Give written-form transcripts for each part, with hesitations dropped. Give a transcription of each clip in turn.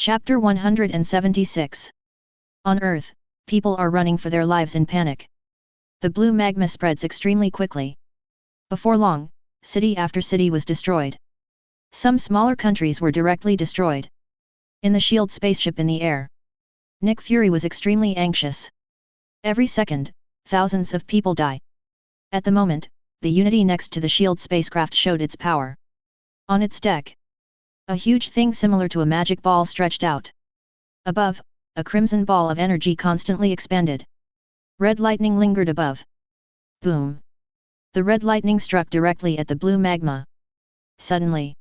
Chapter 176. On Earth, people are running for their lives in panic. The blue magma spreads extremely quickly. Before long, city after city was destroyed. Some smaller countries were directly destroyed. In the SHIELD spaceship in the air, Nick Fury was extremely anxious. Every second, thousands of people die. At the moment, the Unity next to the SHIELD spacecraft showed its power. On its deck, a huge thing similar to a magic ball stretched out. Above, a crimson ball of energy constantly expanded. Red lightning lingered above. Boom! The red lightning struck directly at the blue magma. Suddenly,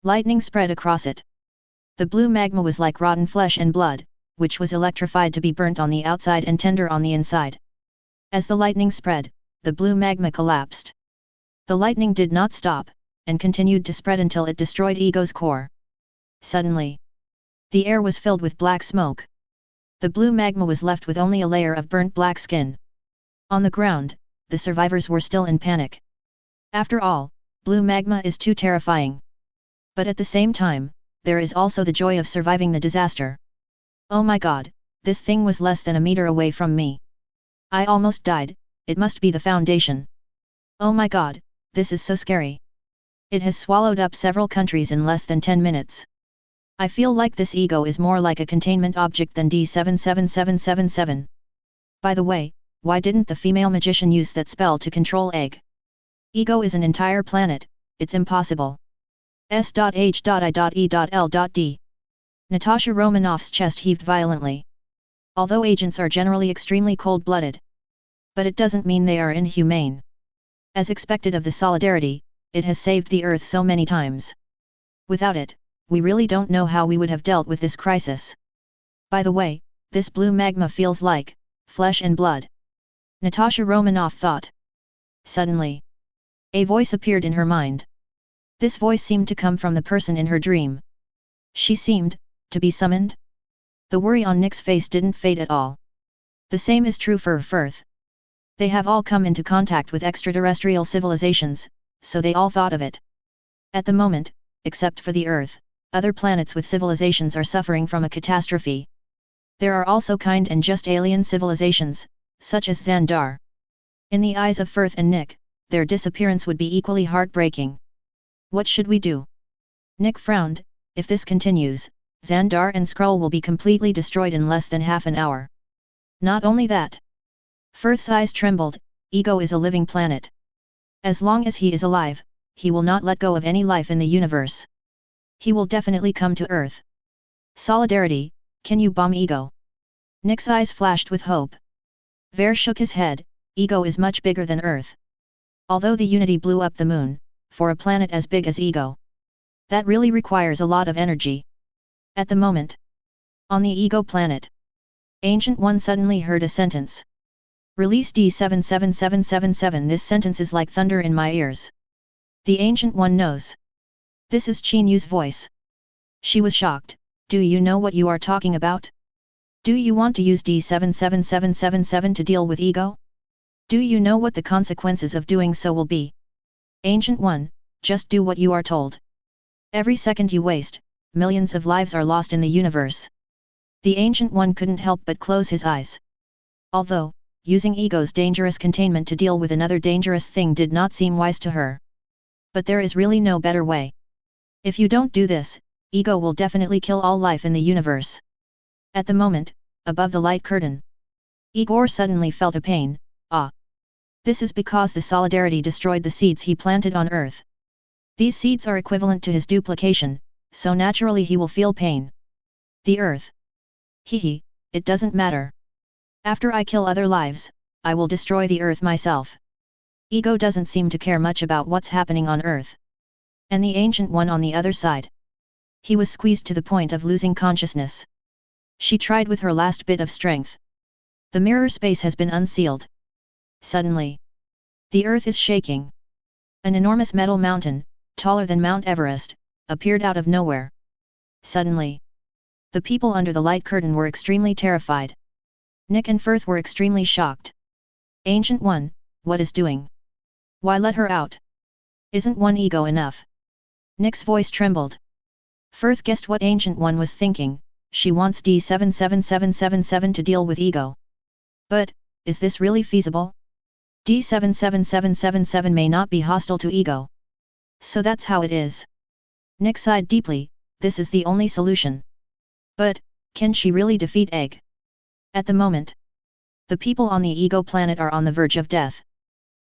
lightning spread across it. The blue magma was like rotten flesh and blood, which was electrified to be burnt on the outside and tender on the inside. As the lightning spread, the blue magma collapsed. The lightning did not stop, and continued to spread until it destroyed Ego's core. Suddenly, the air was filled with black smoke. The blue magma was left with only a layer of burnt black skin. On the ground, the survivors were still in panic. After all, blue magma is too terrifying. But at the same time, there is also the joy of surviving the disaster. Oh my god, this thing was less than a meter away from me. I almost died. It must be the Foundation. Oh my god, this is so scary. It has swallowed up several countries in less than 10 minutes. I feel like this ego is more like a containment object than D77777. By the way, why didn't the female magician use that spell to control egg? Ego is an entire planet, it's impossible. S.H.I.E.L.D. Natasha Romanoff's chest heaved violently. Although agents are generally extremely cold-blooded, but it doesn't mean they are inhumane. As expected of the Solidarity, it has saved the Earth so many times. Without it, we really don't know how we would have dealt with this crisis. By the way, this blue magma feels like flesh and blood. Natasha Romanoff thought. Suddenly, a voice appeared in her mind. This voice seemed to come from the person in her dream. She seemed to be summoned. The worry on Nick's face didn't fade at all. The same is true for Firth. They have all come into contact with extraterrestrial civilizations, so they all thought of it. At the moment, except for the Earth, other planets with civilizations are suffering from a catastrophe. There are also kind and just alien civilizations, such as Xandar. In the eyes of Firth and Nick, their disappearance would be equally heartbreaking. What should we do? Nick frowned. If this continues, Xandar and Skrull will be completely destroyed in less than half an hour. Not only that. Firth's eyes trembled. Ego is a living planet. As long as he is alive, he will not let go of any life in the universe. He will definitely come to Earth. Solidarity, can you bomb Ego? Nick's eyes flashed with hope. Ver shook his head. Ego is much bigger than Earth. Although the Unity blew up the moon, for a planet as big as Ego, that really requires a lot of energy. At the moment, on the Ego planet, Ancient One suddenly heard a sentence. Release D77777. This sentence is like thunder in my ears. The Ancient One knows. This is Qin Yu's voice. She was shocked. Do you know what you are talking about? Do you want to use D77777 to deal with Ego? Do you know what the consequences of doing so will be? Ancient One, just do what you are told. Every second you waste, millions of lives are lost in the universe. The Ancient One couldn't help but close his eyes. Although, using Ego's dangerous containment to deal with another dangerous thing did not seem wise to her. But there is really no better way. If you don't do this, Ego will definitely kill all life in the universe. At the moment, above the light curtain, Igor suddenly felt a pain. Ah! This is because the Solidarity destroyed the seeds he planted on Earth. These seeds are equivalent to his duplication, so naturally he will feel pain. The Earth. Hehe, it doesn't matter. After I kill other lives, I will destroy the Earth myself. Ego doesn't seem to care much about what's happening on Earth. And the Ancient One on the other side. He was squeezed to the point of losing consciousness. She tried with her last bit of strength. The mirror space has been unsealed. Suddenly, the Earth is shaking. An enormous metal mountain, taller than Mount Everest, appeared out of nowhere. Suddenly, the people under the light curtain were extremely terrified. Nick and Firth were extremely shocked. Ancient One, what is doing? Why let her out? Isn't one Ego enough? Nick's voice trembled. Firth guessed what Ancient One was thinking. she wants D77777 to deal with ego. But, is this really feasible? D77777 may not be hostile to ego. So that's how it is. Nick sighed deeply, this is the only solution. But, can she really defeat Egg? At the moment, the people on the ego planet are on the verge of death.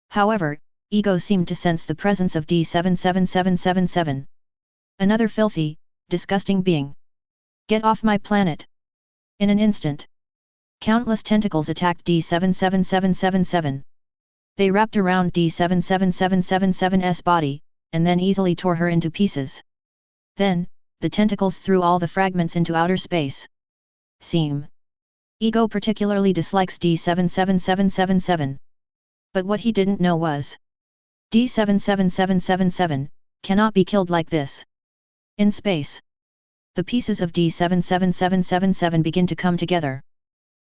However, ego seemed to sense the presence of D77777. Another filthy, disgusting being. Get off my planet! In an instant, countless tentacles attacked D77777. They wrapped around D77777's body, and then easily tore her into pieces. Then, the tentacles threw all the fragments into outer space. Seem. Ego particularly dislikes D77777. But what he didn't know was, D77777 cannot be killed like this. In space, the pieces of D77777 begin to come together.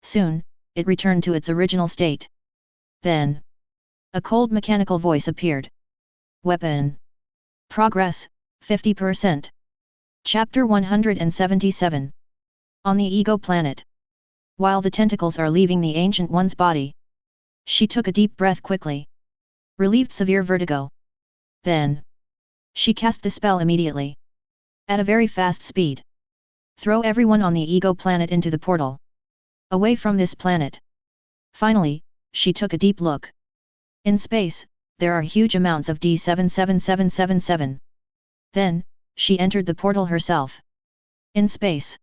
Soon, it returned to its original state. Then, a cold mechanical voice appeared. Weapon. Progress, 50%. Chapter 177. On the ego planet. While the tentacles are leaving the Ancient One's body, she took a deep breath quickly. Relieved severe vertigo. Then, she cast the spell immediately. At a very fast speed. Throw everyone on the ego planet into the portal. Away from this planet. Finally, she took a deep look. In space, there are huge amounts of D77777. Then, she entered the portal herself. In space,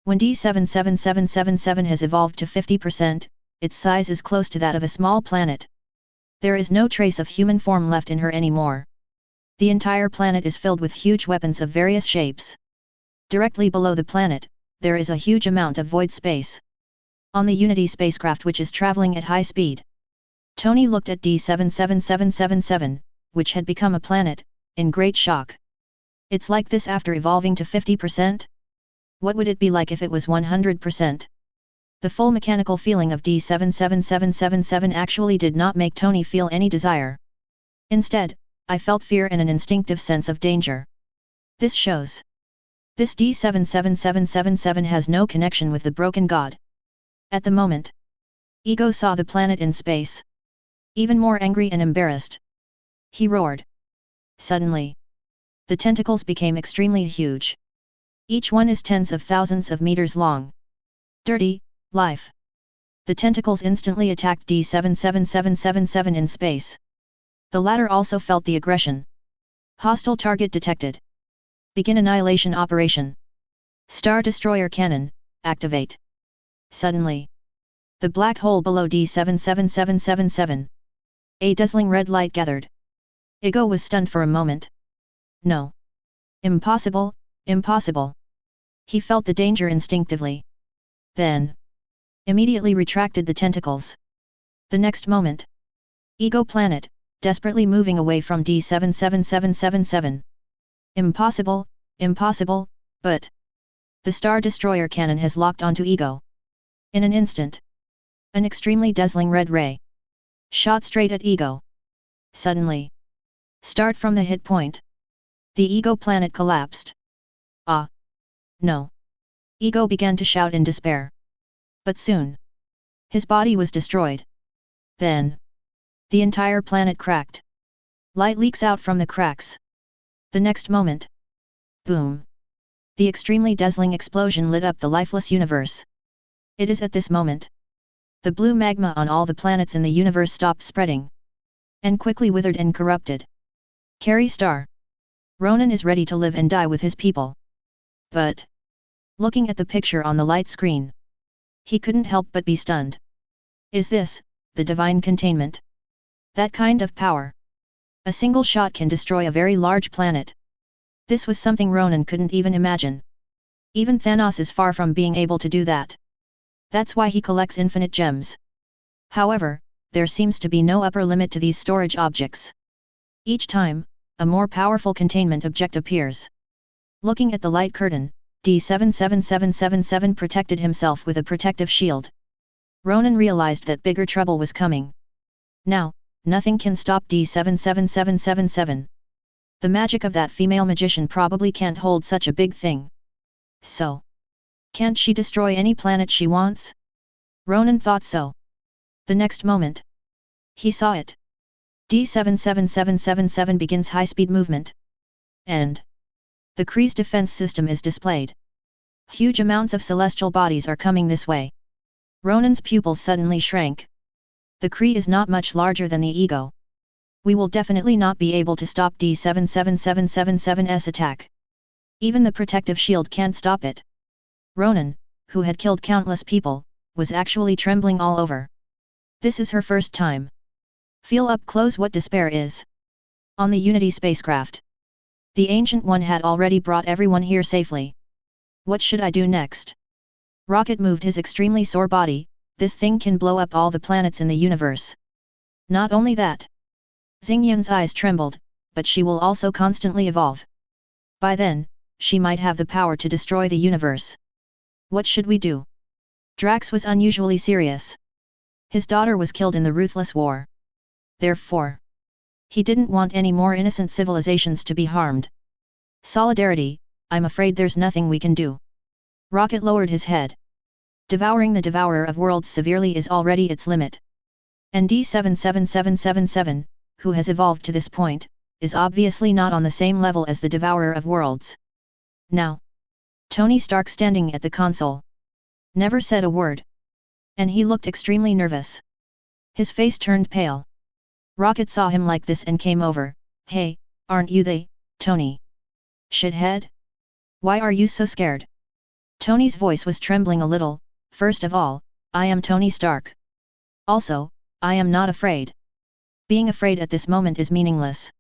when D77777 has evolved to 50%, its size is close to that of a small planet. There is no trace of human form left in her anymore. The entire planet is filled with huge weapons of various shapes. Directly below the planet, there is a huge amount of void space. On the Unity spacecraft which is traveling at high speed, Tony looked at D77777, which had become a planet, in great shock. It's like this after evolving to 50%? What would it be like if it was 100%? The full mechanical feeling of D77777 actually did not make Tony feel any desire. Instead, I felt fear and an instinctive sense of danger. This shows. This D77777 has no connection with the broken god. At the moment, Ego saw the planet in space. Even more angry and embarrassed. He roared. Suddenly, the tentacles became extremely huge. Each one is tens of thousands of meters long. Dirty, life. The tentacles instantly attacked D77777 in space. The latter also felt the aggression. Hostile target detected. Begin annihilation operation. Star Destroyer Cannon, activate. Suddenly, the black hole below D77777. A dazzling red light gathered. Ego was stunned for a moment. No. Impossible, impossible. He felt the danger instinctively. Then, immediately retracted the tentacles. The next moment, Ego Planet, desperately moving away from D77777. Impossible, impossible, but the Star Destroyer cannon has locked onto Ego. In an instant, an extremely dazzling red ray shot straight at Ego. Suddenly, start from the hit point. The Ego Planet collapsed. Ah! No! Ego began to shout in despair. But soon, his body was destroyed. Then, the entire planet cracked. Light leaks out from the cracks. The next moment, boom! The extremely dazzling explosion lit up the lifeless universe. It is at this moment, the blue magma on all the planets in the universe stopped spreading, and quickly withered and corrupted. Carrie Star. Ronan is ready to live and die with his people. But, looking at the picture on the light screen, he couldn't help but be stunned. Is this, the divine containment? That kind of power? A single shot can destroy a very large planet. This was something Ronan couldn't even imagine. Even Thanos is far from being able to do that. That's why he collects infinite gems. However, there seems to be no upper limit to these storage objects. Each time, a more powerful containment object appears. Looking at the light curtain, D77777 protected himself with a protective shield. Ronan realized that bigger trouble was coming. Now, nothing can stop D77777. The magic of that female magician probably can't hold such a big thing. So, Can't she destroy any planet she wants? Ronan thought so. The next moment, he saw it. D77777 begins high-speed movement. And the Kree's defense system is displayed. Huge amounts of celestial bodies are coming this way. Ronan's pupils suddenly shrank. The Kree is not much larger than the ego. We will definitely not be able to stop D77777's attack. Even the protective shield can't stop it. Ronan, who had killed countless people, was actually trembling all over. This is her first time. Feel up close what despair is. On the Unity spacecraft, the Ancient One had already brought everyone here safely. What should I do next? Rocket moved his extremely sore body. This thing can blow up all the planets in the universe. Not only that. Xingyun's eyes trembled, but she will also constantly evolve. By then, she might have the power to destroy the universe. What should we do? Drax was unusually serious. His daughter was killed in the ruthless war. Therefore, he didn't want any more innocent civilizations to be harmed. Solidarity, I'm afraid there's nothing we can do. Rocket lowered his head. Devouring the Devourer of Worlds severely is already its limit. And D77777, who has evolved to this point, is obviously not on the same level as the Devourer of Worlds. Now, Tony Stark standing at the console, never said a word. And he looked extremely nervous. His face turned pale. Rocket saw him like this and came over. Hey, aren't you they, Tony? Shithead? Why are you so scared? Tony's voice was trembling a little. First of all, I am Tony Stark. Also, I am not afraid. Being afraid at this moment is meaningless.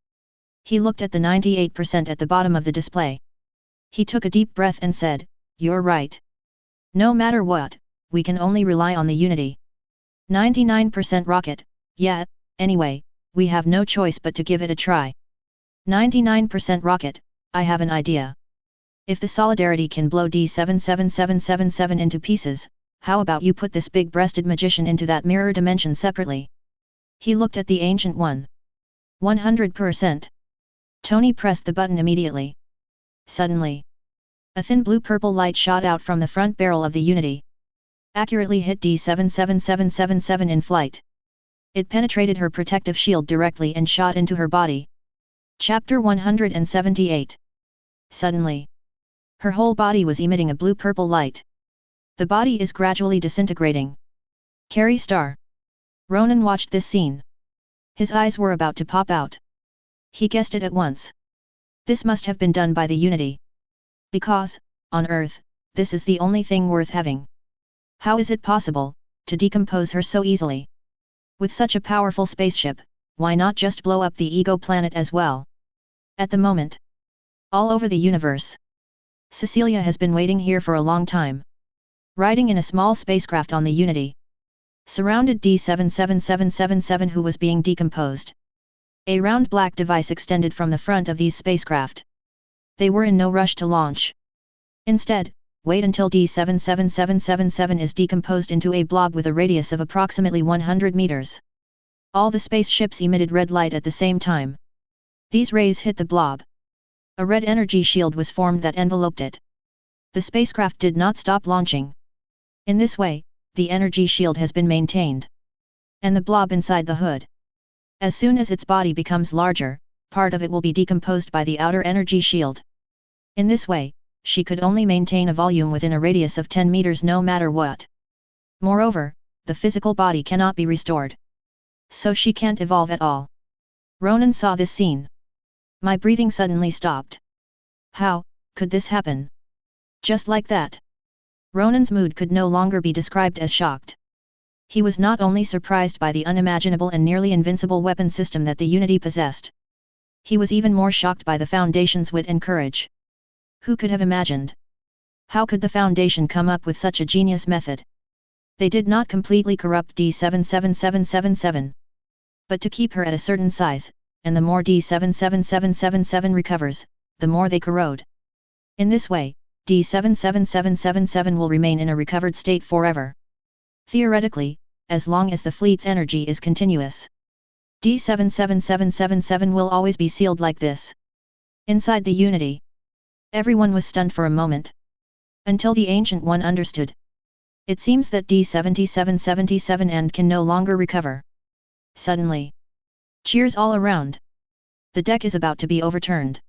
He looked at the 98% at the bottom of the display. He took a deep breath and said, "You're right. No matter what, we can only rely on the Unity." 99% Rocket, yeah, anyway, we have no choice but to give it a try. 99% Rocket, I have an idea. If the Solidarity can blow D77777 into pieces, how about you put this big-breasted magician into that mirror dimension separately? He looked at the Ancient One. 100%. Tony pressed the button immediately. Suddenly, a thin blue-purple light shot out from the front barrel of the Unity. Accurately hit D77777 in flight. It penetrated her protective shield directly and shot into her body. Chapter 178. Suddenly, her whole body was emitting a blue-purple light. The body is gradually disintegrating. Carrie Star. Ronan watched this scene. His eyes were about to pop out. He guessed it at once. This must have been done by the Unity. Because, on Earth, this is the only thing worth having. How is it possible to decompose her so easily? With such a powerful spaceship, why not just blow up the Ego planet as well? At the moment, all over the universe, Cecilia has been waiting here for a long time. Riding in a small spacecraft on the Unity, surrounded D77777 who was being decomposed. A round black device extended from the front of these spacecraft. They were in no rush to launch. Instead, wait until D77777 is decomposed into a blob with a radius of approximately 100 meters. All the spaceships emitted red light at the same time. These rays hit the blob. A red energy shield was formed that enveloped it. The spacecraft did not stop launching. In this way, the energy shield has been maintained. And the blob inside the hood. As soon as its body becomes larger, part of it will be decomposed by the outer energy shield. In this way, she could only maintain a volume within a radius of 10 meters no matter what. Moreover, the physical body cannot be restored. So she can't evolve at all. Ronan saw this scene. My breathing suddenly stopped. How could this happen? Just like that. Ronan's mood could no longer be described as shocked. He was not only surprised by the unimaginable and nearly invincible weapon system that the Unity possessed. He was even more shocked by the Foundation's wit and courage. Who could have imagined? How could the Foundation come up with such a genius method? They did not completely corrupt D77777. But to keep her at a certain size, and the more D77777 recovers, the more they corrode. In this way, D77777 will remain in a recovered state forever. Theoretically, as long as the fleet's energy is continuous. D77777 will always be sealed like this. Inside the Unity, everyone was stunned for a moment. Until the Ancient One understood. It seems that D7777 and can no longer recover. Suddenly. Cheers all around. The deck is about to be overturned.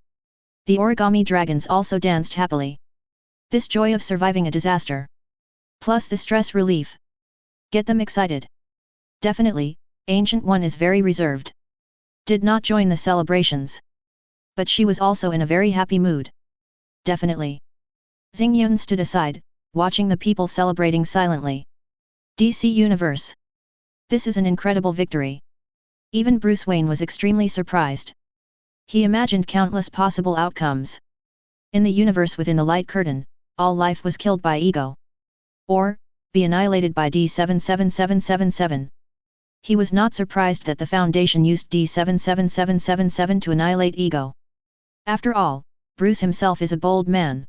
The origami dragons also danced happily. This joy of surviving a disaster. Plus the stress relief. Get them excited. Definitely, Ancient One is very reserved. Did not join the celebrations. But she was also in a very happy mood. Definitely. Xingyun stood aside, watching the people celebrating silently. DC Universe. This is an incredible victory. Even Bruce Wayne was extremely surprised. He imagined countless possible outcomes. In the universe within the light curtain, all life was killed by ego. Or, be annihilated by D777777. He was not surprised that the Foundation used D777777 to annihilate ego. After all, Bruce himself is a bold man.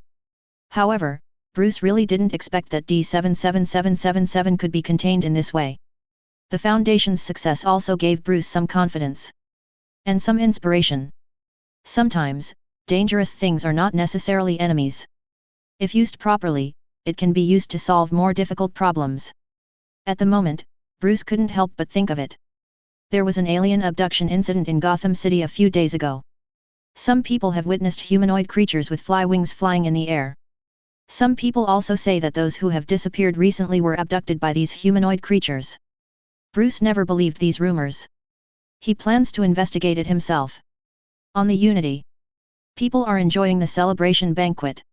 However, Bruce really didn't expect that D777777 could be contained in this way. The Foundation's success also gave Bruce some confidence. And some inspiration. Sometimes, dangerous things are not necessarily enemies. If used properly, it can be used to solve more difficult problems. At the moment, Bruce couldn't help but think of it. There was an alien abduction incident in Gotham City a few days ago. Some people have witnessed humanoid creatures with fly wings flying in the air. Some people also say that those who have disappeared recently were abducted by these humanoid creatures. Bruce never believed these rumors. He plans to investigate it himself. On the Unity. People are enjoying the celebration banquet.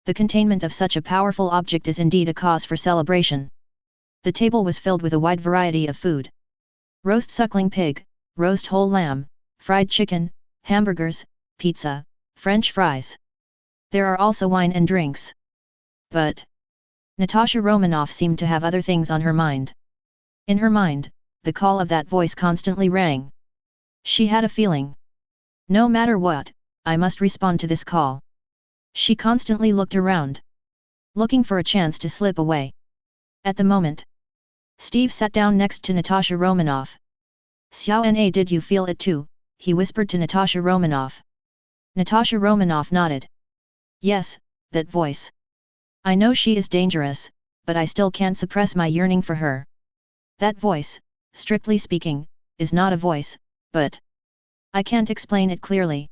The containment of such a powerful object is indeed a cause for celebration. The table was filled with a wide variety of food. Roast suckling pig, roast whole lamb, fried chicken, hamburgers, pizza, French fries. There are also wine and drinks. But Natasha Romanoff seemed to have other things on her mind. In her mind, the call of that voice constantly rang. She had a feeling. No matter what, I must respond to this call. She constantly looked around. Looking for a chance to slip away. At the moment, Steve sat down next to Natasha Romanoff. Xiao Na, did you feel it too? He whispered to Natasha Romanoff. Natasha Romanoff nodded. Yes, that voice. I know she is dangerous, but I still can't suppress my yearning for her. That voice, strictly speaking, is not a voice, but I can't explain it clearly.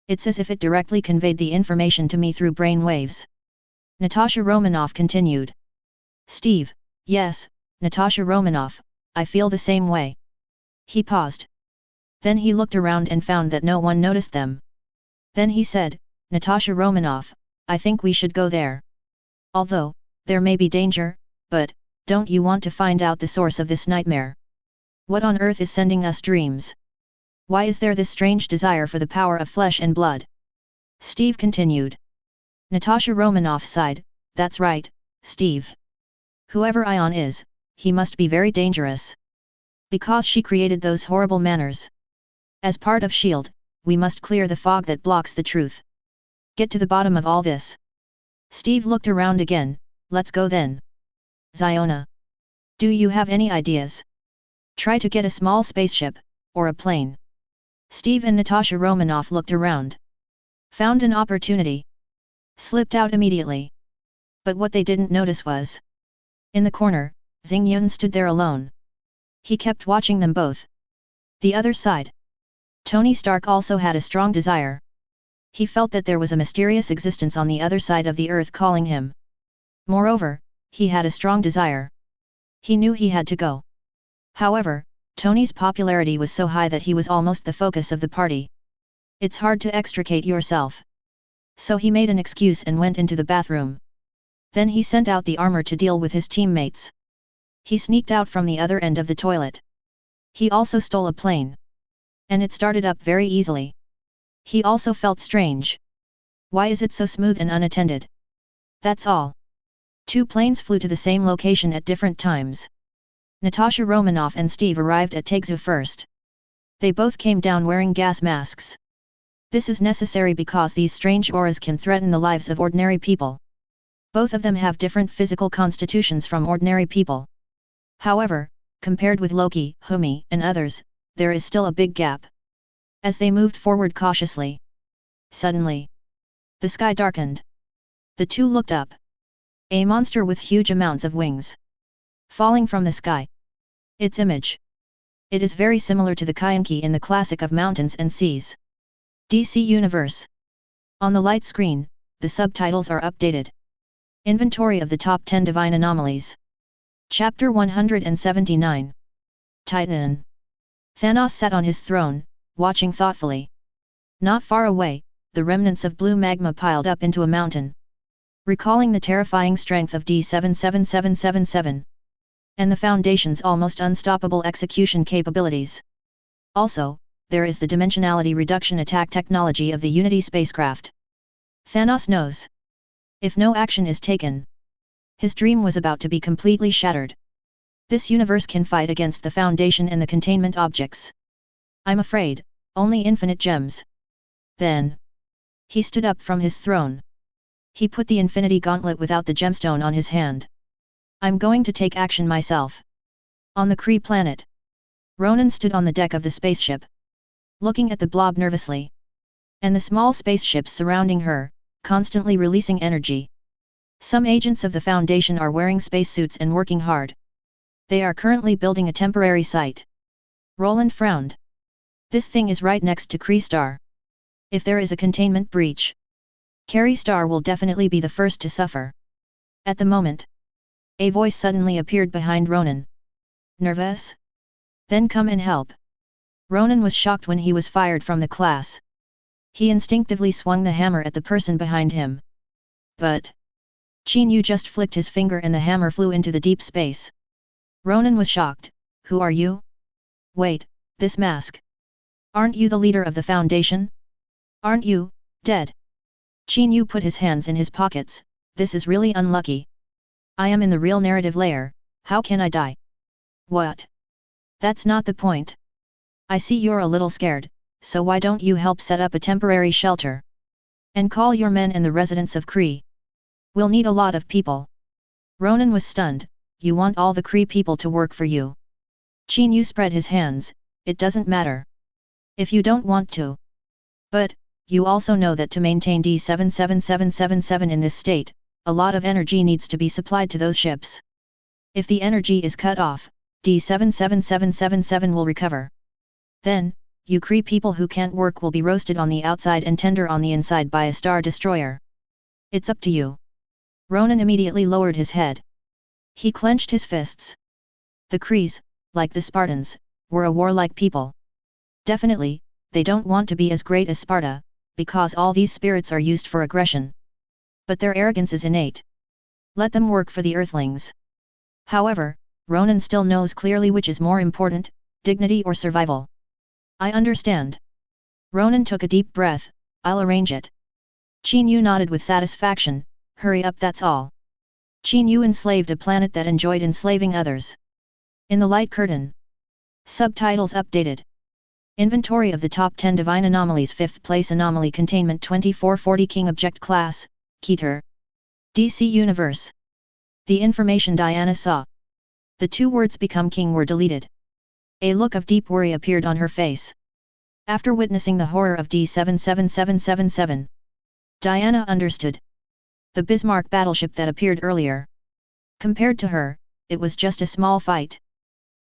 It's as if it directly conveyed the information to me through brain waves. Natasha Romanoff continued. Steve, yes, Natasha Romanoff, I feel the same way. He paused. Then he looked around and found that no one noticed them. Then he said, Natasha Romanoff, I think we should go there. Although, there may be danger, but, don't you want to find out the source of this nightmare? What on earth is sending us dreams? Why is there this strange desire for the power of flesh and blood? Steve continued. Natasha Romanoff sighed, that's right, Steve. Whoever Ion is, he must be very dangerous. Because she created those horrible manners. As part of S.H.I.E.L.D., we must clear the fog that blocks the truth. Get to the bottom of all this. Steve looked around again, let's go then. Ziona. Do you have any ideas? Try to get a small spaceship, or a plane. Steve and Natasha Romanoff looked around. Found an opportunity. Slipped out immediately. But what they didn't notice was. In the corner, Xingyun stood there alone. He kept watching them both. The other side. Tony Stark also had a strong desire. He felt that there was a mysterious existence on the other side of the earth calling him. Moreover, he had a strong desire. He knew he had to go. However, Tony's popularity was so high that he was almost the focus of the party. It's hard to extricate yourself. So he made an excuse and went into the bathroom. Then he sent out the armor to deal with his teammates. He sneaked out from the other end of the toilet. He also stole a plane. And it started up very easily. He also felt strange. Why is it so smooth and unattended? That's all. 2 planes flew to the same location at different times. Natasha Romanoff and Steve arrived at Taegsu first. They both came down wearing gas masks. This is necessary because these strange auras can threaten the lives of ordinary people. Both of them have different physical constitutions from ordinary people. However, compared with Loki, Humi, and others, there is still a big gap. As they moved forward cautiously. Suddenly, the sky darkened. The two looked up. A monster with huge amounts of wings. Falling from the sky. Its image. It is very similar to the Qin in the classic of mountains and seas. DC Universe. On the light screen, the subtitles are updated. Inventory of the top 10 divine anomalies. Chapter 179. Titan. Thanos sat on his throne, watching thoughtfully. Not far away, the remnants of blue magma piled up into a mountain. Recalling the terrifying strength of D77777. And the Foundation's almost unstoppable execution capabilities. Also, there is the dimensionality reduction attack technology of the Unity spacecraft. Thanos knows. If no action is taken, his dream was about to be completely shattered. This universe can fight against the Foundation and the containment objects. I'm afraid, only infinite gems. Then, he stood up from his throne. He put the infinity gauntlet without the gemstone on his hand. I'm going to take action myself. On the Kree planet, Ronan stood on the deck of the spaceship, looking at the blob nervously. And the small spaceships surrounding her, constantly releasing energy. Some agents of the Foundation are wearing spacesuits and working hard. They are currently building a temporary site. Roland frowned. This thing is right next to Kree Star. If there is a containment breach, Kree Star will definitely be the first to suffer. At the moment, a voice suddenly appeared behind Ronan. Nervous? Then come and help. Ronan was shocked when he was fired from the class. He instinctively swung the hammer at the person behind him. But Qin Yu just flicked his finger and the hammer flew into the deep space. Ronan was shocked. Who are you? Wait, this mask. Aren't you the leader of the Foundation? Aren't you dead? Qin Yu put his hands in his pockets. This is really unlucky. I am in the real narrative layer, how can I die? What? That's not the point. I see you're a little scared, so why don't you help set up a temporary shelter? And call your men and the residents of Kree. We'll need a lot of people. Ronan was stunned. You want all the Kree people to work for you? Qin Yu spread his hands. It doesn't matter. If you don't want to. But, you also know that to maintain D77777 in this state, a lot of energy needs to be supplied to those ships. If the energy is cut off, D77777 will recover. Then, you Kree people who can't work will be roasted on the outside and tender on the inside by a star destroyer. It's up to you. Ronan immediately lowered his head. He clenched his fists. The Krees, like the Spartans, were a warlike people. Definitely, they don't want to be as great as Sparta, because all these spirits are used for aggression. But their arrogance is innate. Let them work for the Earthlings. However, Ronan still knows clearly which is more important, dignity or survival. I understand. Ronan took a deep breath. I'll arrange it. Qin Yu nodded with satisfaction. Hurry up, that's all. Qin Yu enslaved a planet that enjoyed enslaving others. In the light curtain. Subtitles updated. Inventory of the top 10 divine anomalies. 5th place anomaly containment 2440 King Object Class, Keter. DC Universe. The information Diana saw. The 2 words become king were deleted. A look of deep worry appeared on her face. After witnessing the horror of D77777, Diana understood. The Bismarck battleship that appeared earlier. Compared to her, it was just a small fight.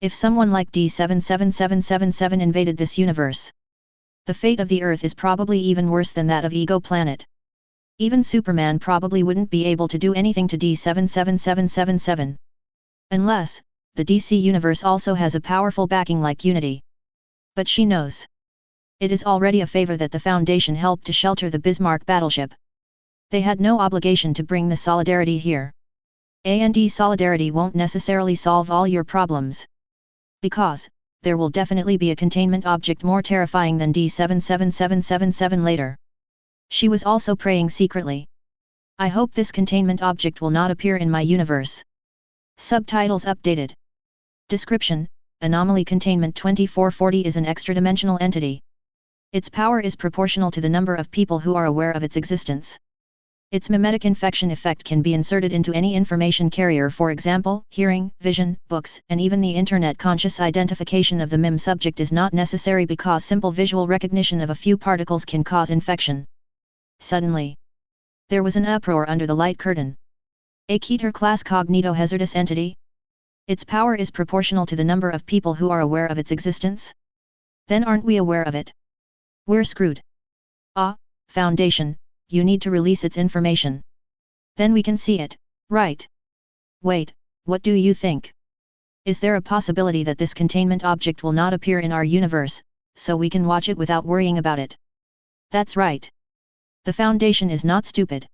If someone like D77777 invaded this universe, the fate of the Earth is probably even worse than that of Ego Planet. Even Superman probably wouldn't be able to do anything to D77777. Unless, the DC universe also has a powerful backing like Unity. But she knows. It is already a favor that the Foundation helped to shelter the Bismarck battleship. They had no obligation to bring the solidarity here. A&D solidarity won't necessarily solve all your problems. Because, there will definitely be a containment object more terrifying than D77777 later. She was also praying secretly. I hope this containment object will not appear in my universe. Subtitles updated. Description: Anomaly Containment 2440 is an extra-dimensional entity. Its power is proportional to the number of people who are aware of its existence. Its mimetic infection effect can be inserted into any information carrier, for example, hearing, vision, books, and even the internet. Conscious identification of the MIM subject is not necessary because simple visual recognition of a few particles can cause infection. Suddenly, there was an uproar under the light curtain. A Keter-class cognitohazardous entity? Its power is proportional to the number of people who are aware of its existence? Then aren't we aware of it? We're screwed. Ah, Foundation, you need to release its information. Then we can see it, right? Wait, what do you think? Is there a possibility that this containment object will not appear in our universe, so we can watch it without worrying about it? That's right. The Foundation is not stupid.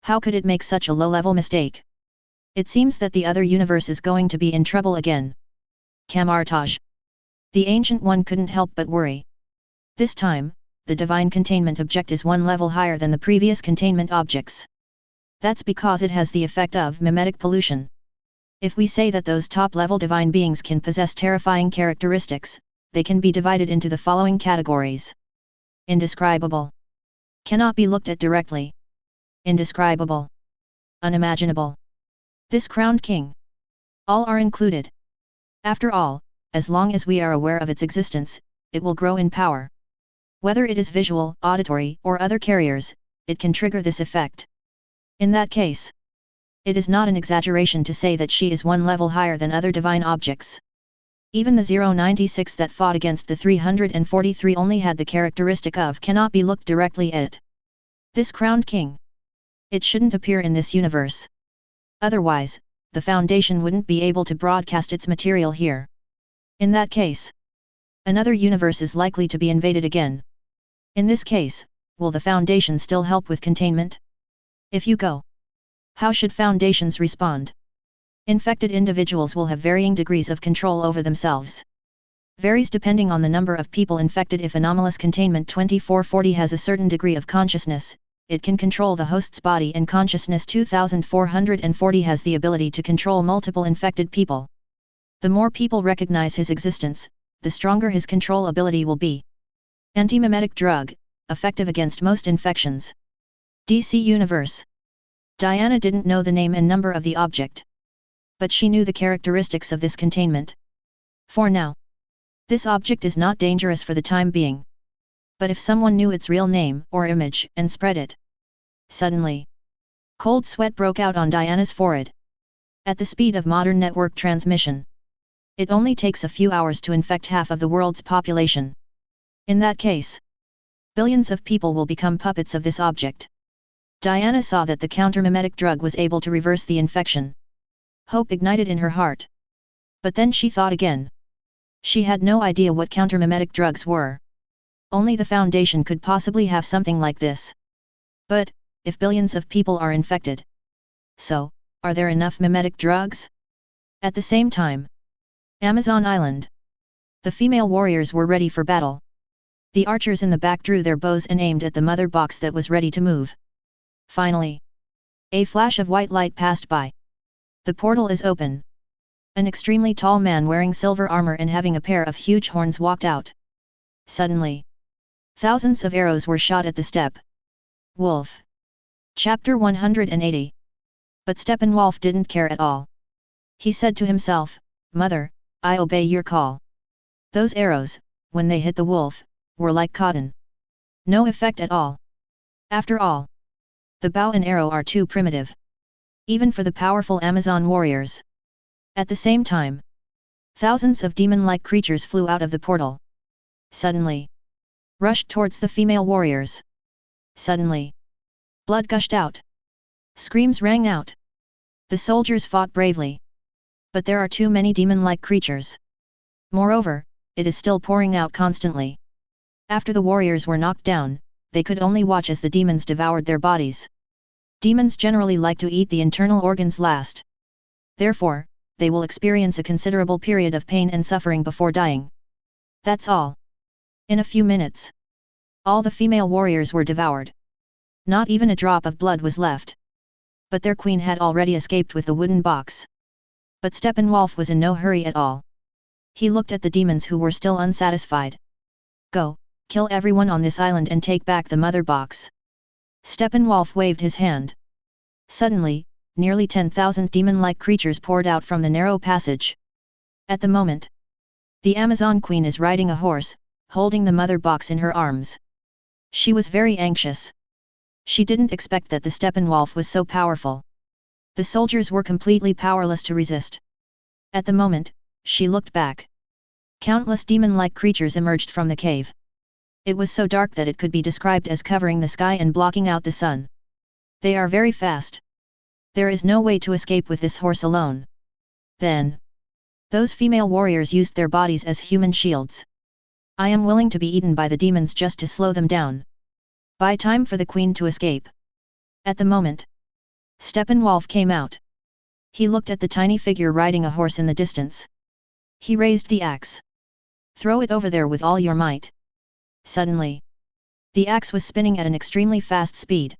How could it make such a low-level mistake? It seems that the other universe is going to be in trouble again. Camartage. The Ancient One couldn't help but worry. This time, the divine containment object is one level higher than the previous containment objects. That's because it has the effect of mimetic pollution. If we say that those top-level divine beings can possess terrifying characteristics, they can be divided into the following categories. Indescribable. Cannot be looked at directly. Indescribable. Unimaginable. This crowned king. All are included. After all, as long as we are aware of its existence, it will grow in power. Whether it is visual, auditory, or other carriers, it can trigger this effect. In that case, it is not an exaggeration to say that she is one level higher than other divine objects. Even the 096 that fought against the 343 only had the characteristic of cannot be looked directly at. This crowned king. It shouldn't appear in this universe. Otherwise, the Foundation wouldn't be able to broadcast its material here. In that case, another universe is likely to be invaded again. In this case, will the Foundation still help with containment? If you go, how should Foundations respond? Infected individuals will have varying degrees of control over themselves. Varies depending on the number of people infected. If anomalous containment 2440 has a certain degree of consciousness, it can control the host's body, and consciousness 2440 has the ability to control multiple infected people. The more people recognize his existence, the stronger his control ability will be. Antimimetic drug, effective against most infections. DC Universe. Diana didn't know the name and number of the object. But she knew the characteristics of this containment. For now, this object is not dangerous for the time being. But if someone knew its real name or image and spread it. Suddenly, cold sweat broke out on Diana's forehead. At the speed of modern network transmission, it only takes a few hours to infect half of the world's population. In that case, billions of people will become puppets of this object. Diana saw that the countermimetic drug was able to reverse the infection. Hope ignited in her heart. But then she thought again. She had no idea what countermimetic drugs were. Only the Foundation could possibly have something like this. But, if billions of people are infected, so, are there enough mimetic drugs? At the same time, Amazon Island. The female warriors were ready for battle. The archers in the back drew their bows and aimed at the mother box that was ready to move. Finally, a flash of white light passed by. The portal is open. An extremely tall man wearing silver armor and having a pair of huge horns walked out. Suddenly, thousands of arrows were shot at the step. Wolf. Chapter 180. But Steppenwolf didn't care at all. He said to himself, "Mother, I obey your call." Those arrows, when they hit the wolf, were like cotton. No effect at all. After all, the bow and arrow are too primitive. Even for the powerful Amazon warriors. At the same time, thousands of demon-like creatures flew out of the portal. Suddenly, rushed towards the female warriors. Suddenly, blood gushed out. Screams rang out. The soldiers fought bravely. But there are too many demon-like creatures. Moreover, it is still pouring out constantly. After the warriors were knocked down, they could only watch as the demons devoured their bodies. Demons generally like to eat the internal organs last. Therefore, they will experience a considerable period of pain and suffering before dying. That's all. In a few minutes, all the female warriors were devoured. Not even a drop of blood was left. But their queen had already escaped with the wooden box. But Steppenwolf was in no hurry at all. He looked at the demons who were still unsatisfied. "Go, kill everyone on this island and take back the mother box." Steppenwolf waved his hand. Suddenly, nearly 10,000 demon-like creatures poured out from the narrow passage. At the moment, the Amazon Queen is riding a horse, holding the mother box in her arms. She was very anxious. She didn't expect that the Steppenwolf was so powerful. The soldiers were completely powerless to resist. At the moment, she looked back. Countless demon-like creatures emerged from the cave. It was so dark that it could be described as covering the sky and blocking out the sun. They are very fast. There is no way to escape with this horse alone. Then, those female warriors used their bodies as human shields. I am willing to be eaten by the demons just to slow them down. Buy time for the queen to escape. At the moment, Steppenwolf came out. He looked at the tiny figure riding a horse in the distance. He raised the axe. Throw it over there with all your might. Suddenly, the axe was spinning at an extremely fast speed.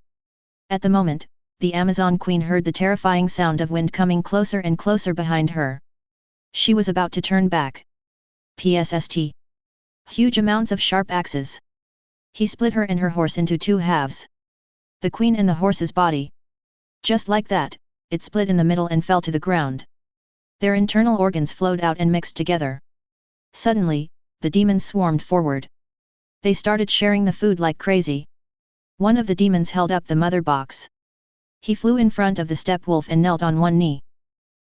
At the moment, the Amazon Queen heard the terrifying sound of wind coming closer and closer behind her. She was about to turn back. PSST. Huge amounts of sharp axes. He split her and her horse into two halves. The queen and the horse's body. Just like that, it split in the middle and fell to the ground. Their internal organs flowed out and mixed together. Suddenly, the demons swarmed forward. They started sharing the food like crazy. One of the demons held up the mother box. He flew in front of the Steppenwolf and knelt on one knee.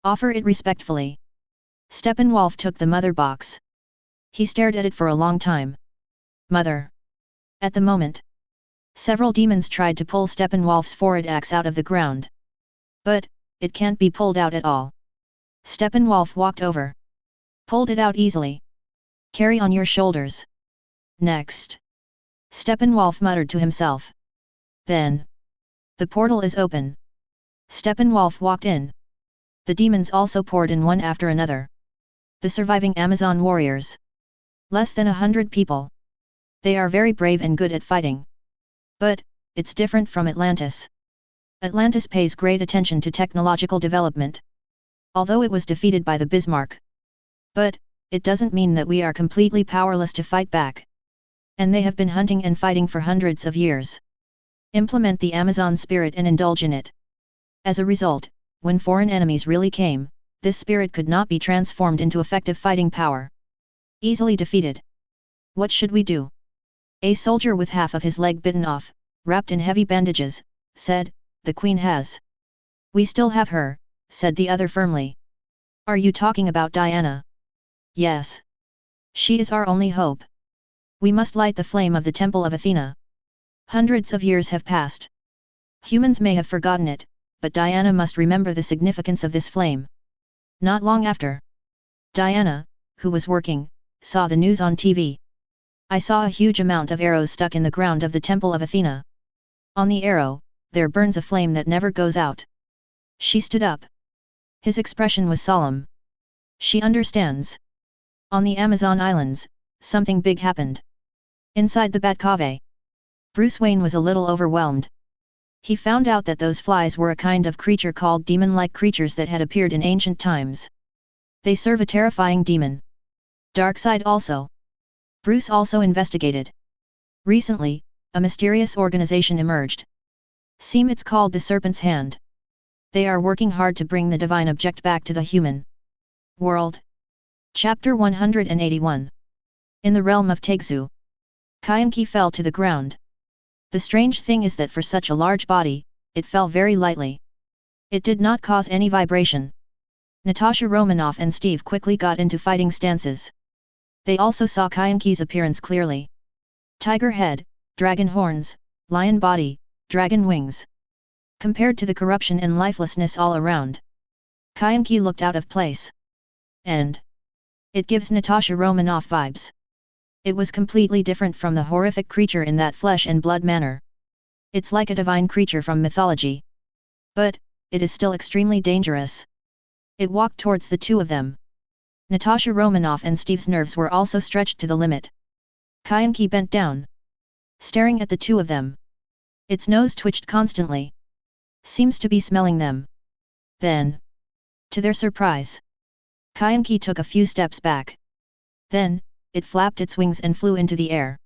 Offer it respectfully. Steppenwolf took the mother box. He stared at it for a long time. Mother. At the moment, several demons tried to pull Steppenwolf's forehead axe out of the ground. But, it can't be pulled out at all. Steppenwolf walked over. Pulled it out easily. Carry on your shoulders. Next. Steppenwolf muttered to himself. Then. The portal is open. Steppenwolf walked in. The demons also poured in one after another. The surviving Amazon warriors. Less than 100 people. They are very brave and good at fighting. But, it's different from Atlantis. Atlantis pays great attention to technological development. Although it was defeated by the Bismarck. But, it doesn't mean that we are completely powerless to fight back. And they have been hunting and fighting for hundreds of years. Implement the Amazon spirit and indulge in it. As a result, when foreign enemies really came, this spirit could not be transformed into effective fighting power. Easily defeated. What should we do? A soldier with half of his leg bitten off, wrapped in heavy bandages, said, the queen has. We still have her, said the other firmly. Are you talking about Diana? Yes. She is our only hope. We must light the flame of the Temple of Athena. Hundreds of years have passed. Humans may have forgotten it, but Diana must remember the significance of this flame. Not long after, Diana, who was working, saw the news on TV. I saw a huge amount of arrows stuck in the ground of the Temple of Athena. On the arrow, there burns a flame that never goes out. She stood up. His expression was solemn. She understands. On the Amazon Islands, something big happened. Inside the Batcave, Bruce Wayne was a little overwhelmed. He found out that those flies were a kind of creature called demon-like creatures that had appeared in ancient times. They serve a terrifying demon. Darkseid also. Bruce also investigated. Recently, a mysterious organization emerged. It's called the Serpent's Hand. They are working hard to bring the divine object back to the human world. Chapter 181. In the realm of Tegzu, Qin fell to the ground. The strange thing is that for such a large body, it fell very lightly. It did not cause any vibration. Natasha Romanoff and Steve quickly got into fighting stances. They also saw Qin's appearance clearly. Tiger head, dragon horns, lion body, dragon wings. Compared to the corruption and lifelessness all around, Qin looked out of place. And it gives Natasha Romanoff vibes. It was completely different from the horrific creature in that flesh and blood manner. It's like a divine creature from mythology. But, it is still extremely dangerous. It walked towards the two of them. Natasha Romanoff and Steve's nerves were also stretched to the limit. Qin bent down, staring at the two of them. Its nose twitched constantly. Seems to be smelling them. Then, to their surprise, Qin took a few steps back. Then, it flapped its wings and flew into the air.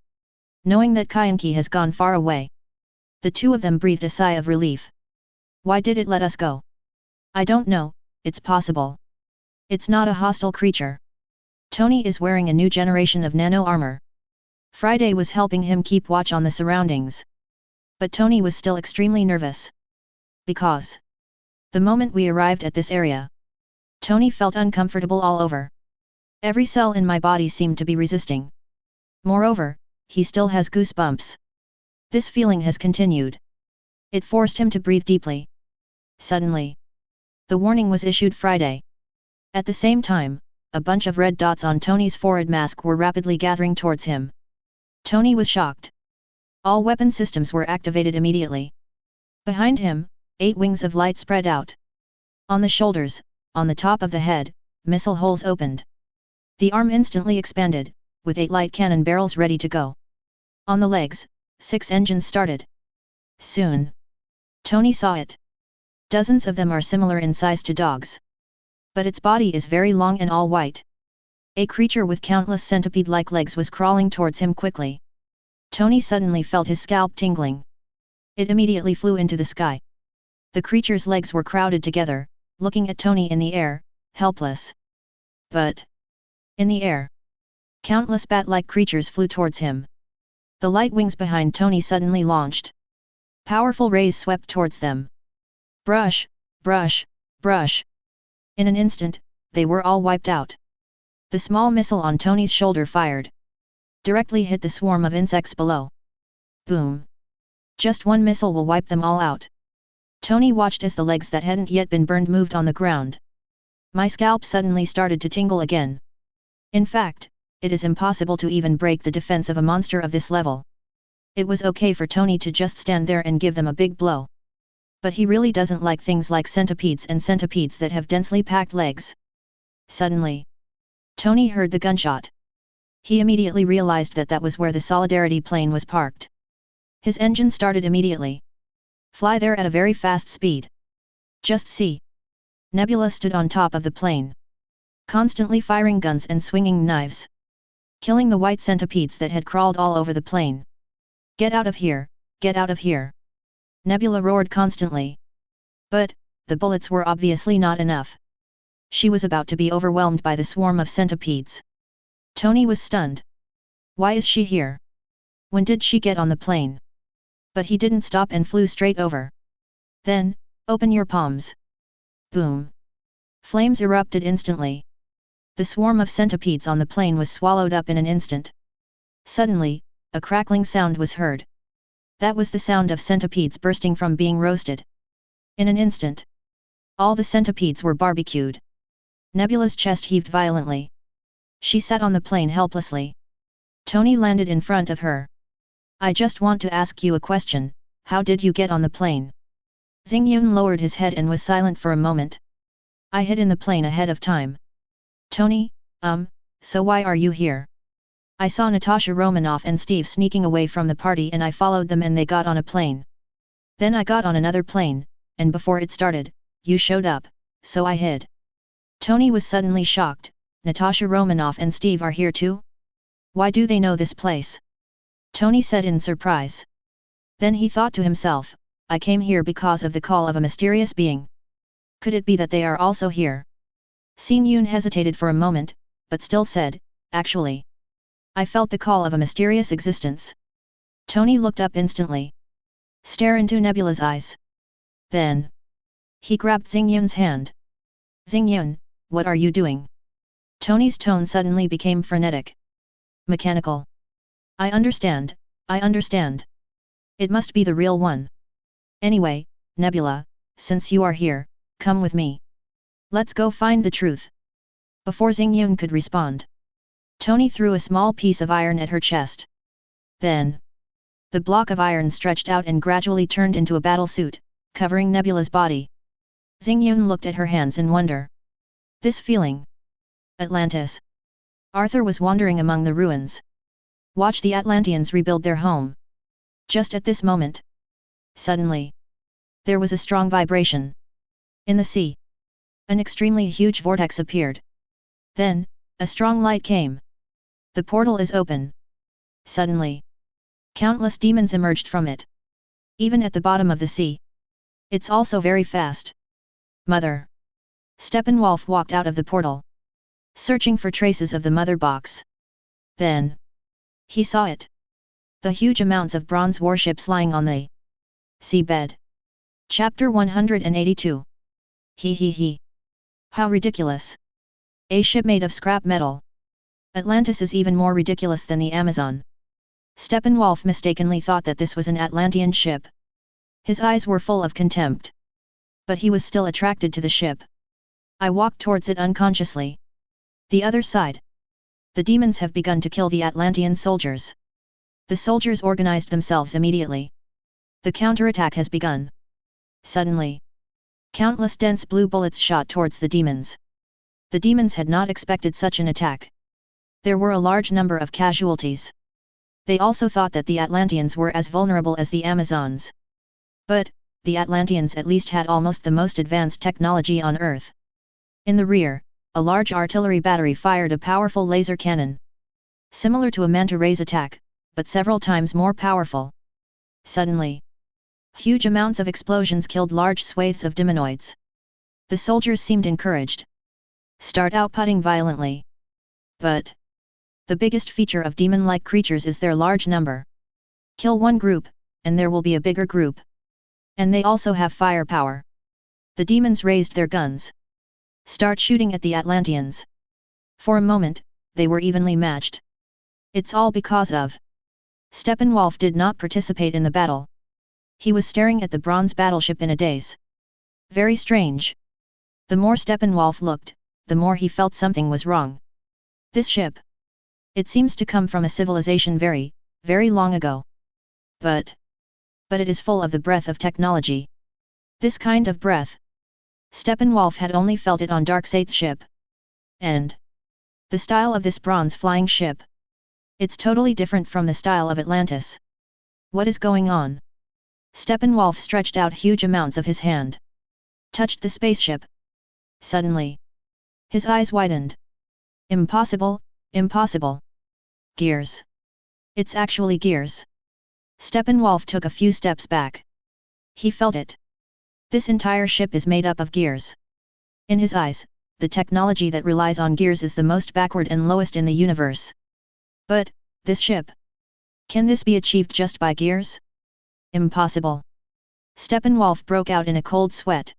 Knowing that Qin has gone far away, the two of them breathed a sigh of relief. Why did it let us go? I don't know, it's possible. It's not a hostile creature. Tony is wearing a new generation of nano armor. Friday was helping him keep watch on the surroundings. But Tony was still extremely nervous. Because The moment we arrived at this area, Tony felt uncomfortable all over. Every cell in my body seemed to be resisting. Moreover, he still has goosebumps. This feeling has continued. It forced him to breathe deeply. Suddenly, the warning was issued Friday. At the same time, a bunch of red dots on Tony's forehead mask were rapidly gathering towards him. Tony was shocked. All weapon systems were activated immediately. Behind him, 8 wings of light spread out. On the shoulders, on the top of the head, missile holes opened. The arm instantly expanded, with 8 light cannon barrels ready to go. On the legs, 6 engines started. Soon, Tony saw it. Dozens of them are similar in size to dogs. But its body is very long and all white. A creature with countless centipede-like legs was crawling towards him quickly. Tony suddenly felt his scalp tingling. It immediately flew into the sky. The creature's legs were crowded together, looking at Tony in the air, helpless. But in the air, countless bat-like creatures flew towards him. The light wings behind Tony suddenly launched. Powerful rays swept towards them. Brush, brush, brush. In an instant, they were all wiped out. The small missile on Tony's shoulder fired. Directly hit the swarm of insects below. Boom. Just one missile will wipe them all out. Tony watched as the legs that hadn't yet been burned moved on the ground. My scalp suddenly started to tingle again. In fact, it is impossible to even break the defense of a monster of this level. It was okay for Tony to just stand there and give them a big blow. But he really doesn't like things like centipedes and centipedes that have densely packed legs. Suddenly, Tony heard the gunshot. He immediately realized that that was where the Solidarity plane was parked. His engine started immediately. Fly there at a very fast speed. Just see. Nebula stood on top of the plane, constantly firing guns and swinging knives, killing the white centipedes that had crawled all over the plane. Get out of here, get out of here. Nebula roared constantly. But, the bullets were obviously not enough. She was about to be overwhelmed by the swarm of centipedes. Tony was stunned. Why is she here? When did she get on the plane? But he didn't stop and flew straight over. Then, open your palms. Boom. Flames erupted instantly. The swarm of centipedes on the plane was swallowed up in an instant. Suddenly, a crackling sound was heard. That was the sound of centipedes bursting from being roasted. In an instant, all the centipedes were barbecued. Nebula's chest heaved violently. She sat on the plane helplessly. Tony landed in front of her. I just want to ask you a question, how did you get on the plane? Xingyun lowered his head and was silent for a moment. I hid in the plane ahead of time. Tony, so why are you here? I saw Natasha Romanoff and Steve sneaking away from the party and I followed them and they got on a plane. Then I got on another plane, and before it started, you showed up, so I hid. Tony was suddenly shocked. Natasha Romanoff and Steve are here too? Why do they know this place? Tony said in surprise. Then he thought to himself, I came here because of the call of a mysterious being. Could it be that they are also here? Qin Yu hesitated for a moment, but still said, actually. I felt the call of a mysterious existence. Tony looked up instantly. Stare into Nebula's eyes. Then, he grabbed Xingyun's hand. Xingyun, what are you doing? Tony's tone suddenly became frenetic. Mechanical. I understand, I understand. It must be the real one. Anyway, Nebula, since you are here, come with me. Let's go find the truth. Before Xingyun could respond, Tony threw a small piece of iron at her chest. Then, the block of iron stretched out and gradually turned into a battle suit, covering Nebula's body. Xingyun looked at her hands in wonder. This feeling. Atlantis. Arthur was wandering among the ruins. Watch the Atlanteans rebuild their home. Just at this moment, suddenly, there was a strong vibration. In the sea, an extremely huge vortex appeared. Then, a strong light came. The portal is open. Suddenly, countless demons emerged from it. Even at the bottom of the sea. It's also very fast. Mother. Steppenwolf walked out of the portal, searching for traces of the mother box. Then, he saw it. The huge amounts of bronze warships lying on the seabed. Chapter 182. He he he. How ridiculous. A ship made of scrap metal. Atlantis is even more ridiculous than the Amazon. Steppenwolf mistakenly thought that this was an Atlantean ship. His eyes were full of contempt. But he was still attracted to the ship. I walked towards it unconsciously. The other side. The demons have begun to kill the Atlantean soldiers. The soldiers organized themselves immediately. The counterattack has begun. Suddenly, countless dense blue bullets shot towards the demons. The demons had not expected such an attack. There were a large number of casualties. They also thought that the Atlanteans were as vulnerable as the Amazons. But, the Atlanteans at least had almost the most advanced technology on Earth. In the rear, a large artillery battery fired a powerful laser cannon. Similar to a manta ray's attack, but several times more powerful. Suddenly, huge amounts of explosions killed large swathes of demonoids. The soldiers seemed encouraged. Start outputting violently. But the biggest feature of demon-like creatures is their large number. Kill one group, and there will be a bigger group. And they also have firepower. The demons raised their guns. Start shooting at the Atlanteans. For a moment, they were evenly matched. It's all because of Steppenwolf did not participate in the battle. He was staring at the bronze battleship in a daze. Very strange. The more Steppenwolf looked, the more he felt something was wrong. This ship. It seems to come from a civilization very, very long ago. But it is full of the breath of technology. This kind of breath. Steppenwolf had only felt it on Darkseid's ship. And the style of this bronze flying ship. It's totally different from the style of Atlantis. What is going on? Steppenwolf stretched out huge amounts of his hand. Touched the spaceship. Suddenly, his eyes widened. Impossible, impossible. Gears. It's actually gears. Steppenwolf took a few steps back. He felt it. This entire ship is made up of gears. In his eyes, the technology that relies on gears is the most backward and lowest in the universe. But, this ship. Can this be achieved just by gears? Impossible. Steppenwolf broke out in a cold sweat.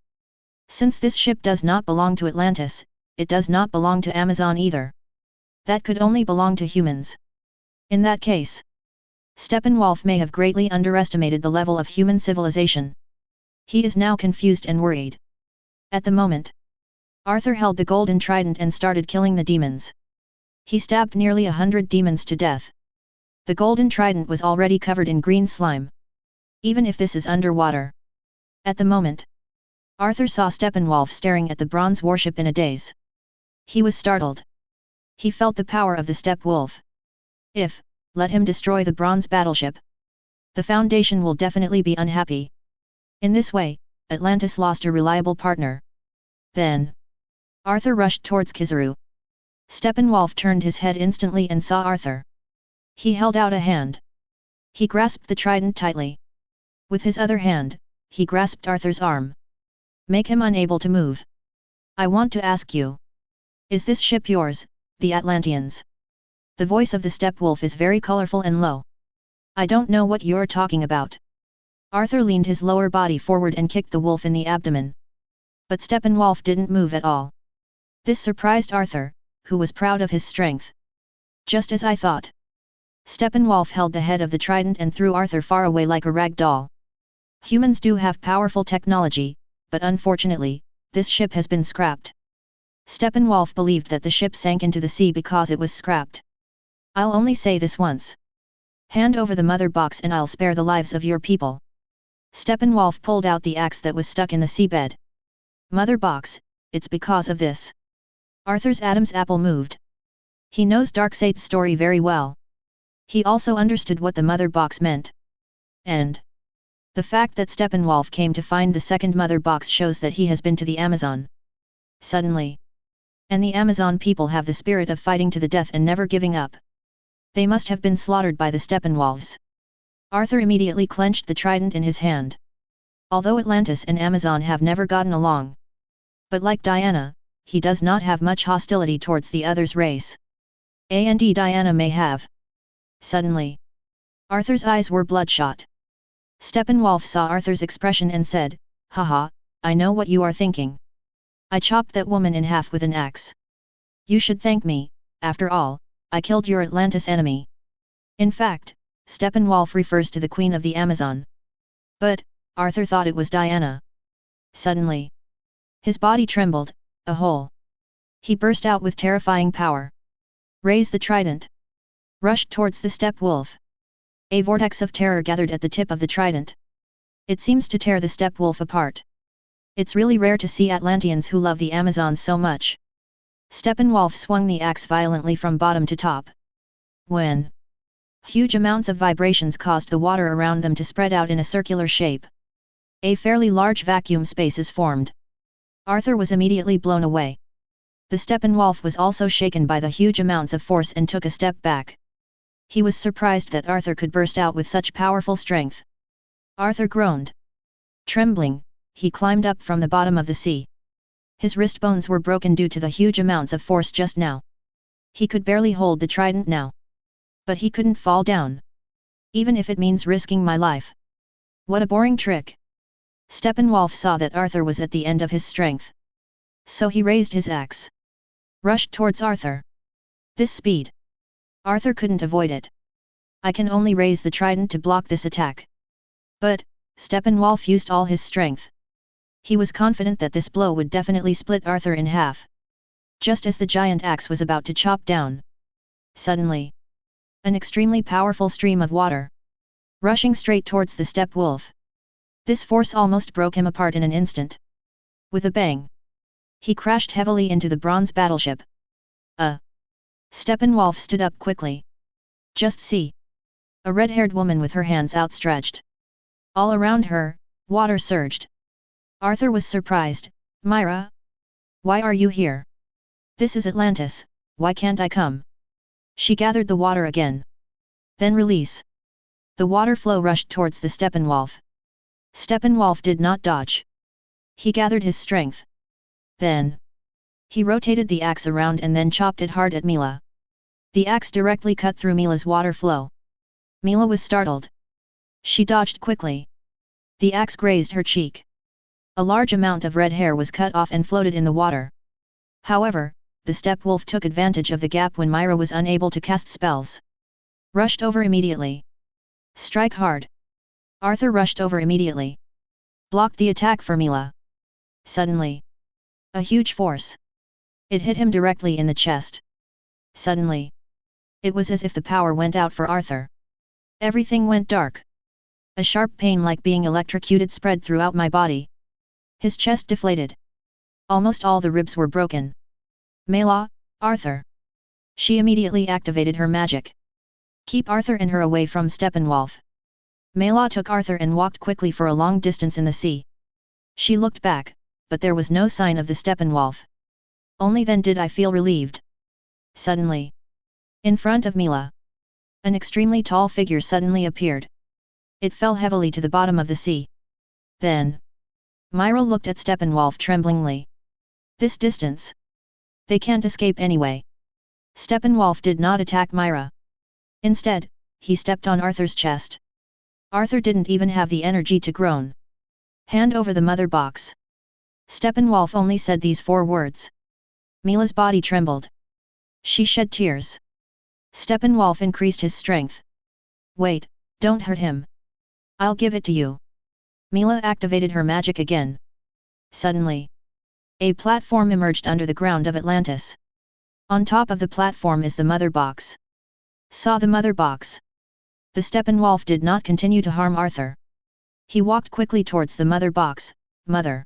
Since this ship does not belong to Atlantis, it does not belong to Amazon either. That could only belong to humans. In that case, Steppenwolf may have greatly underestimated the level of human civilization. He is now confused and worried. At the moment, Arthur held the golden trident and started killing the demons. He stabbed nearly 100 demons to death. The golden trident was already covered in green slime. Even if this is underwater. At the moment, Arthur saw Steppenwolf staring at the bronze warship in a daze. He was startled. He felt the power of the steppe wolf. If, let him destroy the bronze battleship, the Foundation will definitely be unhappy. In this way, Atlantis lost a reliable partner. Then, Arthur rushed towards Kizaru. Steppenwolf turned his head instantly and saw Arthur. He held out a hand. He grasped the trident tightly. With his other hand, he grasped Arthur's arm. Make him unable to move. I want to ask you. Is this ship yours, the Atlanteans? The voice of the steppe wolf is very colorful and low. I don't know what you're talking about. Arthur leaned his lower body forward and kicked the wolf in the abdomen. But Steppenwolf didn't move at all. This surprised Arthur, who was proud of his strength. Just as I thought. Steppenwolf held the head of the trident and threw Arthur far away like a rag doll. Humans do have powerful technology, but unfortunately, this ship has been scrapped. Steppenwolf believed that the ship sank into the sea because it was scrapped. I'll only say this once. Hand over the mother box and I'll spare the lives of your people. Steppenwolf pulled out the axe that was stuck in the seabed. Mother box, it's because of this. Arthur's Adam's apple moved. He knows Darkseid's story very well. He also understood what the mother box meant. And the fact that Steppenwolf came to find the second mother box shows that he has been to the Amazon. Suddenly. And the Amazon people have the spirit of fighting to the death and never giving up. They must have been slaughtered by the Steppenwolves. Arthur immediately clenched the trident in his hand. Although Atlantis and Amazon have never gotten along. But like Diana, he does not have much hostility towards the other's race. And Diana may have. Suddenly, Arthur's eyes were bloodshot. Steppenwolf saw Arthur's expression and said, Haha, I know what you are thinking. I chopped that woman in half with an axe. You should thank me, after all, I killed your Atlantis enemy. In fact, Steppenwolf refers to the Queen of the Amazon. But, Arthur thought it was Diana. Suddenly, his body trembled, a whole. He burst out with terrifying power. Raised the trident. Rushed towards the steppe wolf. A vortex of terror gathered at the tip of the trident. It seems to tear the steppe wolf apart. It's really rare to see Atlanteans who love the Amazon so much. Steppenwolf swung the axe violently from bottom to top. When huge amounts of vibrations caused the water around them to spread out in a circular shape. A fairly large vacuum space is formed. Arthur was immediately blown away. The Steppenwolf was also shaken by the huge amounts of force and took a step back. He was surprised that Arthur could burst out with such powerful strength. Arthur groaned. Trembling, he climbed up from the bottom of the sea. His wrist bones were broken due to the huge amounts of force just now. He could barely hold the trident now. But he couldn't fall down. Even if it means risking my life. What a boring trick. Steppenwolf saw that Arthur was at the end of his strength. So he raised his axe. Rushed towards Arthur. This speed. Arthur couldn't avoid it. I can only raise the trident to block this attack. But, Steppenwolf used all his strength. He was confident that this blow would definitely split Arthur in half. Just as the giant axe was about to chop down. Suddenly, an extremely powerful stream of water. Rushing straight towards the steppe wolf. This force almost broke him apart in an instant. With a bang. He crashed heavily into the bronze battleship. Steppenwolf stood up quickly. Just see. A red-haired woman with her hands outstretched. All around her, water surged. Arthur was surprised. Myra? Why are you here? This is Atlantis, why can't I come? She gathered the water again. Then release. The water flow rushed towards the Steppenwolf. Steppenwolf did not dodge. He gathered his strength. Then, he rotated the axe around and then chopped it hard at Mila. The axe directly cut through Mila's water flow. Mila was startled. She dodged quickly. The axe grazed her cheek. A large amount of red hair was cut off and floated in the water. However, the steppe wolf took advantage of the gap when Myra was unable to cast spells. Rushed over immediately. Strike hard. Arthur rushed over immediately. Blocked the attack for Mila. Suddenly, a huge force. It hit him directly in the chest. Suddenly, it was as if the power went out for Arthur. Everything went dark. A sharp pain like being electrocuted spread throughout my body. His chest deflated. Almost all the ribs were broken. Mela, Arthur. She immediately activated her magic. Keep Arthur and her away from Steppenwolf. Mela took Arthur and walked quickly for a long distance in the sea. She looked back, but there was no sign of the Steppenwolf. Only then did I feel relieved. Suddenly, in front of Mila, an extremely tall figure suddenly appeared. It fell heavily to the bottom of the sea. Then, Myra looked at Steppenwolf tremblingly. This distance. They can't escape anyway. Steppenwolf did not attack Myra. Instead, he stepped on Arthur's chest. Arthur didn't even have the energy to groan. Hand over the mother box. Steppenwolf only said these 4 words. Mila's body trembled. She shed tears. Steppenwolf increased his strength. Wait, don't hurt him. I'll give it to you. Mila activated her magic again. Suddenly, a platform emerged under the ground of Atlantis. On top of the platform is the mother box. Saw the mother box. The Steppenwolf did not continue to harm Arthur. He walked quickly towards the mother box. Mother.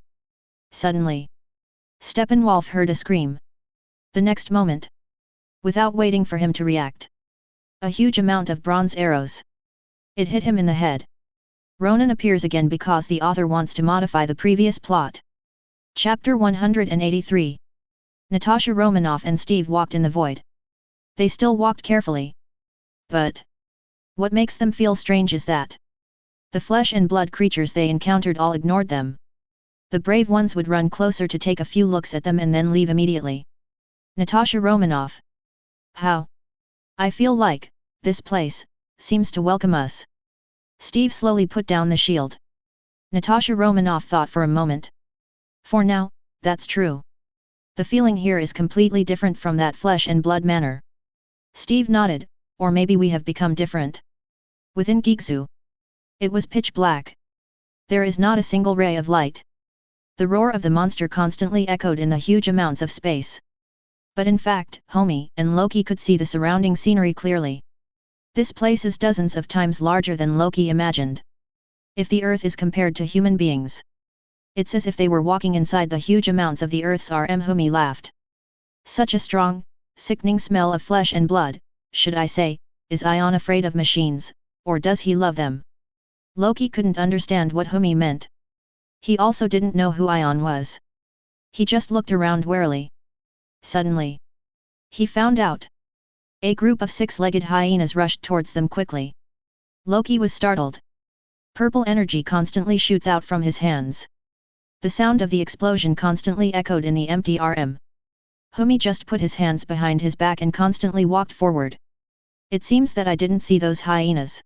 Suddenly, Steppenwolf heard a scream. The next moment, without waiting for him to react, a huge amount of bronze arrows. It hit him in the head. Ronan appears again because the author wants to modify the previous plot. Chapter 183. Natasha Romanoff and Steve walked in the void. They still walked carefully. But what makes them feel strange is that the flesh and blood creatures they encountered all ignored them. The brave ones would run closer to take a few looks at them and then leave immediately. Natasha Romanoff. How? I feel like this place seems to welcome us. Steve slowly put down the shield. Natasha Romanoff thought for a moment. For now, that's true. The feeling here is completely different from that flesh and blood manner. Steve nodded, or maybe we have become different. Within Geekzoo, it was pitch black. There is not a single ray of light. The roar of the monster constantly echoed in the huge amounts of space. But in fact, Homie and Loki could see the surrounding scenery clearly. This place is dozens of times larger than Loki imagined. If the Earth is compared to human beings, it's as if they were walking inside the huge amounts of the Earth's RM. Homie laughed. Such a strong, sickening smell of flesh and blood, should I say, is Ion afraid of machines, or does he love them? Loki couldn't understand what Homie meant. He also didn't know who Ion was. He just looked around warily. Suddenly, he found out. A group of six-legged hyenas rushed towards them quickly. Loki was startled. Purple energy constantly shoots out from his hands. The sound of the explosion constantly echoed in the empty RM. Homie just put his hands behind his back and constantly walked forward. It seems that I didn't see those hyenas.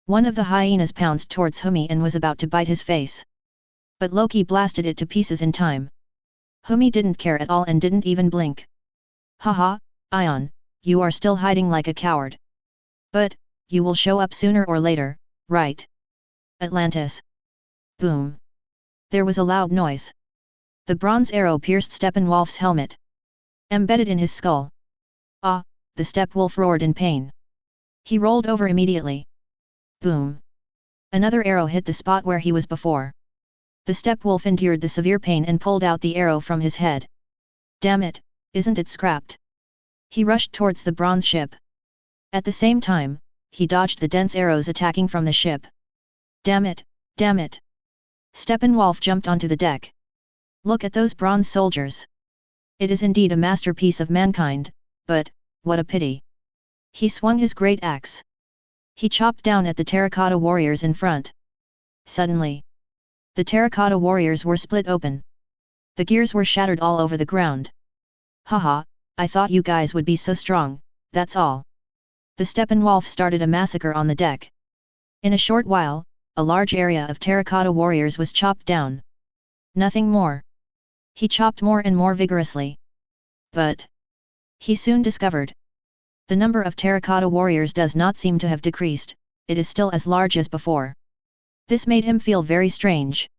One of the hyenas pounced towards Homie and was about to bite his face. But Loki blasted it to pieces in time. Homie didn't care at all and didn't even blink. Haha, Ion, you are still hiding like a coward. But, you will show up sooner or later, right? Atlantis. Boom. There was a loud noise. The bronze arrow pierced Steppenwolf's helmet, embedded in his skull. Ah, the Steppenwolf roared in pain. He rolled over immediately. Boom. Another arrow hit the spot where he was before. The Steppenwolf endured the severe pain and pulled out the arrow from his head. Damn it, isn't it scrapped? He rushed towards the bronze ship. At the same time, he dodged the dense arrows attacking from the ship. Damn it, damn it. Steppenwolf jumped onto the deck. Look at those bronze soldiers. It is indeed a masterpiece of mankind, but, what a pity. He swung his great axe. He chopped down at the terracotta warriors in front. Suddenly, the terracotta warriors were split open. The gears were shattered all over the ground. Haha, I thought you guys would be so strong, that's all. The Steppenwolf started a massacre on the deck. In a short while, a large area of terracotta warriors was chopped down. Nothing more. He chopped more and more vigorously. But he soon discovered the number of terracotta warriors does not seem to have decreased, it is still as large as before. This made him feel very strange.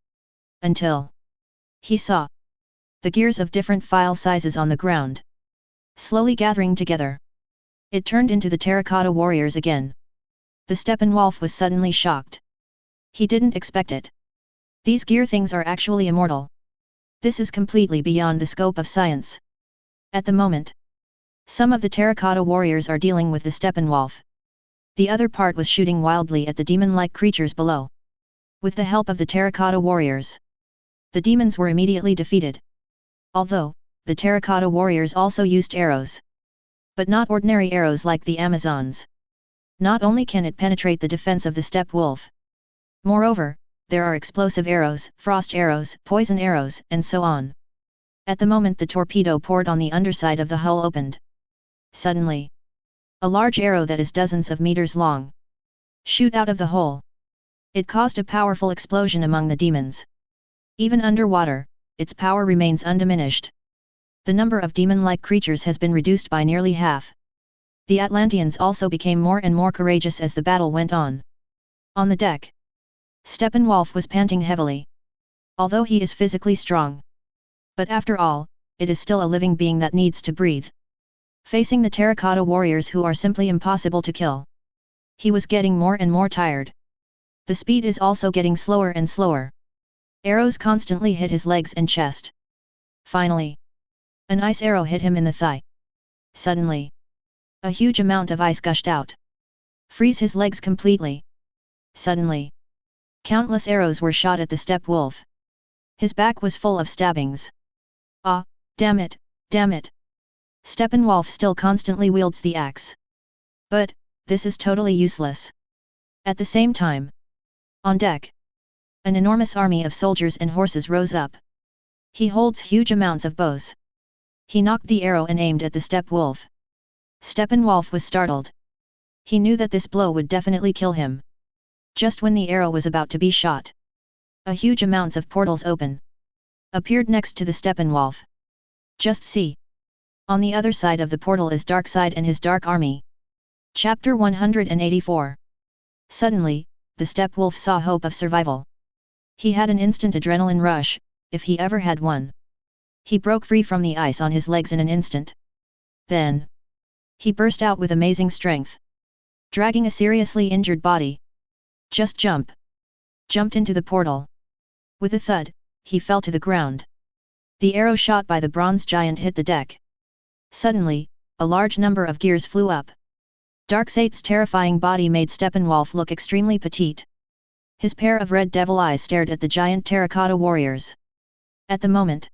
Until he saw the gears of different file sizes on the ground, slowly gathering together. It turned into the terracotta warriors again. The Steppenwolf was suddenly shocked. He didn't expect it. These gear things are actually immortal. This is completely beyond the scope of science. At the moment, some of the terracotta warriors are dealing with the Steppenwolf. The other part was shooting wildly at the demon-like creatures below. With the help of the terracotta warriors, the demons were immediately defeated. Although, the terracotta warriors also used arrows. But not ordinary arrows like the Amazons. Not only can it penetrate the defense of the Steppenwolf. Moreover, there are explosive arrows, frost arrows, poison arrows, and so on. At the moment the torpedo poured on the underside of the hull opened. Suddenly, a large arrow that is dozens of meters long shoot out of the hole. It caused a powerful explosion among the demons. Even underwater, its power remains undiminished. The number of demon-like creatures has been reduced by nearly half. The Atlanteans also became more and more courageous as the battle went on. On the deck, Steppenwolf was panting heavily. Although he is physically strong. But after all, it is still a living being that needs to breathe. Facing the terracotta warriors who are simply impossible to kill. He was getting more and more tired. The speed is also getting slower and slower. Arrows constantly hit his legs and chest. Finally, an ice arrow hit him in the thigh. Suddenly, a huge amount of ice gushed out. Freeze his legs completely. Suddenly, countless arrows were shot at the Steppenwolf. His back was full of stabbings. Ah, damn it, damn it. Steppenwolf still constantly wields the axe. But, this is totally useless. At the same time, on deck, an enormous army of soldiers and horses rose up. He holds huge amounts of bows. He knocked the arrow and aimed at the Steppenwolf. Steppenwolf was startled. He knew that this blow would definitely kill him. Just when the arrow was about to be shot, a huge amounts of portals appeared next to the Steppenwolf. Just see. On the other side of the portal is Darkseid and his dark army. Chapter 184. Suddenly, the Stepwolf saw hope of survival. He had an instant adrenaline rush, if he ever had one. He broke free from the ice on his legs in an instant. Then, he burst out with amazing strength, dragging a seriously injured body. Just jumped into the portal. With a thud, he fell to the ground. The arrow shot by the bronze giant hit the deck. Suddenly, a large number of gears flew up. Darkseid's terrifying body made Steppenwolf look extremely petite. His pair of red devil eyes stared at the giant terracotta warriors. At the moment,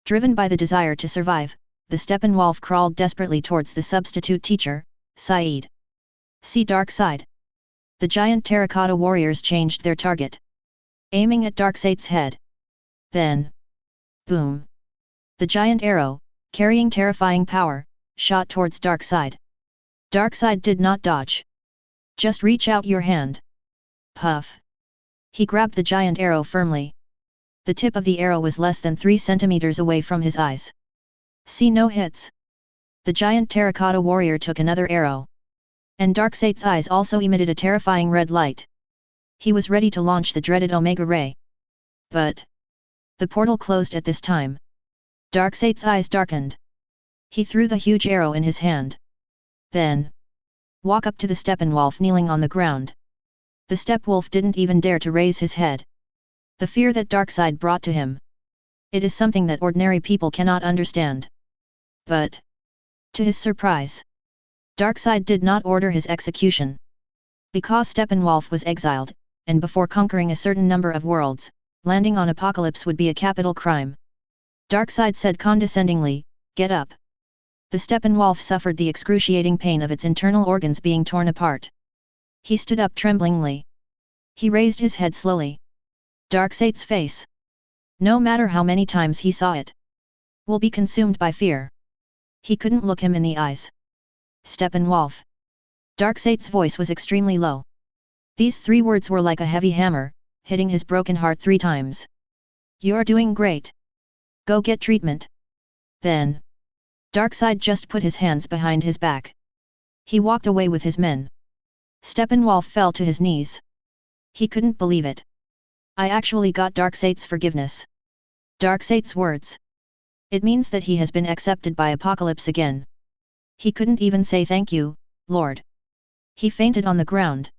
driven by the desire to survive, the Steppenwolf crawled desperately towards the substitute teacher, Saeed. See Darkseid. The giant terracotta warriors changed their target, aiming at Darkseid's head. Then, boom! The giant arrow, carrying terrifying power, shot towards Darkseid. Darkseid did not dodge. Just reach out your hand. Puff! He grabbed the giant arrow firmly. The tip of the arrow was less than 3 centimeters away from his eyes. See no hits. The giant terracotta warrior took another arrow. And Darkseid's eyes also emitted a terrifying red light. He was ready to launch the dreaded Omega Ray. But the portal closed at this time. Darkseid's eyes darkened. He threw the huge arrow in his hand. Then, walk up to the Steppenwolf kneeling on the ground. The Stepwolf didn't even dare to raise his head. The fear that Darkseid brought to him. It is something that ordinary people cannot understand. But, to his surprise, Darkseid did not order his execution. Because Steppenwolf was exiled, and before conquering a certain number of worlds, landing on Apocalypse would be a capital crime. Darkseid said condescendingly, "Get up." The Steppenwolf suffered the excruciating pain of its internal organs being torn apart. He stood up tremblingly. He raised his head slowly. Darkseid's face, no matter how many times he saw it, will be consumed by fear. He couldn't look him in the eyes. Steppenwolf. Darkseid's voice was extremely low. These 3 words were like a heavy hammer, hitting his broken heart 3 times. "You are doing great. Go get treatment." Then, Darkseid just put his hands behind his back. He walked away with his men. Steppenwolf fell to his knees. He couldn't believe it. I actually got Darkseid's forgiveness. Darkseid's words. It means that he has been accepted by Apocalypse again. He couldn't even say thank you, Lord. He fainted on the ground.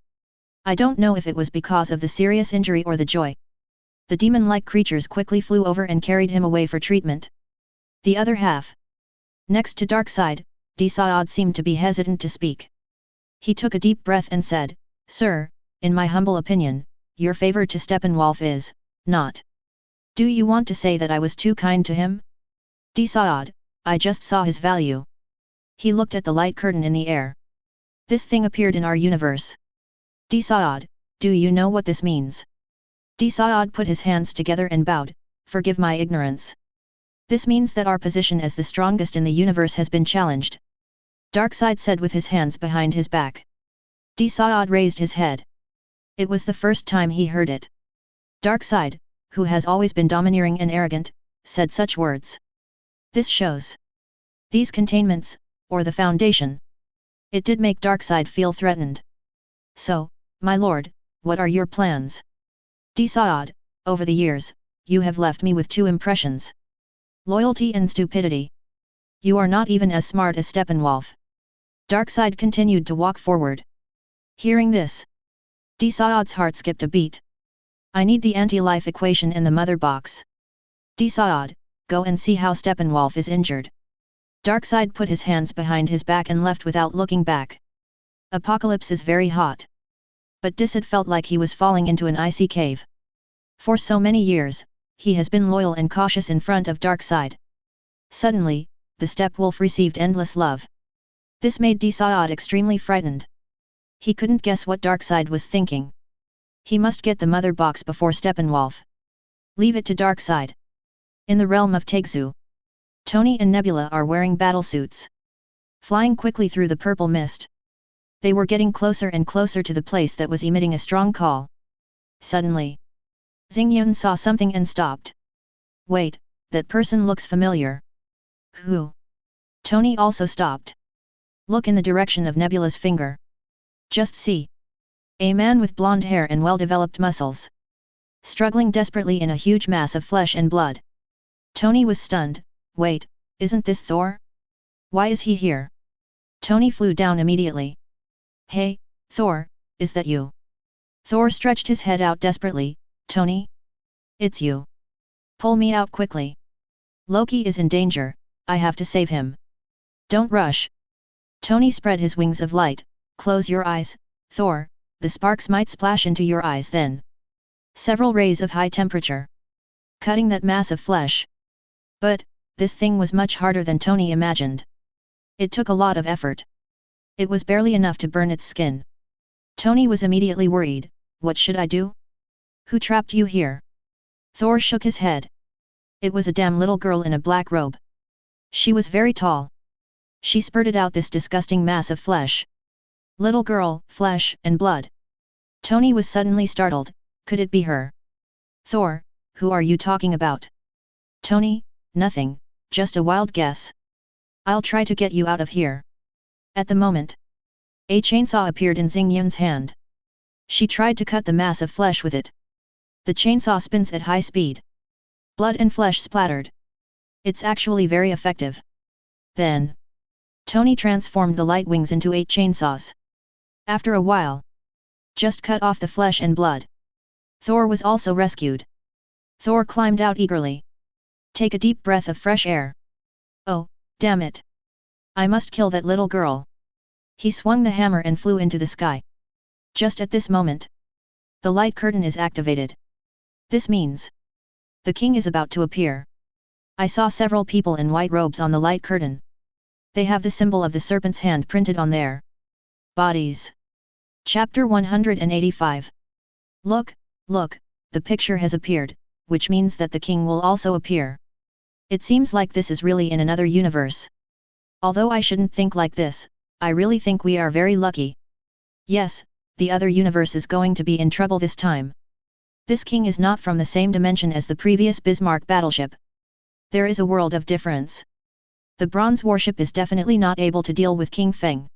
I don't know if it was because of the serious injury or the joy. The demon-like creatures quickly flew over and carried him away for treatment. The other half. Next to Darkseid, Desaad seemed to be hesitant to speak. He took a deep breath and said, "Sir, in my humble opinion, your favor to Steppenwolf is, not. Do you want to say that I was too kind to him?" Desaad, "I just saw his value." He looked at the light curtain in the air. "This thing appeared in our universe." Desaad, "Do you know what this means?" Desaad put his hands together and bowed, "Forgive my ignorance. This means that our position as the strongest in the universe has been challenged." Darkseid said with his hands behind his back. Desaad raised his head. It was the first time he heard it. Darkseid, who has always been domineering and arrogant, said such words. This shows. These containments, or the Foundation. It did make Darkseid feel threatened. "So, my lord, what are your plans?" Desaad, "Over the years, you have left me with 2 impressions. Loyalty and stupidity. You are not even as smart as Steppenwolf." Darkseid continued to walk forward. Hearing this, Desaad's heart skipped a beat. "I need the anti-life equation in the mother box." Desaad, "Go and see how Steppenwolf is injured." Darkseid put his hands behind his back and left without looking back. Apocalypse is very hot. But Desaad felt like he was falling into an icy cave. For so many years, he has been loyal and cautious in front of Darkseid. Suddenly, the Stepwolf received endless love. This made Desaad extremely frightened. He couldn't guess what Darkseid was thinking. He must get the mother box before Steppenwolf. Leave it to Darkseid. In the realm of Tegzu, Tony and Nebula are wearing battlesuits, flying quickly through the purple mist. They were getting closer and closer to the place that was emitting a strong call. Suddenly, Xingyun saw something and stopped. "Wait, that person looks familiar." Who? Tony also stopped. Look in the direction of Nebula's finger. Just see. A man with blonde hair and well-developed muscles. Struggling desperately in a huge mass of flesh and blood. Tony was stunned. Wait, isn't this Thor? Why is he here? Tony flew down immediately. Hey, Thor, is that you? Thor stretched his head out desperately. Tony? It's you. Pull me out quickly. Loki is in danger, I have to save him. Don't rush. Tony spread his wings of light. Close your eyes, Thor, the sparks might splash into your eyes then. Several rays of high temperature. Cutting that mass of flesh. But, this thing was much harder than Tony imagined. It took a lot of effort. It was barely enough to burn its skin. Tony was immediately worried. What should I do? Who trapped you here? Thor shook his head. It was a damn little girl in a black robe. She was very tall. She spurted out this disgusting mass of flesh. Little girl, flesh and blood. Tony was suddenly startled. Could it be her? Thor, who are you talking about? Tony, nothing, just a wild guess. I'll try to get you out of here. At the moment, a chainsaw appeared in Xingyun's hand. She tried to cut the mass of flesh with it. The chainsaw spins at high speed. Blood and flesh splattered. It's actually very effective. Then, Tony transformed the light wings into 8 chainsaws. After a while, just cut off the flesh and blood. Thor was also rescued. Thor climbed out eagerly. Take a deep breath of fresh air. Oh, damn it. I must kill that little girl. He swung the hammer and flew into the sky. Just at this moment, the light curtain is activated. This means the king is about to appear. I saw several people in white robes on the light curtain. They have the symbol of the serpent's hand printed on their bodies. Chapter 185. Look, look, the picture has appeared, which means that the king will also appear. It seems like this is really in another universe. Although I shouldn't think like this, I really think we are very lucky. Yes, the other universe is going to be in trouble this time. This king is not from the same dimension as the previous Bismarck battleship. There is a world of difference. The bronze warship is definitely not able to deal with King Feng.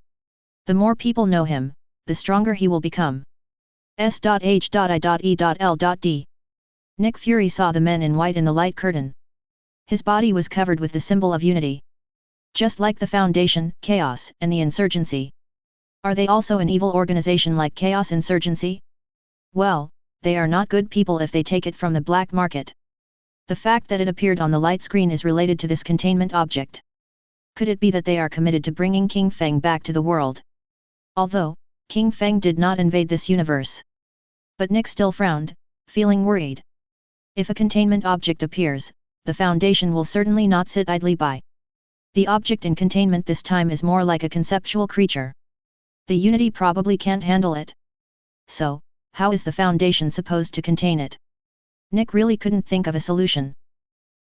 The more people know him, the stronger he will become. S.H.I.E.L.D. Nick Fury saw the men in white in the light curtain. His body was covered with the symbol of unity. Just like the Foundation, Chaos, and the Insurgency. Are they also an evil organization like Chaos Insurgency? Well, they are not good people if they take it from the black market. The fact that it appeared on the light screen is related to this containment object. Could it be that they are committed to bringing King Feng back to the world? Although, King Feng did not invade this universe. But Nick still frowned, feeling worried. If a containment object appears, the Foundation will certainly not sit idly by. The object in containment this time is more like a conceptual creature. The Unity probably can't handle it. So, how is the Foundation supposed to contain it? Nick really couldn't think of a solution.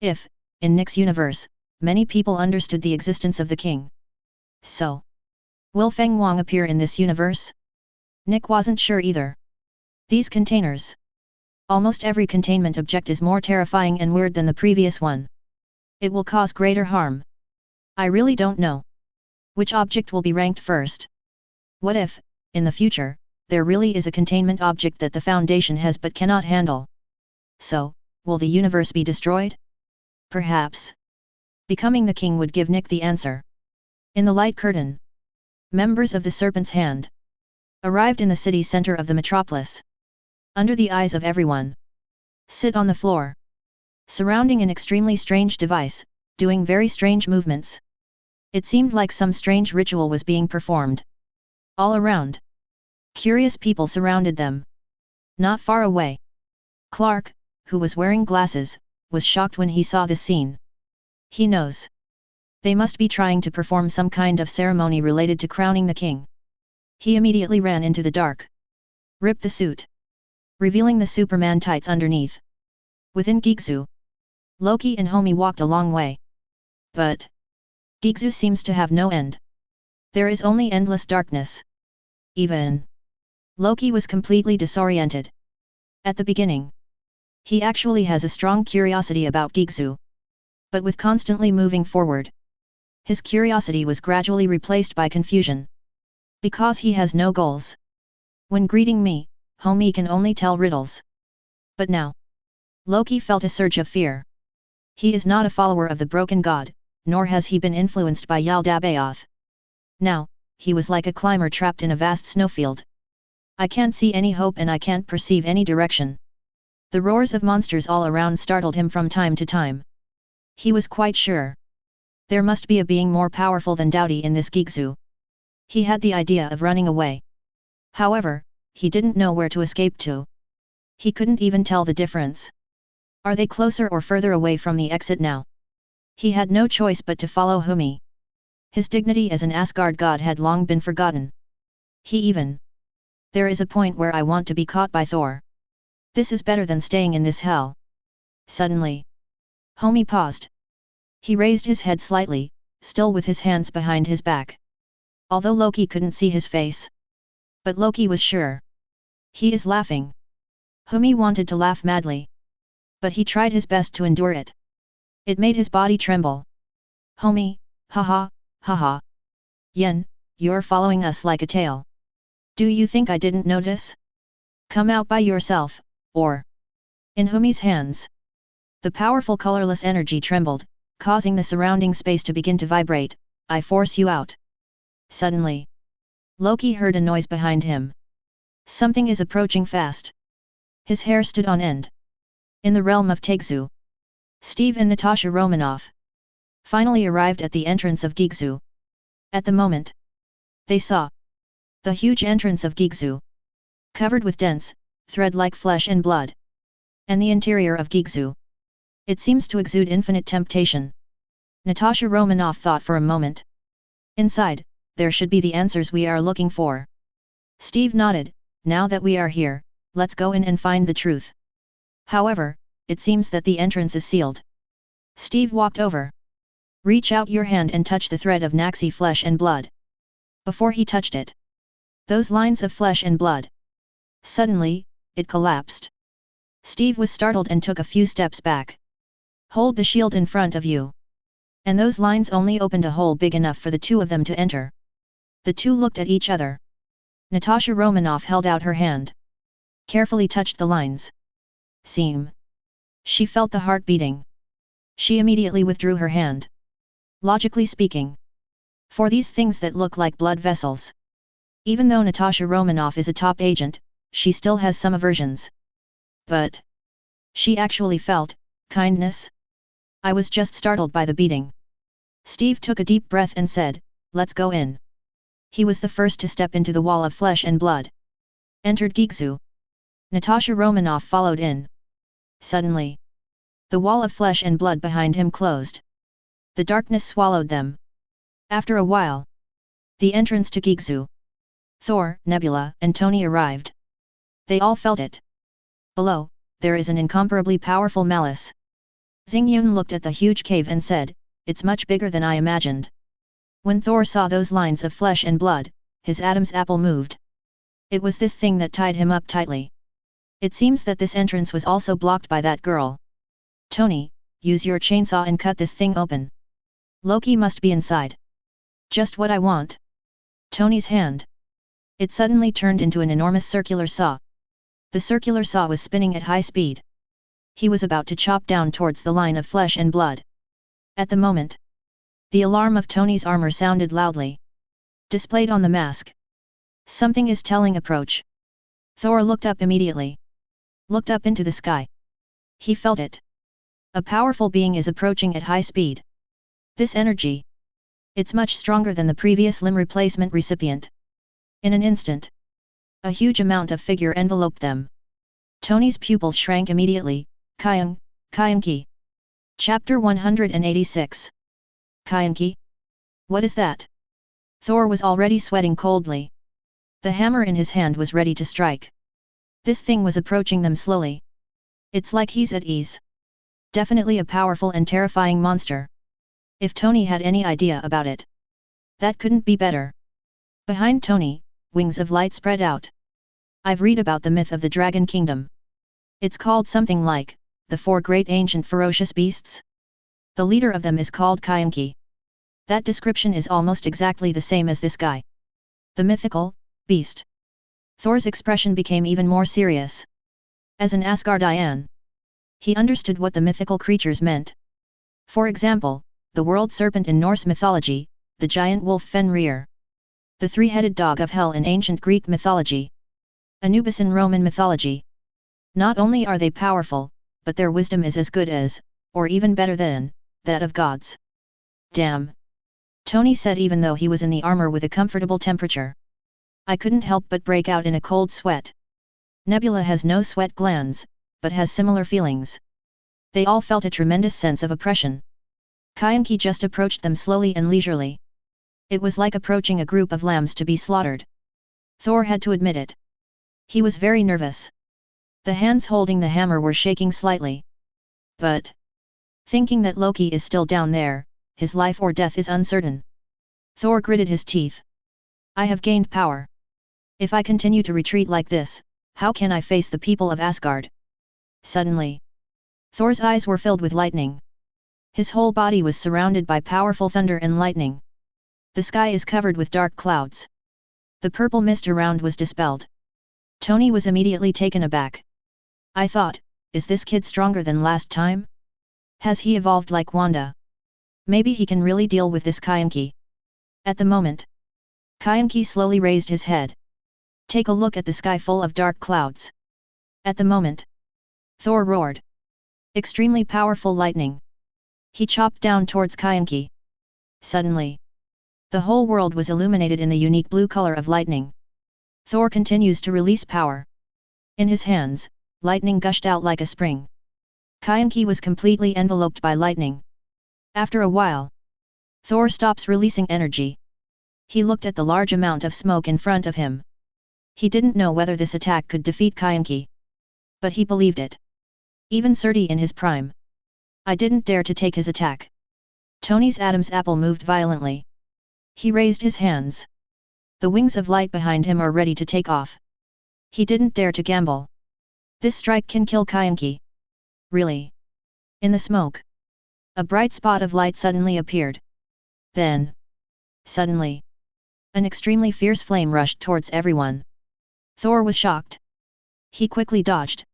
If, in Nick's universe, many people understood the existence of the king. So, will Feng Wang appear in this universe? Nick wasn't sure either. These containers. Almost every containment object is more terrifying and weird than the previous one. It will cause greater harm. I really don't know. Which object will be ranked first? What if, in the future, there really is a containment object that the Foundation has but cannot handle? So, will the universe be destroyed? Perhaps. Becoming the king would give Nick the answer. In the light curtain, members of the Serpent's Hand arrived in the city center of the metropolis. Under the eyes of everyone. Sit on the floor. Surrounding an extremely strange device, doing very strange movements. It seemed like some strange ritual was being performed. All around. Curious people surrounded them. Not far away. Clark, who was wearing glasses, was shocked when he saw this scene. He knows. They must be trying to perform some kind of ceremony related to crowning the king. He immediately ran into the dark. Ripped the suit. Revealing the Superman tights underneath. Within Gigzu, Loki and Homie walked a long way. But Gigzu seems to have no end. There is only endless darkness. Even Loki was completely disoriented. At the beginning, he actually has a strong curiosity about Gigzu. But with constantly moving forward, His curiosity was gradually replaced by confusion. Because he has no goals. When greeting me, homie can only tell riddles. But now, Loki felt a surge of fear. He is not a follower of the broken god, nor has he been influenced by Yaldabaoth. Now, he was like a climber trapped in a vast snowfield. I can't see any hope and I can't perceive any direction. The roars of monsters all around startled him from time to time. He was quite sure. There must be a being more powerful than Dowdy in this Geekzoo. He had the idea of running away. However, he didn't know where to escape to. He couldn't even tell the difference. Are they closer or further away from the exit now? He had no choice but to follow Humi. His dignity as an Asgard god had long been forgotten. There is a point where I want to be caught by Thor. This is better than staying in this hell. Suddenly, Humi paused. He raised his head slightly, still with his hands behind his back. Although Loki couldn't see his face. But Loki was sure. He is laughing. Humi wanted to laugh madly. But he tried his best to endure it. It made his body tremble. Humi, haha, haha. Yen, you're following us like a tail. Do you think I didn't notice? Come out by yourself, or... In Humi's hands. The powerful colorless energy trembled, causing the surrounding space to begin to vibrate. I force you out. Suddenly, Loki heard a noise behind him. Something is approaching fast. His hair stood on end. In the realm of Tegzoo, Steve and Natasha Romanoff finally arrived at the entrance of Geekzoo. At the moment, they saw the huge entrance of Geekzoo, covered with dense, thread-like flesh and blood. And the interior of Geekzoo. It seems to exude infinite temptation. Natasha Romanoff thought for a moment. Inside, there should be the answers we are looking for. Steve nodded. Now that we are here, let's go in and find the truth. However, it seems that the entrance is sealed. Steve walked over. Reach out your hand and touch the thread of Naxi flesh and blood. Before he touched it, those lines of flesh and blood. Suddenly, it collapsed. Steve was startled and took a few steps back. Hold the shield in front of you. And those lines only opened a hole big enough for the two of them to enter. The two looked at each other. Natasha Romanoff held out her hand. Carefully touched the lines. Seam. She felt the heart beating. She immediately withdrew her hand. Logically speaking. For these things that look like blood vessels. Even though Natasha Romanoff is a top agent, she still has some aversions. But she actually felt kindness. I was just startled by the beating. Steve took a deep breath and said, let's go in. He was the first to step into the wall of flesh and blood. Entered Geekzoo. Natasha Romanoff followed in. Suddenly, the wall of flesh and blood behind him closed. The darkness swallowed them. After a while, the entrance to Geekzoo. Thor, Nebula, and Tony arrived. They all felt it. Below, there is an incomparably powerful malice. Xingyun looked at the huge cave and said, it's much bigger than I imagined. When Thor saw those lines of flesh and blood, his Adam's apple moved. It was this thing that tied him up tightly. It seems that this entrance was also blocked by that girl. Tony, use your chainsaw and cut this thing open. Loki must be inside. Just what I want. Tony's hand. It suddenly turned into an enormous circular saw. The circular saw was spinning at high speed. He was about to chop down towards the line of flesh and blood. At the moment, the alarm of Tony's armor sounded loudly. Displayed on the mask. Something is telling approach. Thor looked up immediately. Looked up into the sky. He felt it. A powerful being is approaching at high speed. This energy. It's much stronger than the previous limb replacement recipient. In an instant, a huge amount of figure enveloped them. Tony's pupils shrank immediately. Kyunki. Chapter 186. Kyunki? What is that? Thor was already sweating coldly. The hammer in his hand was ready to strike. This thing was approaching them slowly. It's like he's at ease. Definitely a powerful and terrifying monster. If Tony had any idea about it, that couldn't be better. Behind Tony, wings of light spread out. I've read about the myth of the Dragon Kingdom. It's called something like, the four great ancient ferocious beasts. The leader of them is called Kyunki. That description is almost exactly the same as this guy. The mythical beast. Thor's expression became even more serious. As an Asgardian, he understood what the mythical creatures meant. For example, the world serpent in Norse mythology, the giant wolf Fenrir, the three-headed dog of hell in ancient Greek mythology, Anubis in Roman mythology. Not only are they powerful, but their wisdom is as good as, or even better than, that of gods. Damn! Tony said even though he was in the armor with a comfortable temperature. I couldn't help but break out in a cold sweat. Nebula has no sweat glands, but has similar feelings. They all felt a tremendous sense of oppression. Qin just approached them slowly and leisurely. It was like approaching a group of lambs to be slaughtered. Thor had to admit it. He was very nervous. The hands holding the hammer were shaking slightly. But, thinking that Loki is still down there, his life or death is uncertain. Thor gritted his teeth. I have gained power. If I continue to retreat like this, how can I face the people of Asgard? Suddenly, Thor's eyes were filled with lightning. His whole body was surrounded by powerful thunder and lightning. The sky is covered with dark clouds. The purple mist around was dispelled. Tony was immediately taken aback. I thought, is this kid stronger than last time? Has he evolved like Wanda? Maybe he can really deal with this Qin. At the moment, Qin slowly raised his head. Take a look at the sky full of dark clouds. At the moment, Thor roared. Extremely powerful lightning. He chopped down towards Qin. Suddenly, the whole world was illuminated in the unique blue color of lightning. Thor continues to release power. In his hands, lightning gushed out like a spring. Qin was completely enveloped by lightning. After a while, Thor stops releasing energy. He looked at the large amount of smoke in front of him. He didn't know whether this attack could defeat Qin. But he believed it. Even Surti in his prime. I didn't dare to take his attack. Tony's Adam's apple moved violently. He raised his hands. The wings of light behind him are ready to take off. He didn't dare to gamble. This strike can kill Qin. Really? In the smoke, a bright spot of light suddenly appeared. Then, suddenly, an extremely fierce flame rushed towards everyone. Thor was shocked. He quickly dodged.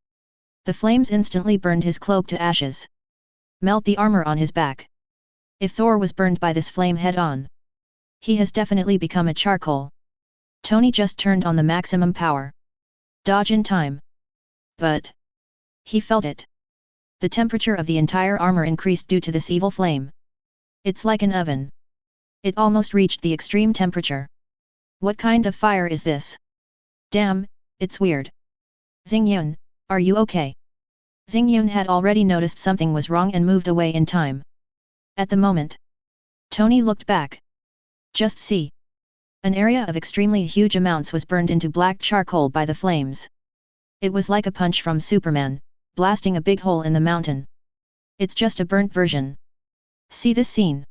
The flames instantly burned his cloak to ashes. Melt the armor on his back. If Thor was burned by this flame head-on, he has definitely become a charcoal. Tony just turned on the maximum power. Dodge in time. But, he felt it. The temperature of the entire armor increased due to this evil flame. It's like an oven. It almost reached the extreme temperature. What kind of fire is this? Damn, it's weird. Xingyun, are you okay? Xingyun had already noticed something was wrong and moved away in time. At the moment, Tony looked back. Just see. An area of extremely huge amounts was burned into black charcoal by the flames. It was like a punch from Superman, blasting a big hole in the mountain. It's just a burnt version. See this scene?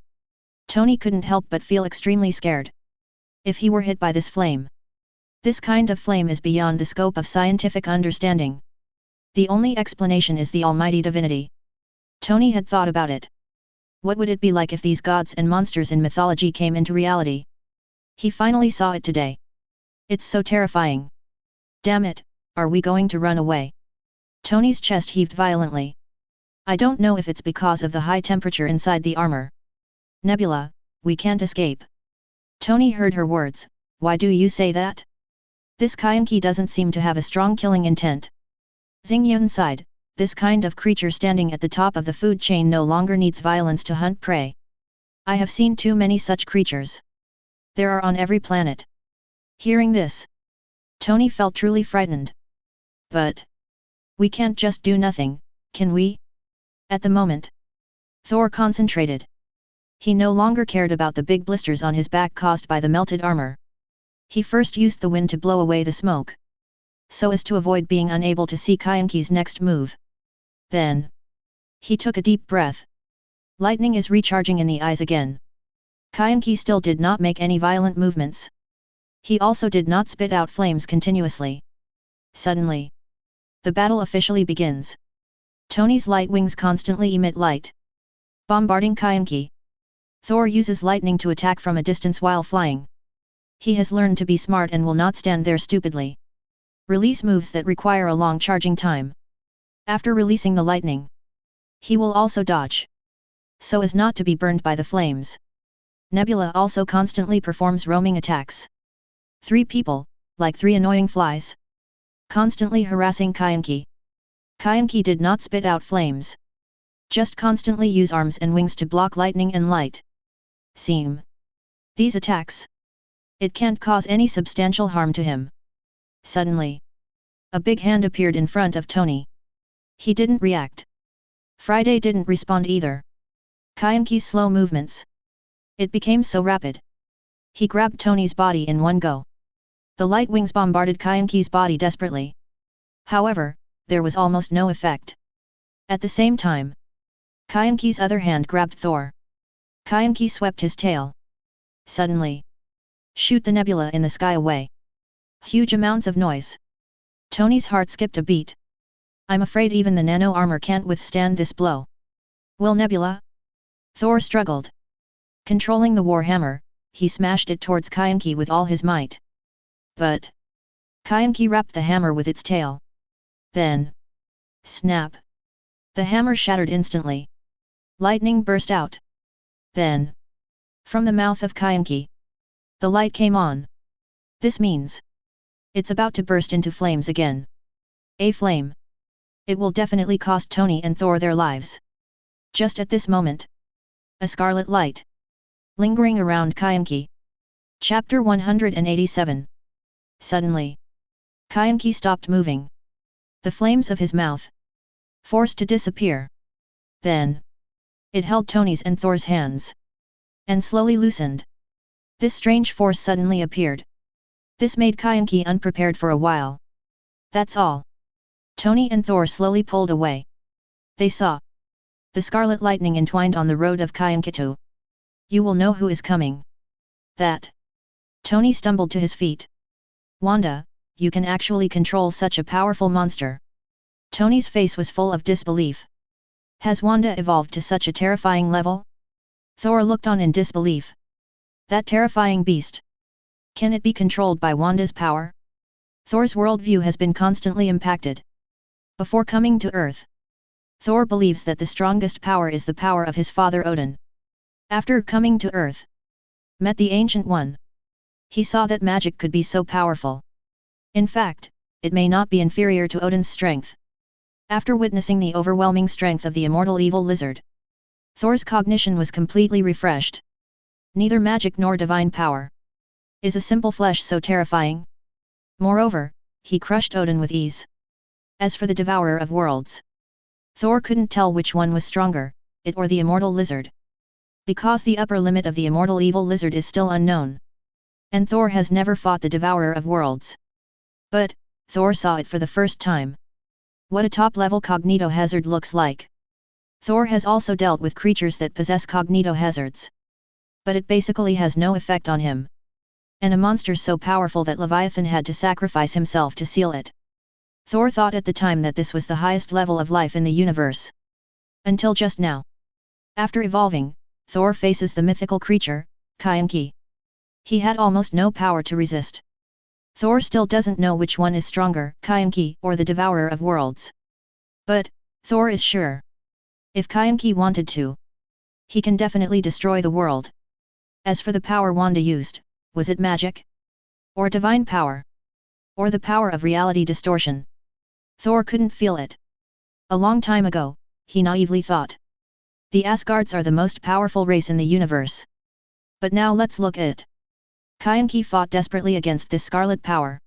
Tony couldn't help but feel extremely scared. If he were hit by this flame. This kind of flame is beyond the scope of scientific understanding. The only explanation is the almighty divinity. Tony had thought about it. What would it be like if these gods and monsters in mythology came into reality? He finally saw it today. It's so terrifying. Damn it, are we going to run away? Tony's chest heaved violently. I don't know if it's because of the high temperature inside the armor. Nebula, we can't escape. Tony heard her words. Why do you say that? This Qin doesn't seem to have a strong killing intent. Xingyun sighed. This kind of creature standing at the top of the food chain no longer needs violence to hunt prey. I have seen too many such creatures. There are on every planet. Hearing this, Tony felt truly frightened. But, we can't just do nothing, can we? At the moment, Thor concentrated. He no longer cared about the big blisters on his back caused by the melted armor. He first used the wind to blow away the smoke, so as to avoid being unable to see Qin's next move. Then, he took a deep breath. Lightning is recharging in the eyes again. Qin still did not make any violent movements. He also did not spit out flames continuously. Suddenly, the battle officially begins. Tony's light wings constantly emit light, bombarding Qin. Thor uses lightning to attack from a distance while flying. He has learned to be smart and will not stand there stupidly. Release moves that require a long charging time. After releasing the lightning, he will also dodge, so as not to be burned by the flames. Nebula also constantly performs roaming attacks. 3 people, like 3 annoying flies, constantly harassing Qin. Qin did not spit out flames, just constantly use arms and wings to block lightning and light. Seem these attacks, it can't cause any substantial harm to him. Suddenly, a big hand appeared in front of Tony. He didn't react. Friday didn't respond either. Qin's slow movements, it became so rapid. He grabbed Tony's body in one go. The light wings bombarded Qin's body desperately. However, there was almost no effect. At the same time, Qin's other hand grabbed Thor. Qin swept his tail. Suddenly, shoot the nebula in the sky away. Huge amounts of noise. Tony's heart skipped a beat. I'm afraid even the nano armor can't withstand this blow. Will nebula? Thor struggled. Controlling the warhammer, he smashed it towards Qin with all his might. But Qin wrapped the hammer with its tail. Then, snap! The hammer shattered instantly. Lightning burst out. Then, from the mouth of Qin, the light came on. This means it's about to burst into flames again. A flame. It will definitely cost Tony and Thor their lives. Just at this moment, a scarlet light lingering around Qin. Chapter 187. Suddenly, Qin stopped moving. The flames of his mouth forced to disappear. Then, it held Tony's and Thor's hands and slowly loosened. This strange force suddenly appeared. This made Qin unprepared for a while. That's all. Tony and Thor slowly pulled away. They saw the scarlet lightning entwined on the road of Qin. You will know who is coming. That. Tony stumbled to his feet. Wanda, you can actually control such a powerful monster. Tony's face was full of disbelief. Has Wanda evolved to such a terrifying level? Thor looked on in disbelief. That terrifying beast. Can it be controlled by Wanda's power? Thor's worldview has been constantly impacted. Before coming to Earth, Thor believes that the strongest power is the power of his father Odin. After coming to Earth, met the Ancient One, he saw that magic could be so powerful. In fact, it may not be inferior to Odin's strength. After witnessing the overwhelming strength of the immortal evil lizard, Thor's cognition was completely refreshed. Neither magic nor divine power is a simple flesh so terrifying. Moreover, he crushed Odin with ease. As for the devourer of worlds, Thor couldn't tell which one was stronger, it or the immortal lizard. Because the upper limit of the immortal evil lizard is still unknown. And Thor has never fought the devourer of worlds. But, Thor saw it for the first time. What a top-level cognitohazard looks like. Thor has also dealt with creatures that possess cognitohazards. But it basically has no effect on him. And a monster so powerful that Leviathan had to sacrifice himself to seal it. Thor thought at the time that this was the highest level of life in the universe. Until just now. After evolving, Thor faces the mythical creature, Qin. He had almost no power to resist. Thor still doesn't know which one is stronger, Qin or the devourer of worlds. But, Thor is sure. If Qin wanted to, he can definitely destroy the world. As for the power Wanda used, was it magic? Or divine power? Or the power of reality distortion? Thor couldn't feel it. A long time ago, he naively thought. The Asgards are the most powerful race in the universe. But now let's look at it. Qin fought desperately against this scarlet power.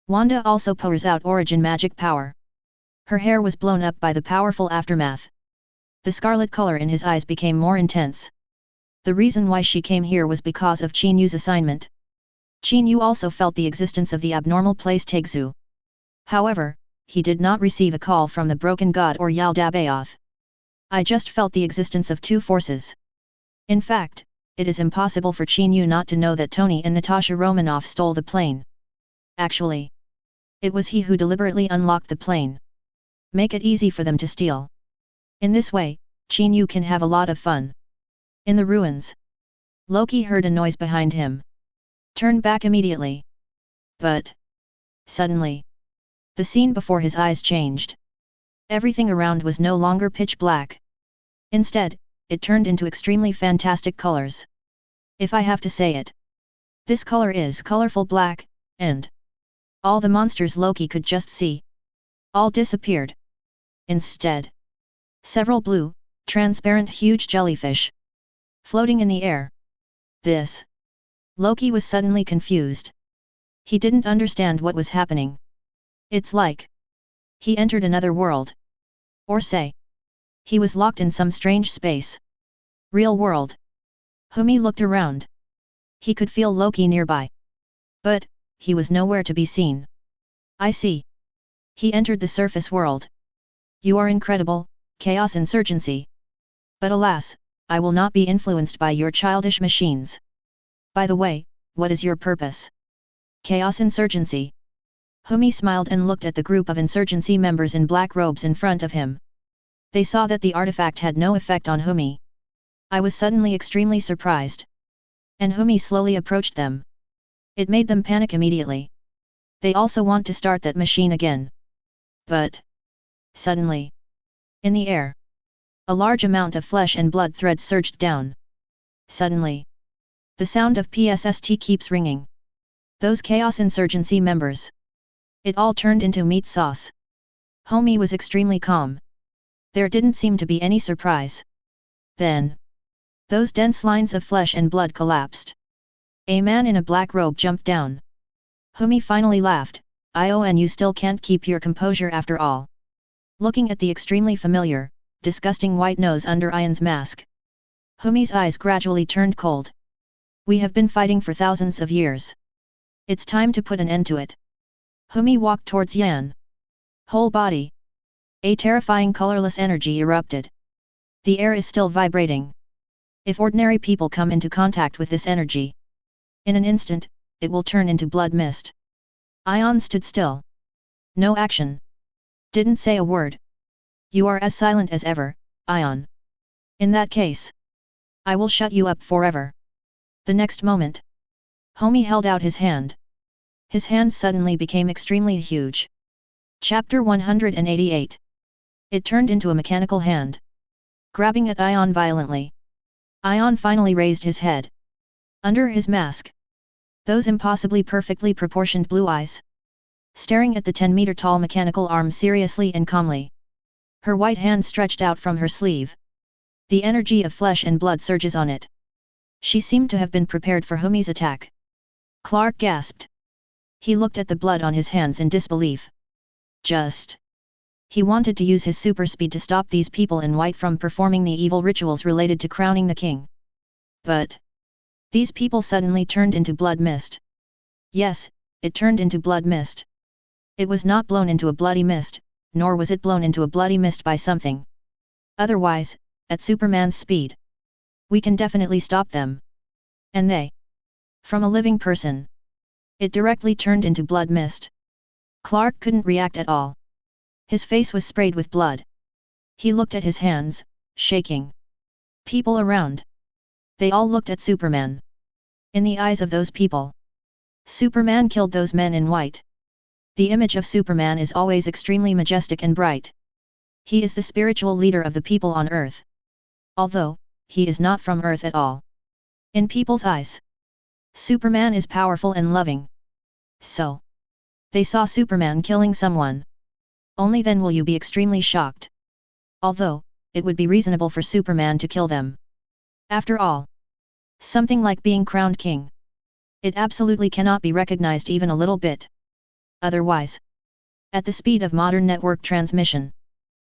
Wanda also pours out origin magic power. Her hair was blown up by the powerful aftermath. The scarlet color in his eyes became more intense. The reason why she came here was because of Qin Yu's assignment. Qin Yu also felt the existence of the abnormal place Tegzu. However, he did not receive a call from the broken god or Yaldabaoth. I just felt the existence of two forces. In fact, it is impossible for Qin Yu not to know that Tony and Natasha Romanoff stole the plane. Actually, it was he who deliberately unlocked the plane. Make it easy for them to steal. In this way, Qin Yu can have a lot of fun. In the ruins, Loki heard a noise behind him. Turned back immediately. But suddenly, the scene before his eyes changed. Everything around was no longer pitch black. Instead, it turned into extremely fantastic colors. If I have to say it, this color is colorful black, and all the monsters Loki could just see, all disappeared. Instead, several blue, transparent huge jellyfish floating in the air. This. Loki was suddenly confused. He didn't understand what was happening. It's like he entered another world. Or say, he was locked in some strange space. Real world. Humi looked around. He could feel Loki nearby. But he was nowhere to be seen. I see. He entered the surface world. You are incredible, Chaos Insurgency. But alas, I will not be influenced by your childish machines. By the way, what is your purpose? Chaos Insurgency. Humi smiled and looked at the group of insurgency members in black robes in front of him. They saw that the artifact had no effect on Humi. I was suddenly extremely surprised. And Humi slowly approached them. It made them panic immediately. They also want to start that machine again. But suddenly, in the air, a large amount of flesh and blood threads surged down. Suddenly, the sound of PSST keeps ringing. Those Chaos Insurgency members. It all turned into meat sauce. Humi was extremely calm. There didn't seem to be any surprise. Then, those dense lines of flesh and blood collapsed. A man in a black robe jumped down. Humi finally laughed. And you still can't keep your composure after all. Looking at the extremely familiar, disgusting white nose under Ion's mask, Humi's eyes gradually turned cold. We have been fighting for thousands of years. It's time to put an end to it. Humi walked towards Yan. Whole body. A terrifying colorless energy erupted. The air is still vibrating. If ordinary people come into contact with this energy, in an instant, it will turn into blood mist. Ion stood still. No action. Didn't say a word. You are as silent as ever, Ion. In that case, I will shut you up forever. The next moment, Humi held out his hand. His hand suddenly became extremely huge. Chapter 188. It turned into a mechanical hand, grabbing at Ion violently. Ion finally raised his head. Under his mask, those impossibly perfectly proportioned blue eyes, staring at the 10-meter-tall mechanical arm seriously and calmly. Her white hand stretched out from her sleeve. The energy of flesh and blood surges on it. She seemed to have been prepared for Humi's attack. Clark gasped. He looked at the blood on his hands in disbelief. He wanted to use his super speed to stop these people in white from performing the evil rituals related to crowning the king. But these people suddenly turned into blood mist. Yes, it turned into blood mist. It was not blown into a bloody mist, nor was it blown into a bloody mist by something. Otherwise, at Superman's speed, we can definitely stop them. And they. From a living person. It directly turned into blood mist. Clark couldn't react at all. His face was sprayed with blood. He looked at his hands, shaking. People around. They all looked at Superman. In the eyes of those people, Superman killed those men in white. The image of Superman is always extremely majestic and bright. He is the spiritual leader of the people on Earth. Although, he is not from Earth at all. In people's eyes, Superman is powerful and loving. So, they saw Superman killing someone. Only then will you be extremely shocked. Although, it would be reasonable for Superman to kill them. After all, something like being crowned king. It absolutely cannot be recognized even a little bit. Otherwise, at the speed of modern network transmission,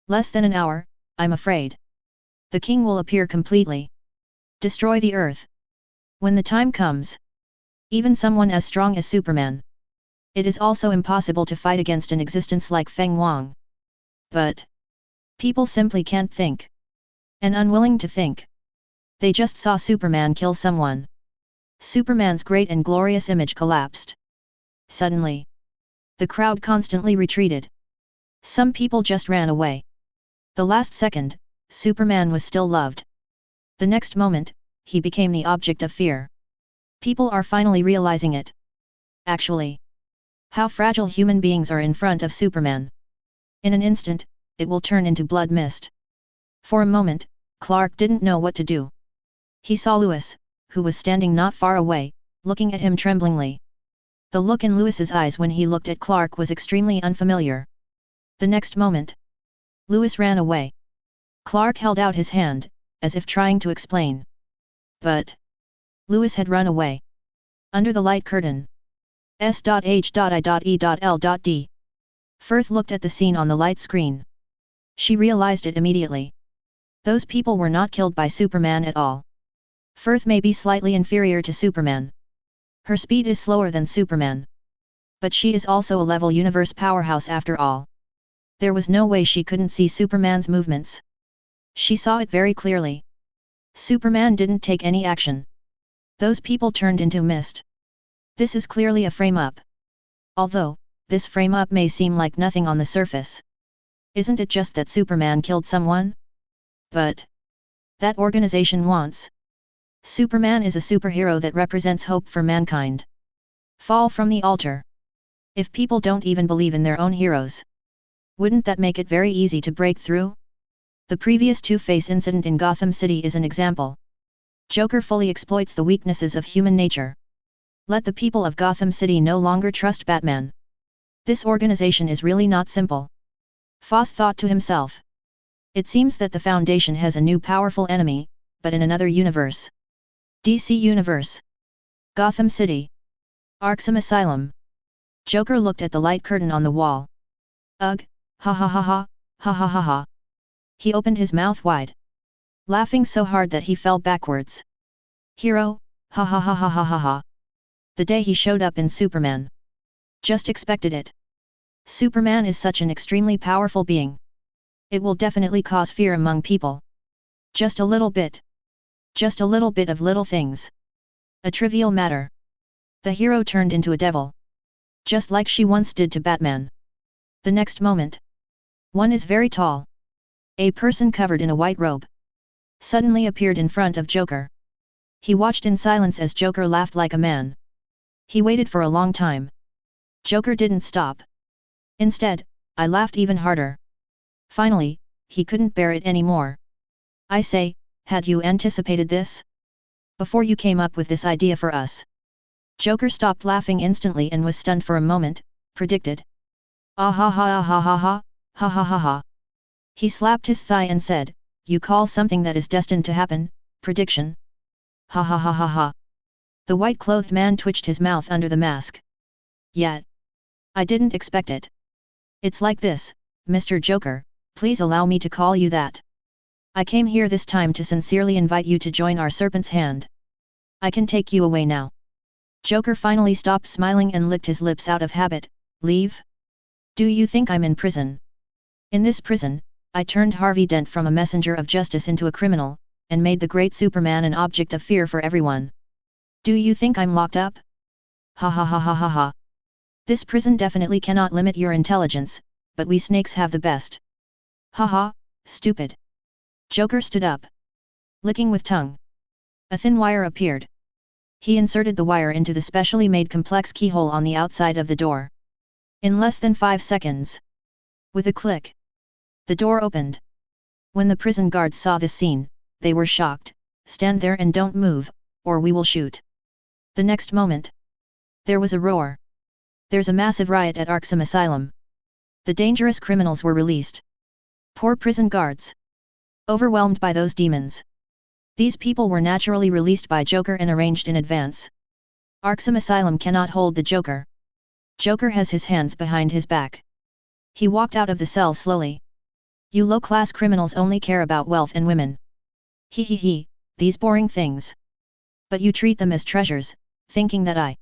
less than an hour, I'm afraid, the king will appear completely. Destroy the earth. When the time comes, even someone as strong as Superman, it is also impossible to fight against an existence like Feng Wang. But people simply can't think. And unwilling to think. They just saw Superman kill someone. Superman's great and glorious image collapsed. Suddenly, the crowd constantly retreated. Some people just ran away. The last second, Superman was still loved. The next moment, he became the object of fear. People are finally realizing it. Actually, how fragile human beings are in front of Superman. In an instant, it will turn into blood mist. For a moment, Clark didn't know what to do. He saw Louis, who was standing not far away, looking at him tremblingly. The look in Louis's eyes when he looked at Clark was extremely unfamiliar. The next moment, Louis ran away. Clark held out his hand, as if trying to explain. But Louis had run away. Under the light curtain. S.H.I.E.L.D. Firth looked at the scene on the light screen. She realized it immediately. Those people were not killed by Superman at all. Firth may be slightly inferior to Superman. Her speed is slower than Superman. But she is also a level universe powerhouse after all. There was no way she couldn't see Superman's movements. She saw it very clearly. Superman didn't take any action. Those people turned into mist. This is clearly a frame-up. Although, this frame-up may seem like nothing on the surface. Isn't it just that Superman killed someone? But that organization wants. Superman is a superhero that represents hope for mankind. Fall from the altar. If people don't even believe in their own heroes, wouldn't that make it very easy to break through? The previous Two-Face incident in Gotham City is an example. Joker fully exploits the weaknesses of human nature. Let the people of Gotham City no longer trust Batman. This organization is really not simple. Foss thought to himself. It seems that the Foundation has a new powerful enemy, but in another universe. DC Universe. Gotham City. Arkham Asylum. Joker looked at the light curtain on the wall. Ugh, ha ha ha ha, ha ha ha ha. He opened his mouth wide, laughing so hard that he fell backwards. Hero, ha ha ha ha ha ha ha. The day he showed up in Superman. Just expected it. Superman is such an extremely powerful being. It will definitely cause fear among people. Just a little bit. Just a little bit of little things. A trivial matter. The hero turned into a devil. Just like she once did to Batman. The next moment. One is very tall. A person covered in a white robe suddenly appeared in front of Joker. He watched in silence as Joker laughed like a man. He waited for a long time. Joker didn't stop. Instead, I laughed even harder. Finally, he couldn't bear it anymore. I say, had you anticipated this? Before you came up with this idea for us. Joker stopped laughing instantly and was stunned for a moment, predicted. Ah ha ha ah ha ha ha, ha ha ha ha. He slapped his thigh and said, you call something that is destined to happen, prediction? Ha ha ha ha ha. The white-clothed man twitched his mouth under the mask. Yet. I didn't expect it. It's like this, Mr. Joker, please allow me to call you that. I came here this time to sincerely invite you to join our Serpent's Hand. I can take you away now. Joker finally stopped smiling and licked his lips out of habit. Leave? Do you think I'm in prison? In this prison, I turned Harvey Dent from a messenger of justice into a criminal, and made the great Superman an object of fear for everyone. Do you think I'm locked up? Ha ha ha ha ha ha. This prison definitely cannot limit your intelligence, but we snakes have the best. Ha ha, stupid. Joker stood up. Licking with tongue. A thin wire appeared. He inserted the wire into the specially made complex keyhole on the outside of the door. In less than 5 seconds. With a click. The door opened. When the prison guards saw this scene, they were shocked. Stand there and don't move, or we will shoot. The next moment. There was a roar. There's a massive riot at Arkham Asylum. The dangerous criminals were released. Poor prison guards. Overwhelmed by those demons. These people were naturally released by Joker and arranged in advance. Arkham Asylum cannot hold the Joker. Joker has his hands behind his back. He walked out of the cell slowly. You low-class criminals only care about wealth and women. He he he, these boring things. But you treat them as treasures, thinking that I...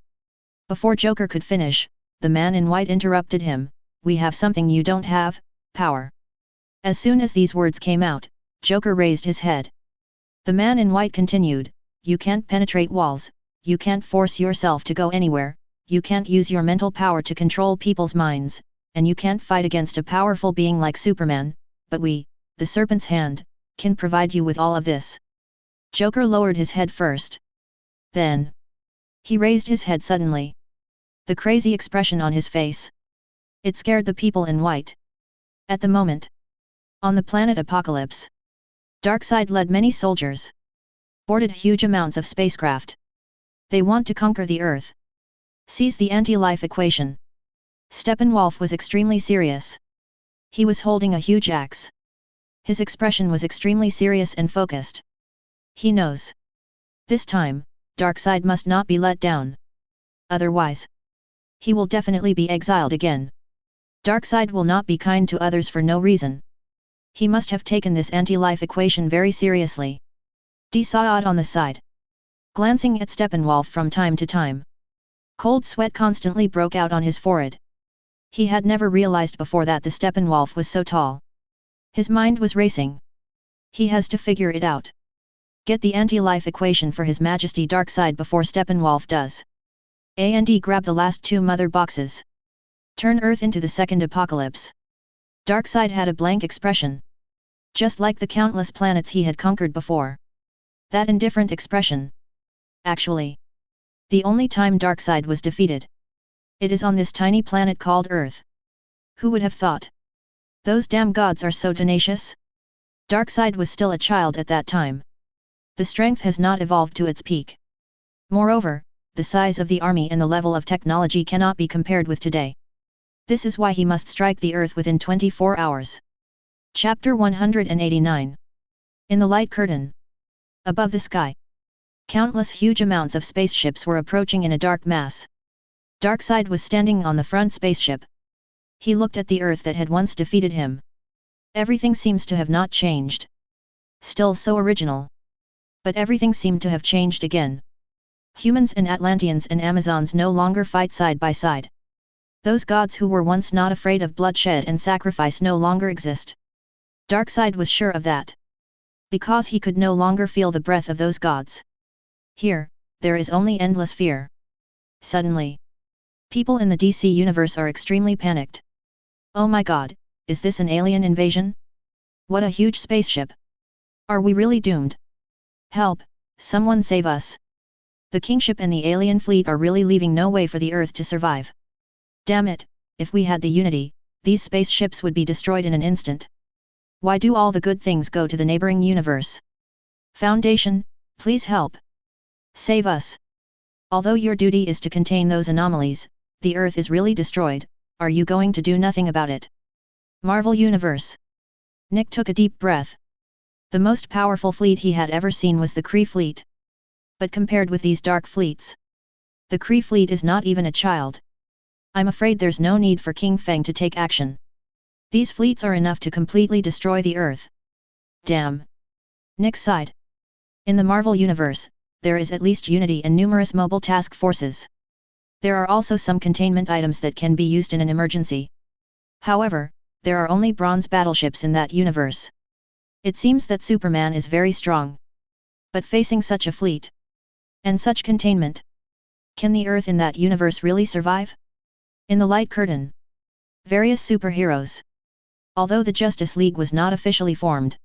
Before Joker could finish, the man in white interrupted him. We have something you don't have, power. As soon as these words came out, Joker raised his head. The man in white continued, you can't penetrate walls, you can't force yourself to go anywhere, you can't use your mental power to control people's minds, and you can't fight against a powerful being like Superman, but we, the Serpent's Hand, can provide you with all of this. Joker lowered his head first. Then, he raised his head suddenly. The crazy expression on his face. It scared the people in white. At the moment, on the planet Apocalypse, Darkseid led many soldiers. Boarded huge amounts of spacecraft. They want to conquer the Earth. Seize the anti-life equation. Steppenwolf was extremely serious. He was holding a huge axe. His expression was extremely serious and focused. He knows. This time, Darkseid must not be let down. Otherwise, he will definitely be exiled again. Darkseid will not be kind to others for no reason. He must have taken this anti-life equation very seriously. Desaad on the side. Glancing at Steppenwolf from time to time. Cold sweat constantly broke out on his forehead. He had never realized before that the Steppenwolf was so tall. His mind was racing. He has to figure it out. Get the anti-life equation for His Majesty Darkseid before Steppenwolf does. And grab the last 2 mother boxes. Turn Earth into the second apocalypse. Darkseid had a blank expression. Just like the countless planets he had conquered before. That indifferent expression. Actually, the only time Darkseid was defeated. It is on this tiny planet called Earth. Who would have thought? Those damn gods are so tenacious? Darkseid was still a child at that time. The strength has not evolved to its peak. Moreover, the size of the army and the level of technology cannot be compared with today. This is why he must strike the Earth within 24 hours. Chapter 189. In the light curtain. Above the sky. Countless huge amounts of spaceships were approaching in a dark mass. Darkseid was standing on the front spaceship. He looked at the Earth that had once defeated him. Everything seems to have not changed. Still so original. But everything seemed to have changed again. Humans and Atlanteans and Amazons no longer fight side by side. Those gods who were once not afraid of bloodshed and sacrifice no longer exist. Darkseid was sure of that. Because he could no longer feel the breath of those gods. Here, there is only endless fear. Suddenly, people in the DC universe are extremely panicked. Oh my god, is this an alien invasion? What a huge spaceship! Are we really doomed? Help, someone save us! The kingship and the alien fleet are really leaving no way for the Earth to survive. Damn it, if we had the Unity, these spaceships would be destroyed in an instant. Why do all the good things go to the neighboring universe? Foundation, please help. Save us. Although your duty is to contain those anomalies, the Earth is really destroyed, are you going to do nothing about it? Marvel Universe. Nick took a deep breath. The most powerful fleet he had ever seen was the Kree fleet. But compared with these dark fleets, the Kree fleet is not even a child. I'm afraid there's no need for King Feng to take action. These fleets are enough to completely destroy the Earth. Damn. Nick sighed. In the Marvel Universe, there is at least Unity and numerous mobile task forces. There are also some containment items that can be used in an emergency. However, there are only bronze battleships in that universe. It seems that Superman is very strong. But facing such a fleet, and such containment, can the Earth in that universe really survive? In the light curtain, various superheroes. Although the Justice League was not officially formed.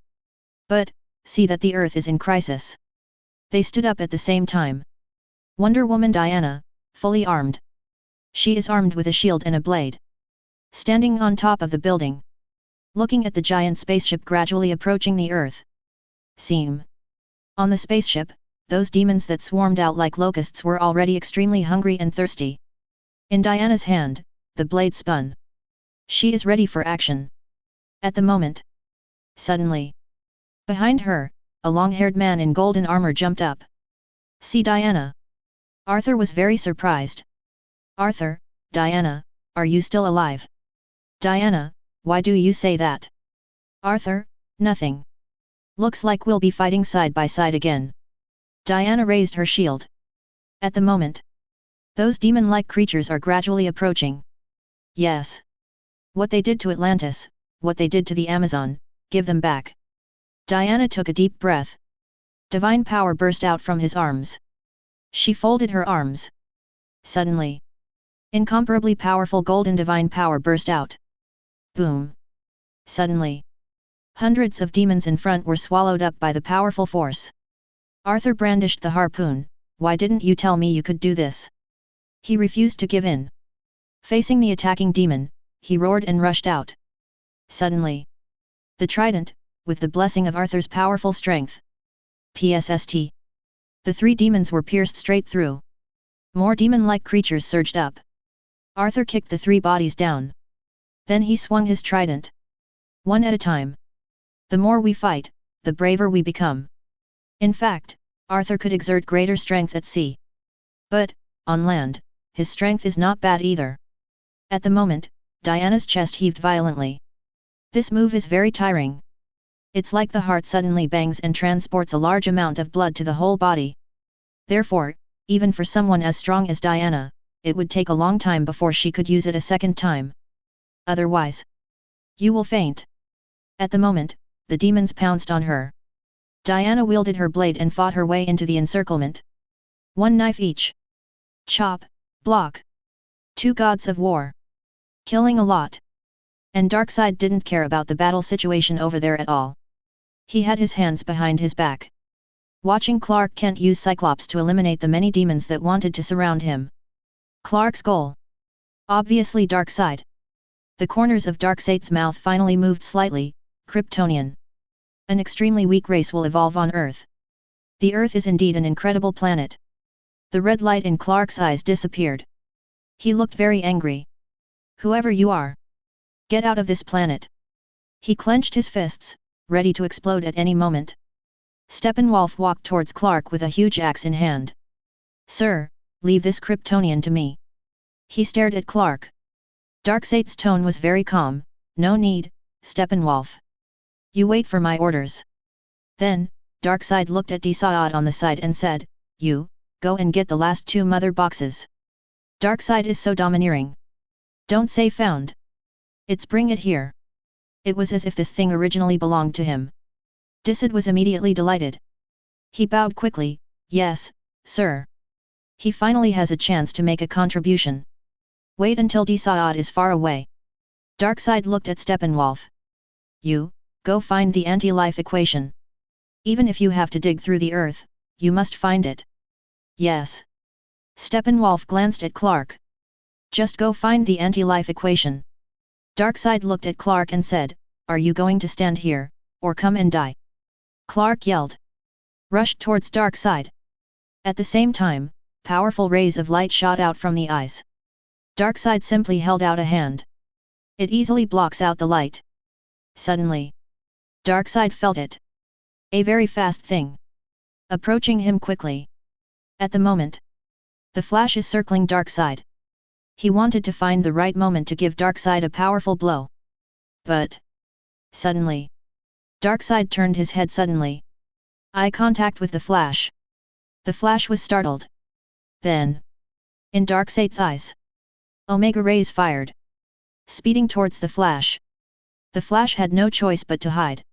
But, see that the Earth is in crisis. They stood up at the same time. Wonder Woman Diana, fully armed. She is armed with a shield and a blade. Standing on top of the building. Looking at the giant spaceship gradually approaching the Earth. Seem. On the spaceship, those demons that swarmed out like locusts were already extremely hungry and thirsty. In Diana's hand, the blade spun. She is ready for action. At the moment. Suddenly. Behind her, a long-haired man in golden armor jumped up. See Diana. Arthur was very surprised. Arthur, Diana, are you still alive? Diana, why do you say that? Arthur, nothing. Looks like we'll be fighting side by side again. Diana raised her shield. At the moment, those demon-like creatures are gradually approaching. Yes. What they did to Atlantis, what they did to the Amazon, give them back. Diana took a deep breath. Divine power burst out from his arms. She folded her arms. Suddenly, incomparably powerful golden divine power burst out. Boom. Suddenly, hundreds of demons in front were swallowed up by the powerful force. Arthur brandished the harpoon. Why didn't you tell me you could do this? He refused to give in. Facing the attacking demon, he roared and rushed out. Suddenly, the trident, with the blessing of Arthur's powerful strength. PSST. The three demons were pierced straight through. More demon-like creatures surged up. Arthur kicked the three bodies down. Then he swung his trident. One at a time. The more we fight, the braver we become. In fact, Arthur could exert greater strength at sea. But, on land, his strength is not bad either. At the moment, Diana's chest heaved violently. This move is very tiring. It's like the heart suddenly bangs and transports a large amount of blood to the whole body. Therefore, even for someone as strong as Diana, it would take a long time before she could use it a second time. Otherwise, you will faint. At the moment, the demons pounced on her. Diana wielded her blade and fought her way into the encirclement. One knife each. Chop, block. Two gods of war. Killing a lot. And Darkseid didn't care about the battle situation over there at all. He had his hands behind his back. Watching Clark Kent use Cyclops to eliminate the many demons that wanted to surround him. Clark's goal. Obviously Darkseid. The corners of Darkseid's mouth finally moved slightly. Kryptonian. An extremely weak race will evolve on Earth. The Earth is indeed an incredible planet. The red light in Clark's eyes disappeared. He looked very angry. Whoever you are, get out of this planet. He clenched his fists, ready to explode at any moment. Steppenwolf walked towards Clark with a huge axe in hand. Sir, leave this Kryptonian to me. He stared at Clark. Darkseid's tone was very calm. No need, Steppenwolf. You wait for my orders. Then, Darkseid looked at Desaad on the side and said, You, go and get the last two mother boxes. Darkseid is so domineering. Don't say found. It's bring it here. It was as if this thing originally belonged to him. Desaad was immediately delighted. He bowed quickly, Yes, sir. He finally has a chance to make a contribution. Wait until Desaad is far away. Darkseid looked at Steppenwolf. You, go find the anti-life equation. Even if you have to dig through the earth, you must find it. Yes. Steppenwolf glanced at Clark. Just go find the anti-life equation. Darkseid looked at Clark and said, Are you going to stand here, or come and die? Clark yelled. Rushed towards Darkseid. At the same time, powerful rays of light shot out from the eyes. Darkseid simply held out a hand. It easily blocks out the light. Suddenly, Darkseid felt it. A very fast thing. Approaching him quickly. At the moment, the Flash is circling Darkseid. He wanted to find the right moment to give Darkseid a powerful blow. But, suddenly, Darkseid turned his head suddenly. Eye contact with the Flash. The Flash was startled. Then, in Darkseid's eyes, Omega rays fired. Speeding towards the Flash. The Flash had no choice but to hide.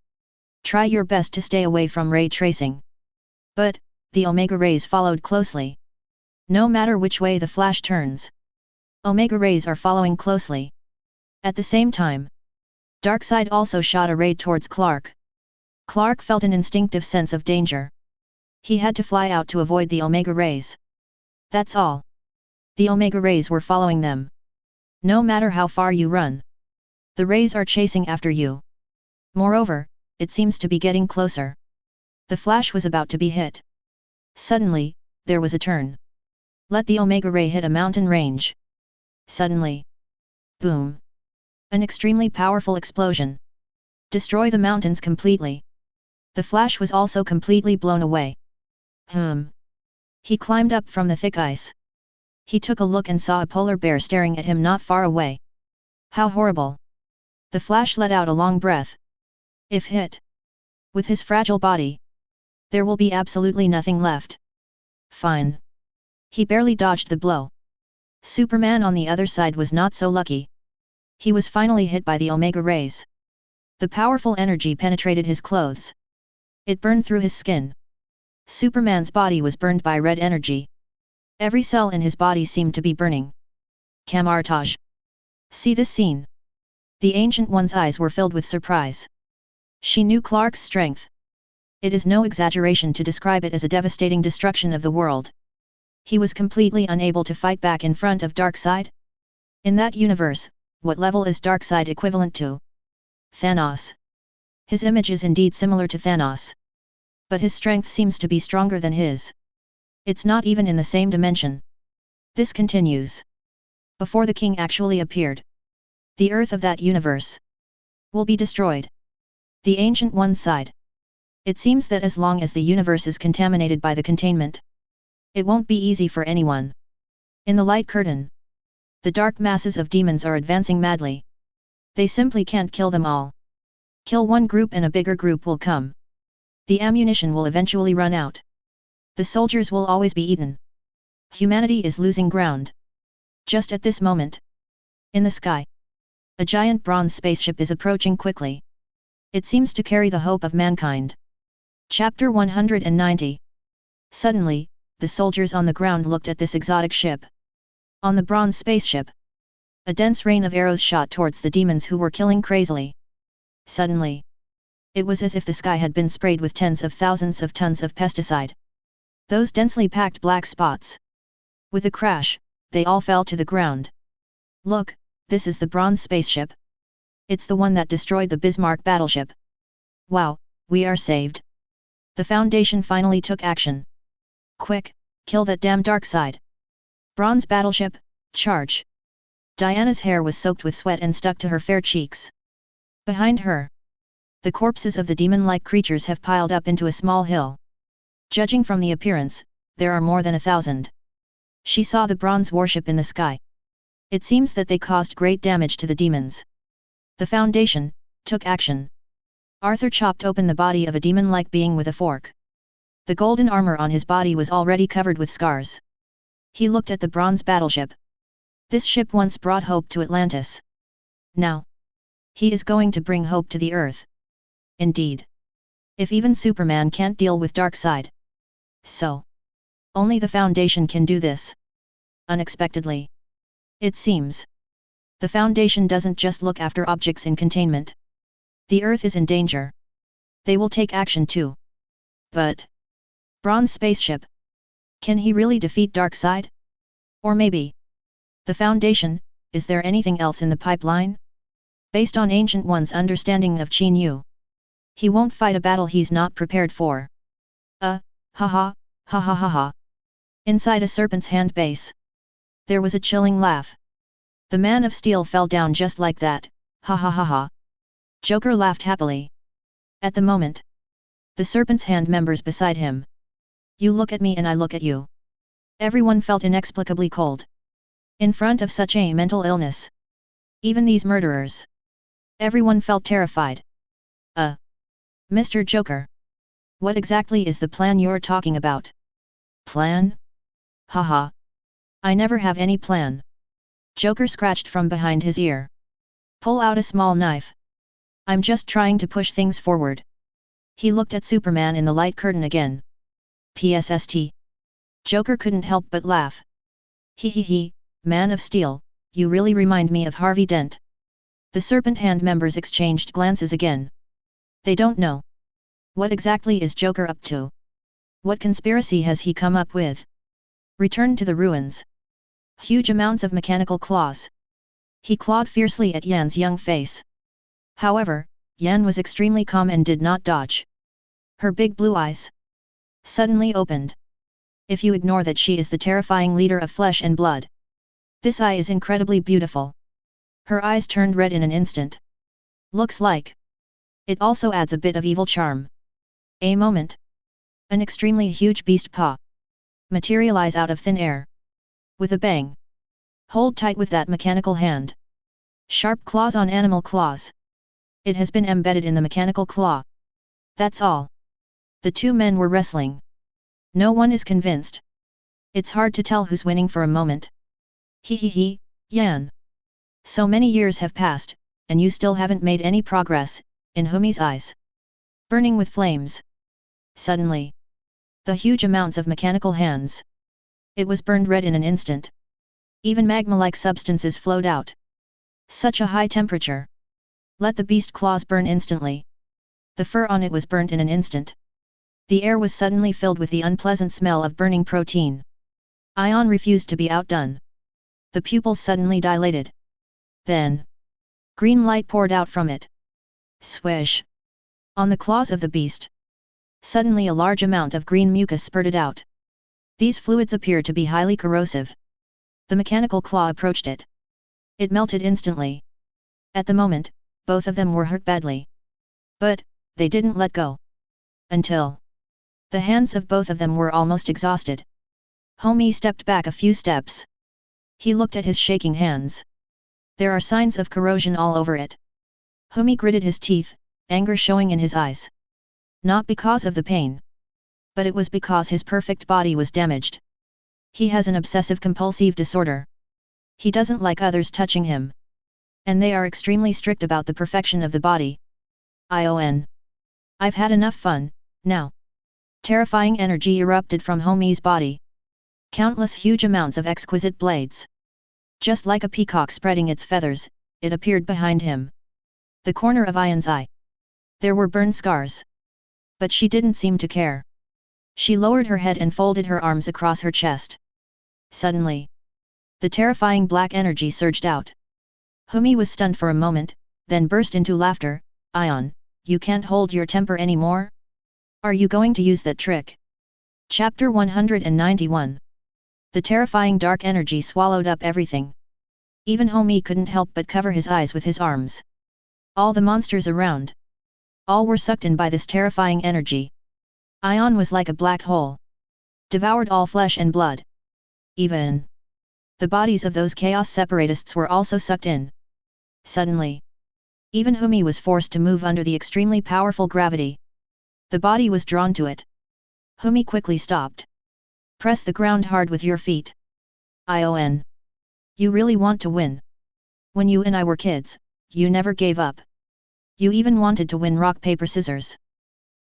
Try your best to stay away from ray tracing. But, the Omega rays followed closely. No matter which way the Flash turns, Omega rays are following closely. At the same time, Darkseid also shot a ray towards Clark. Clark felt an instinctive sense of danger. He had to fly out to avoid the Omega rays. That's all. The Omega rays were following them. No matter how far you run, the rays are chasing after you. Moreover, it seems to be getting closer. The Flash was about to be hit. Suddenly, there was a turn. Let the Omega ray hit a mountain range. Suddenly. Boom. An extremely powerful explosion. Destroy the mountains completely. The Flash was also completely blown away. He climbed up from the thick ice. He took a look and saw a polar bear staring at him not far away. How horrible. The Flash let out a long breath. If hit with his fragile body, there will be absolutely nothing left. Fine. He barely dodged the blow. Superman on the other side was not so lucky. He was finally hit by the Omega rays. The powerful energy penetrated his clothes. It burned through his skin. Superman's body was burned by red energy. Every cell in his body seemed to be burning. Camartage. See this scene. The Ancient One's eyes were filled with surprise. She knew Clark's strength. It is no exaggeration to describe it as a devastating destruction of the world. He was completely unable to fight back in front of Darkseid? In that universe, what level is Darkseid equivalent to? Thanos. His image is indeed similar to Thanos. But his strength seems to be stronger than his. It's not even in the same dimension. This continues. Before the king actually appeared, the earth of that universe will be destroyed. The Ancient Ones sighed. It seems that as long as the universe is contaminated by the containment, it won't be easy for anyone. In the light curtain, the dark masses of demons are advancing madly. They simply can't kill them all. Kill one group and a bigger group will come. The ammunition will eventually run out. The soldiers will always be eaten. Humanity is losing ground. Just at this moment, in the sky, a giant bronze spaceship is approaching quickly. It seems to carry the hope of mankind. Chapter 190. Suddenly, the soldiers on the ground looked at this exotic ship. On the bronze spaceship, a dense rain of arrows shot towards the demons who were killing crazily. Suddenly, it was as if the sky had been sprayed with tens of thousands of tons of pesticide. Those densely packed black spots. With a crash, they all fell to the ground. Look, this is the bronze spaceship. It's the one that destroyed the Bismarck battleship. Wow, we are saved. The Foundation finally took action. Quick, kill that damn Darkseid. Bronze battleship, charge. Diana's hair was soaked with sweat and stuck to her fair cheeks. Behind her, the corpses of the demon-like creatures have piled up into a small hill. Judging from the appearance, there are more than 1,000. She saw the bronze warship in the sky. It seems that they caused great damage to the demons. The Foundation took action. Arthur chopped open the body of a demon-like being with a fork. The golden armor on his body was already covered with scars. He looked at the bronze battleship. This ship once brought hope to Atlantis. Now, he is going to bring hope to the Earth. Indeed. If even Superman can't deal with Darkseid, so only the Foundation can do this. Unexpectedly, it seems, the Foundation doesn't just look after objects in containment. The Earth is in danger. They will take action too. But bronze spaceship, can he really defeat Darkseid? Or maybe the Foundation, is there anything else in the pipeline? Based on Ancient One's understanding of Qin Yu, he won't fight a battle he's not prepared for. Ha ha ha. Inside a serpent's hand base, there was a chilling laugh. The Man of Steel fell down just like that, ha ha ha ha. Joker laughed happily. At the moment, the serpent's hand members beside him. You look at me and I look at you. Everyone felt inexplicably cold. In front of such a mental illness. Even these murderers. Everyone felt terrified. Mr. Joker. What exactly is the plan you're talking about? Plan? Haha. I never have any plan. Joker scratched from behind his ear. Pull out a small knife. I'm just trying to push things forward. He looked at Superman in the light curtain again. PSST. Joker couldn't help but laugh. He, Man of Steel, you really remind me of Harvey Dent. The Serpent Hand members exchanged glances again. They don't know. What exactly is Joker up to? What conspiracy has he come up with? Return to the ruins. Huge amounts of mechanical claws. He clawed fiercely at Yan's young face. However, Yan was extremely calm and did not dodge. Her big blue eyes suddenly opened. If you ignore that she is the terrifying leader of flesh and blood. This eye is incredibly beautiful. Her eyes turned red in an instant. Looks like it also adds a bit of evil charm. A moment. An extremely huge beast paw materialize out of thin air. With a bang. Hold tight with that mechanical hand. Sharp claws on animal claws. It has been embedded in the mechanical claw. That's all. The two men were wrestling. No one is convinced. It's hard to tell who's winning for a moment. He, Yan. So many years have passed, and you still haven't made any progress, in Humi's eyes. Burning with flames. Suddenly. The huge amounts of mechanical hands. It was burned red in an instant. Even magma-like substances flowed out. Such a high temperature. Let the beast claws burn instantly. The fur on it was burnt in an instant. The air was suddenly filled with the unpleasant smell of burning protein. Ion refused to be outdone. The pupils suddenly dilated. Then, green light poured out from it. Swish! On the claws of the beast. Suddenly a large amount of green mucus spurted out. These fluids appeared to be highly corrosive. The mechanical claw approached it. It melted instantly. At the moment, both of them were hurt badly. But, they didn't let go. Until the hands of both of them were almost exhausted. Homie stepped back a few steps. He looked at his shaking hands. There are signs of corrosion all over it. Homie gritted his teeth, anger showing in his eyes. Not because of the pain. But it was because his perfect body was damaged. He has an obsessive-compulsive disorder. He doesn't like others touching him. And they are extremely strict about the perfection of the body. I've had enough fun, now. Terrifying energy erupted from Homie's body. Countless huge amounts of exquisite blades. Just like a peacock spreading its feathers, it appeared behind him. The corner of Ion's eye. There were burn scars. But she didn't seem to care. She lowered her head and folded her arms across her chest. Suddenly, the terrifying black energy surged out. Homie was stunned for a moment, then burst into laughter. Ion, you can't hold your temper anymore? Are you going to use that trick? Chapter 191. The terrifying dark energy swallowed up everything. Even Homie couldn't help but cover his eyes with his arms. All the monsters around. All were sucked in by this terrifying energy. Ion was like a black hole. Devoured all flesh and blood. Even the bodies of those chaos separatists were also sucked in. Suddenly, even Homie was forced to move under the extremely powerful gravity. The body was drawn to it. Homie quickly stopped. Press the ground hard with your feet. Ion. You really want to win. When you and I were kids, you never gave up. You even wanted to win rock paper scissors.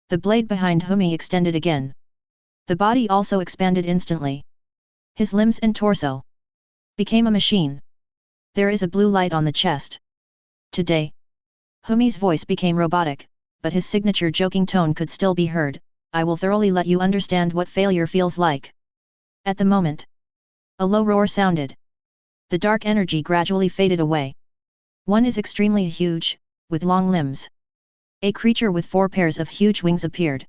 The blade behind Homie extended again. The body also expanded instantly. His limbs and torso became a machine. There is a blue light on the chest. Today. Homie's voice became robotic, but his signature joking tone could still be heard. I will thoroughly let you understand what failure feels like. At the moment, a low roar sounded. The dark energy gradually faded away. One is extremely huge, with long limbs. A creature with 4 pairs of huge wings appeared.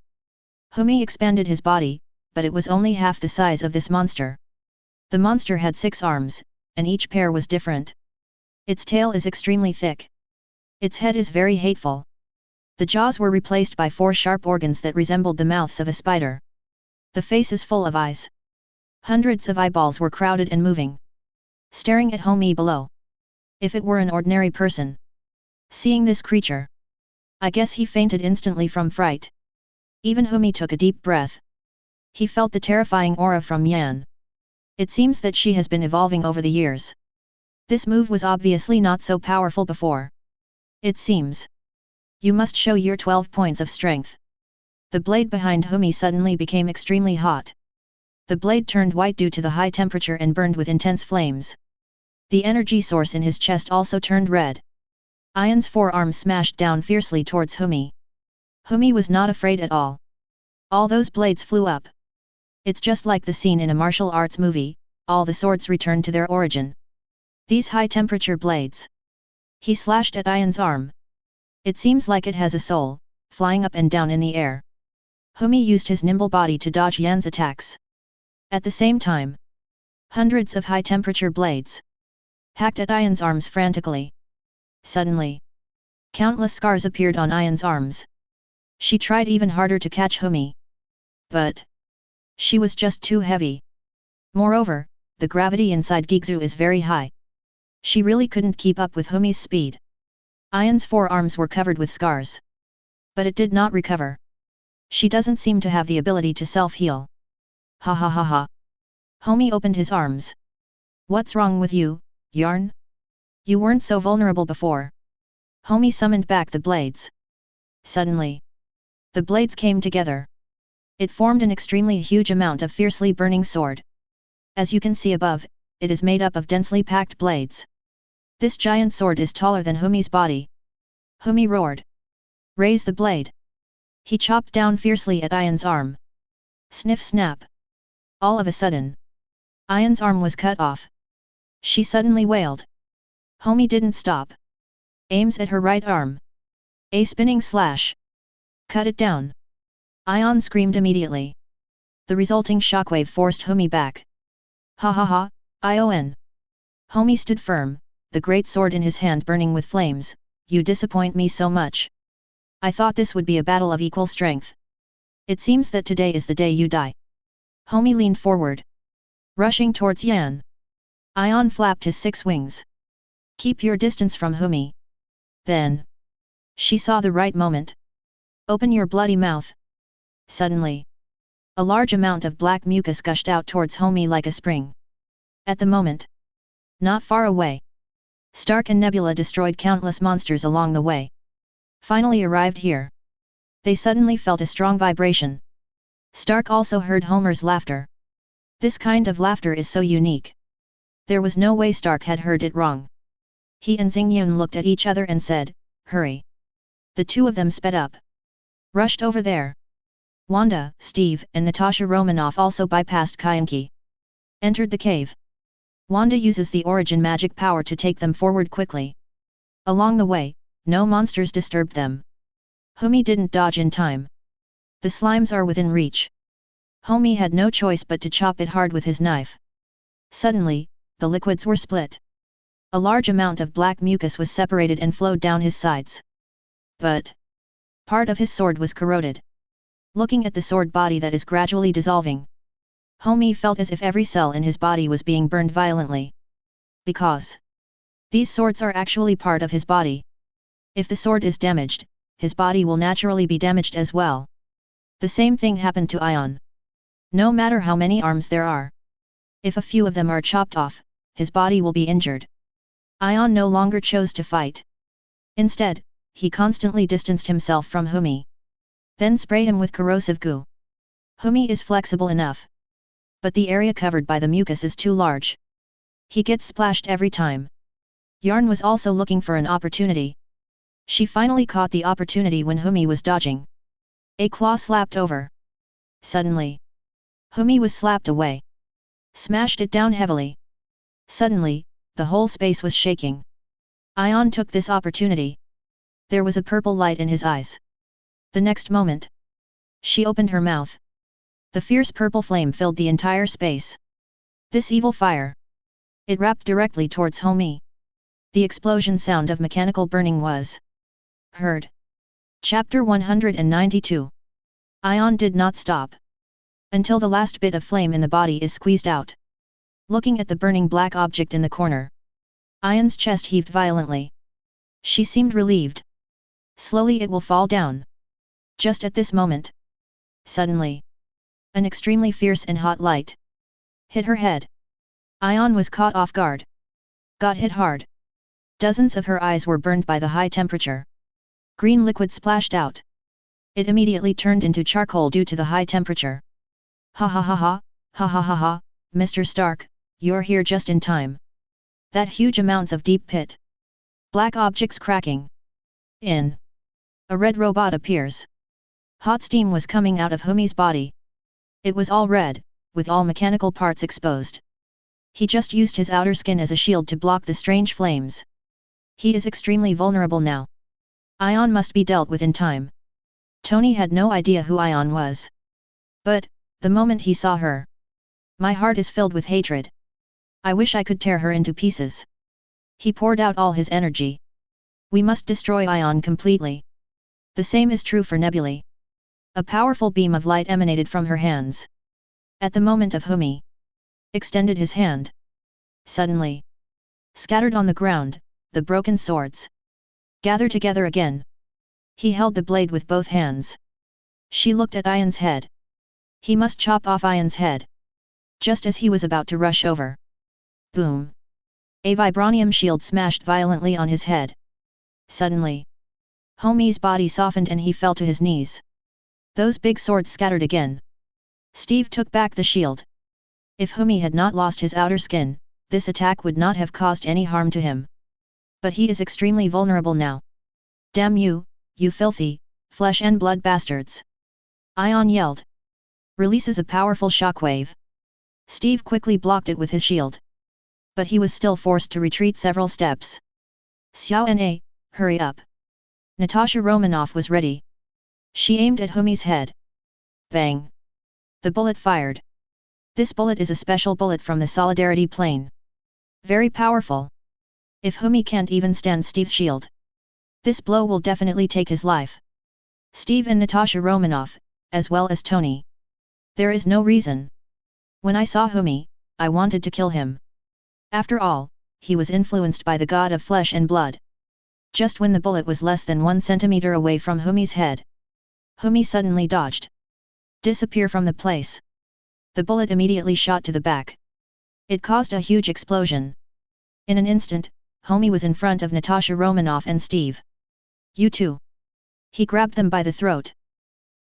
Homie expanded his body, but it was only half the size of this monster. The monster had 6 arms, and each pair was different. Its tail is extremely thick. Its head is very hateful. The jaws were replaced by 4 sharp organs that resembled the mouths of a spider. The face is full of eyes. Hundreds of eyeballs were crowded and moving, staring at Homie below. If it were an ordinary person seeing this creature, I guess he fainted instantly from fright. Even Homie took a deep breath. He felt the terrifying aura from Yan. It seems that she has been evolving over the years. This move was obviously not so powerful before. It seems. You must show your 12 points of strength. The blade behind Homie suddenly became extremely hot. The blade turned white due to the high temperature and burned with intense flames. The energy source in his chest also turned red. Ion's forearm smashed down fiercely towards Homie. Homie was not afraid at all. All those blades flew up. It's just like the scene in a martial arts movie, all the swords returned to their origin. These high-temperature blades. He slashed at Ion's arm. It seems like it has a soul, flying up and down in the air. Homie used his nimble body to dodge Yan's attacks. At the same time, hundreds of high-temperature blades hacked at Ion's arms frantically. Suddenly, countless scars appeared on Ion's arms. She tried even harder to catch Homie. But she was just too heavy. Moreover, the gravity inside Gigzu is very high. She really couldn't keep up with Homie's speed. Ion's forearms were covered with scars. But it did not recover. She doesn't seem to have the ability to self-heal. Ha ha ha ha. Homie opened his arms. What's wrong with you, Yarn? You weren't so vulnerable before. Homie summoned back the blades. Suddenly, the blades came together. It formed an extremely huge amount of fiercely burning sword. As you can see above, it is made up of densely packed blades. This giant sword is taller than Homie's body. Homie roared. Raise the blade. He chopped down fiercely at Ian's arm. Sniff snap. All of a sudden, Ian's arm was cut off. She suddenly wailed. Homie didn't stop. Aims at her right arm. A spinning slash. Cut it down. Ian screamed immediately. The resulting shockwave forced Homie back. Ha ha ha, Ion. Homie stood firm, the great sword in his hand burning with flames. You disappoint me so much. I thought this would be a battle of equal strength. It seems that today is the day you die. Homie leaned forward, rushing towards Yan. Ion flapped his 6 wings. Keep your distance from Homie. Then, she saw the right moment. Open your bloody mouth. Suddenly, a large amount of black mucus gushed out towards Homie like a spring. At the moment, not far away, Stark and Nebula destroyed countless monsters along the way. Finally arrived here. They suddenly felt a strong vibration. Stark also heard Homer's laughter. This kind of laughter is so unique. There was no way Stark had heard it wrong. He and Xingyun looked at each other and said, "Hurry." The two of them sped up. Rushed over there. Wanda, Steve, and Natasha Romanoff also bypassed Kainki. Entered the cave. Wanda uses the origin magic power to take them forward quickly. Along the way, no monsters disturbed them. Homie didn't dodge in time. The slimes are within reach. Homie had no choice but to chop it hard with his knife. Suddenly, the liquids were split. A large amount of black mucus was separated and flowed down his sides. But part of his sword was corroded. Looking at the sword body that is gradually dissolving, Homie felt as if every cell in his body was being burned violently. Because these swords are actually part of his body. If the sword is damaged, his body will naturally be damaged as well. The same thing happened to Ion. No matter how many arms there are, if a few of them are chopped off, his body will be injured. Ion no longer chose to fight. Instead, he constantly distanced himself from Homie. Then spray him with corrosive goo. Homie is flexible enough, but the area covered by the mucus is too large. He gets splashed every time. Yarn was also looking for an opportunity. She finally caught the opportunity when Homie was dodging. A claw slapped over. Suddenly, Homie was slapped away. Smashed it down heavily. Suddenly, the whole space was shaking. Ion took this opportunity. There was a purple light in his eyes. The next moment, she opened her mouth. The fierce purple flame filled the entire space. This evil fire. It wrapped directly towards Homie. The explosion sound of mechanical burning was heard. Chapter 192. Ion did not stop until the last bit of flame in the body is squeezed out. Looking at the burning black object in the corner, Ion's chest heaved violently. She seemed relieved. Slowly it will fall down. Just at this moment, suddenly, an extremely fierce and hot light hit her head. Ion was caught off guard. Got hit hard. Dozens of her eyes were burned by the high temperature. Green liquid splashed out. It immediately turned into charcoal due to the high temperature. Ha ha ha ha, ha ha ha ha, Mr. Stark, you're here just in time. That huge amounts of deep pit. Black objects cracking. In. A red robot appears. Hot steam was coming out of Homie's body. It was all red, with all mechanical parts exposed. He just used his outer skin as a shield to block the strange flames. He is extremely vulnerable now. Ion must be dealt with in time. Tony had no idea who Ion was. But, the moment he saw her, my heart is filled with hatred. I wish I could tear her into pieces. He poured out all his energy. We must destroy Ion completely. The same is true for Nebulae. A powerful beam of light emanated from her hands. At the moment of Homie extended his hand. Suddenly, scattered on the ground, the broken swords gather together again. He held the blade with both hands. She looked at Ion's head. He must chop off Ion's head. Just as he was about to rush over. Boom! A vibranium shield smashed violently on his head. Suddenly, Homie's body softened and he fell to his knees. Those big swords scattered again. Steve took back the shield. If Homie had not lost his outer skin, this attack would not have caused any harm to him. But he is extremely vulnerable now. Damn you, you filthy, Flesh and blood bastards! Ion yelled. Releases a powerful shockwave. Steve quickly blocked it with his shield. But he was still forced to retreat several steps. Xiao-na, hurry up. Natasha Romanoff was ready. She aimed at Humi's head. Bang! The bullet fired. This bullet is a special bullet from the Solidarity Plane. Very powerful. If Humi can't even stand Steve's shield, this blow will definitely take his life. Steve and Natasha Romanoff, as well as Tony. There is no reason. When I saw Humi, I wanted to kill him. After all, he was influenced by the god of flesh and blood. Just when the bullet was less than 1 centimeter away from Humi's head, Humi suddenly dodged. Disappear from the place. The bullet immediately shot to the back. It caused a huge explosion. In an instant, Humi was in front of Natasha Romanoff and Steve. You two. He grabbed them by the throat.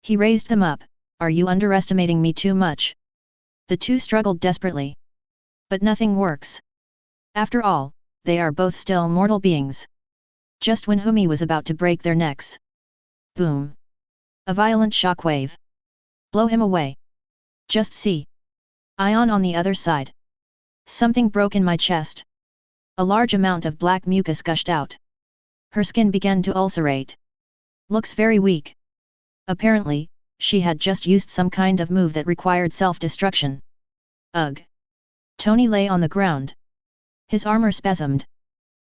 He raised them up. Are you underestimating me too much? The two struggled desperately. But nothing works. After all, they are both still mortal beings. Just when Humi was about to break their necks. Boom! A violent shockwave. Blow him away. Just see. Ion on the other side. Something broke in my chest. A large amount of black mucus gushed out. Her skin began to ulcerate. Looks very weak. Apparently, she had just used some kind of move that required self-destruction. Ugh! Tony lay on the ground. His armor spasmed.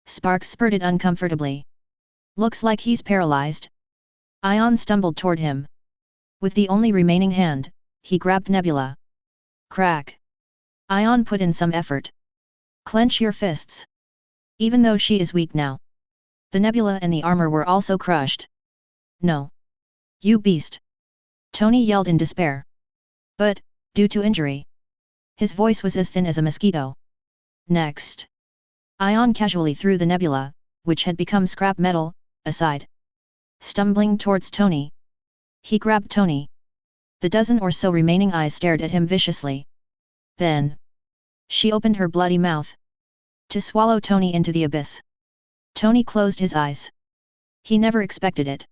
Sparks spurted uncomfortably. Looks like he's paralyzed. Ion stumbled toward him. With the only remaining hand, he grabbed Nebula. Crack! Ion put in some effort. Clench your fists. Even though she is weak now. The Nebula and the armor were also crushed. No! You beast! Tony yelled in despair. But, due to injury, his voice was as thin as a mosquito. Next! Ion casually threw the Nebula, which had become scrap metal, aside. Stumbling towards Tony. He grabbed Tony. The dozen or so remaining eyes stared at him viciously. Then, she opened her bloody mouth to swallow Tony into the abyss. Tony closed his eyes. He never expected it.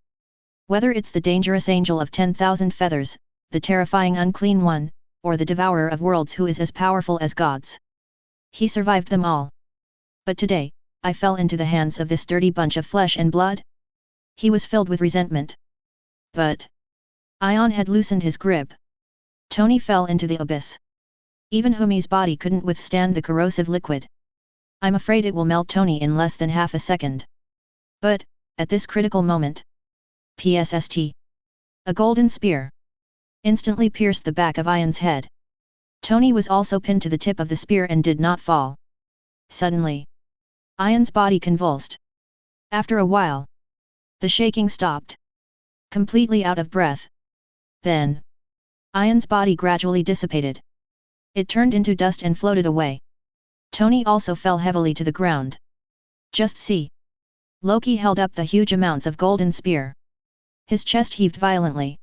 Whether it's the dangerous angel of 10,000 feathers, the terrifying unclean one, or the devourer of worlds who is as powerful as gods. He survived them all. But today, I fell into the hands of this dirty bunch of flesh and blood? He was filled with resentment. But Ion had loosened his grip. Tony fell into the abyss. Even Humi's body couldn't withstand the corrosive liquid. I'm afraid it will melt Tony in less than half a second. But, at this critical moment, PSST. A golden spear instantly pierced the back of Ion's head. Tony was also pinned to the tip of the spear and did not fall. Suddenly, Ion's body convulsed. After a while, the shaking stopped. Completely out of breath. Then, Ion's body gradually dissipated. It turned into dust and floated away. Tony also fell heavily to the ground. Just see. Loki held up the huge amounts of golden spear. His chest heaved violently.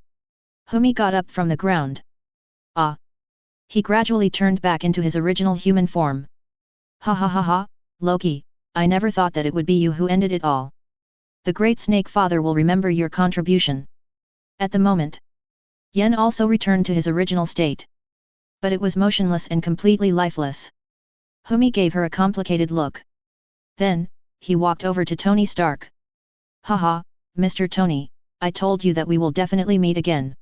Humi got up from the ground. Ah! He gradually turned back into his original human form. Ha ha ha ha, Loki, I never thought that it would be you who ended it all. The great snake father will remember your contribution. At the moment, Yen also returned to his original state. But it was motionless and completely lifeless. Humi gave her a complicated look. Then, he walked over to Tony Stark. Haha, Mr. Tony, I told you that we will definitely meet again.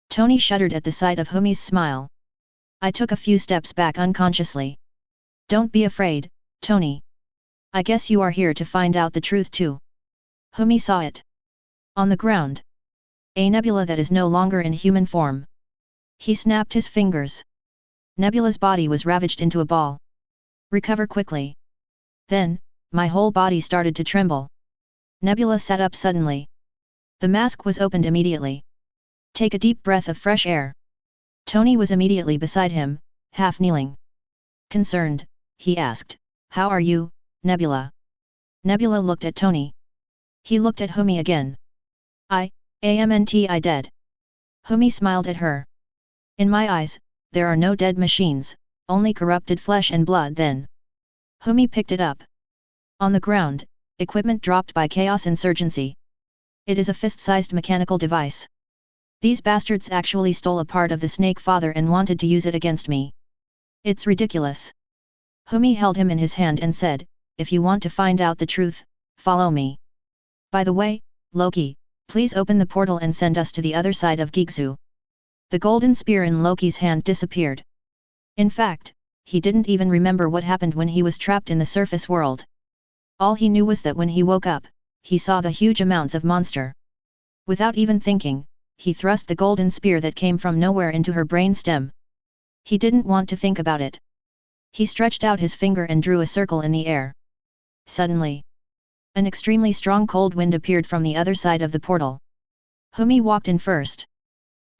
Tony shuddered at the sight of Humi's smile. I took a few steps back unconsciously. Don't be afraid, Tony. I guess you are here to find out the truth too. Humi saw it. On the ground. A nebula that is no longer in human form. He snapped his fingers. Nebula's body was ravaged into a ball. Recover quickly. Then, my whole body started to tremble. Nebula sat up suddenly. The mask was opened immediately. Take a deep breath of fresh air. Tony was immediately beside him, half kneeling. Concerned, he asked, How are you, Nebula? Nebula looked at Tony. He looked at Humi again. I dead. Humi smiled at her. In my eyes, there are no dead machines, only corrupted flesh and blood then. Humi picked it up. On the ground, equipment dropped by Chaos Insurgency. It is a fist-sized mechanical device. These bastards actually stole a part of the Snake Father and wanted to use it against me. It's ridiculous. Humi held him in his hand and said, if you want to find out the truth, follow me. By the way, Loki, please open the portal and send us to the other side of Gigzu. The golden spear in Loki's hand disappeared. In fact, he didn't even remember what happened when he was trapped in the surface world. All he knew was that when he woke up, he saw the huge amounts of monster. Without even thinking, he thrust the golden spear that came from nowhere into her brain stem. He didn't want to think about it. He stretched out his finger and drew a circle in the air. Suddenly, an extremely strong cold wind appeared from the other side of the portal. Humi walked in first.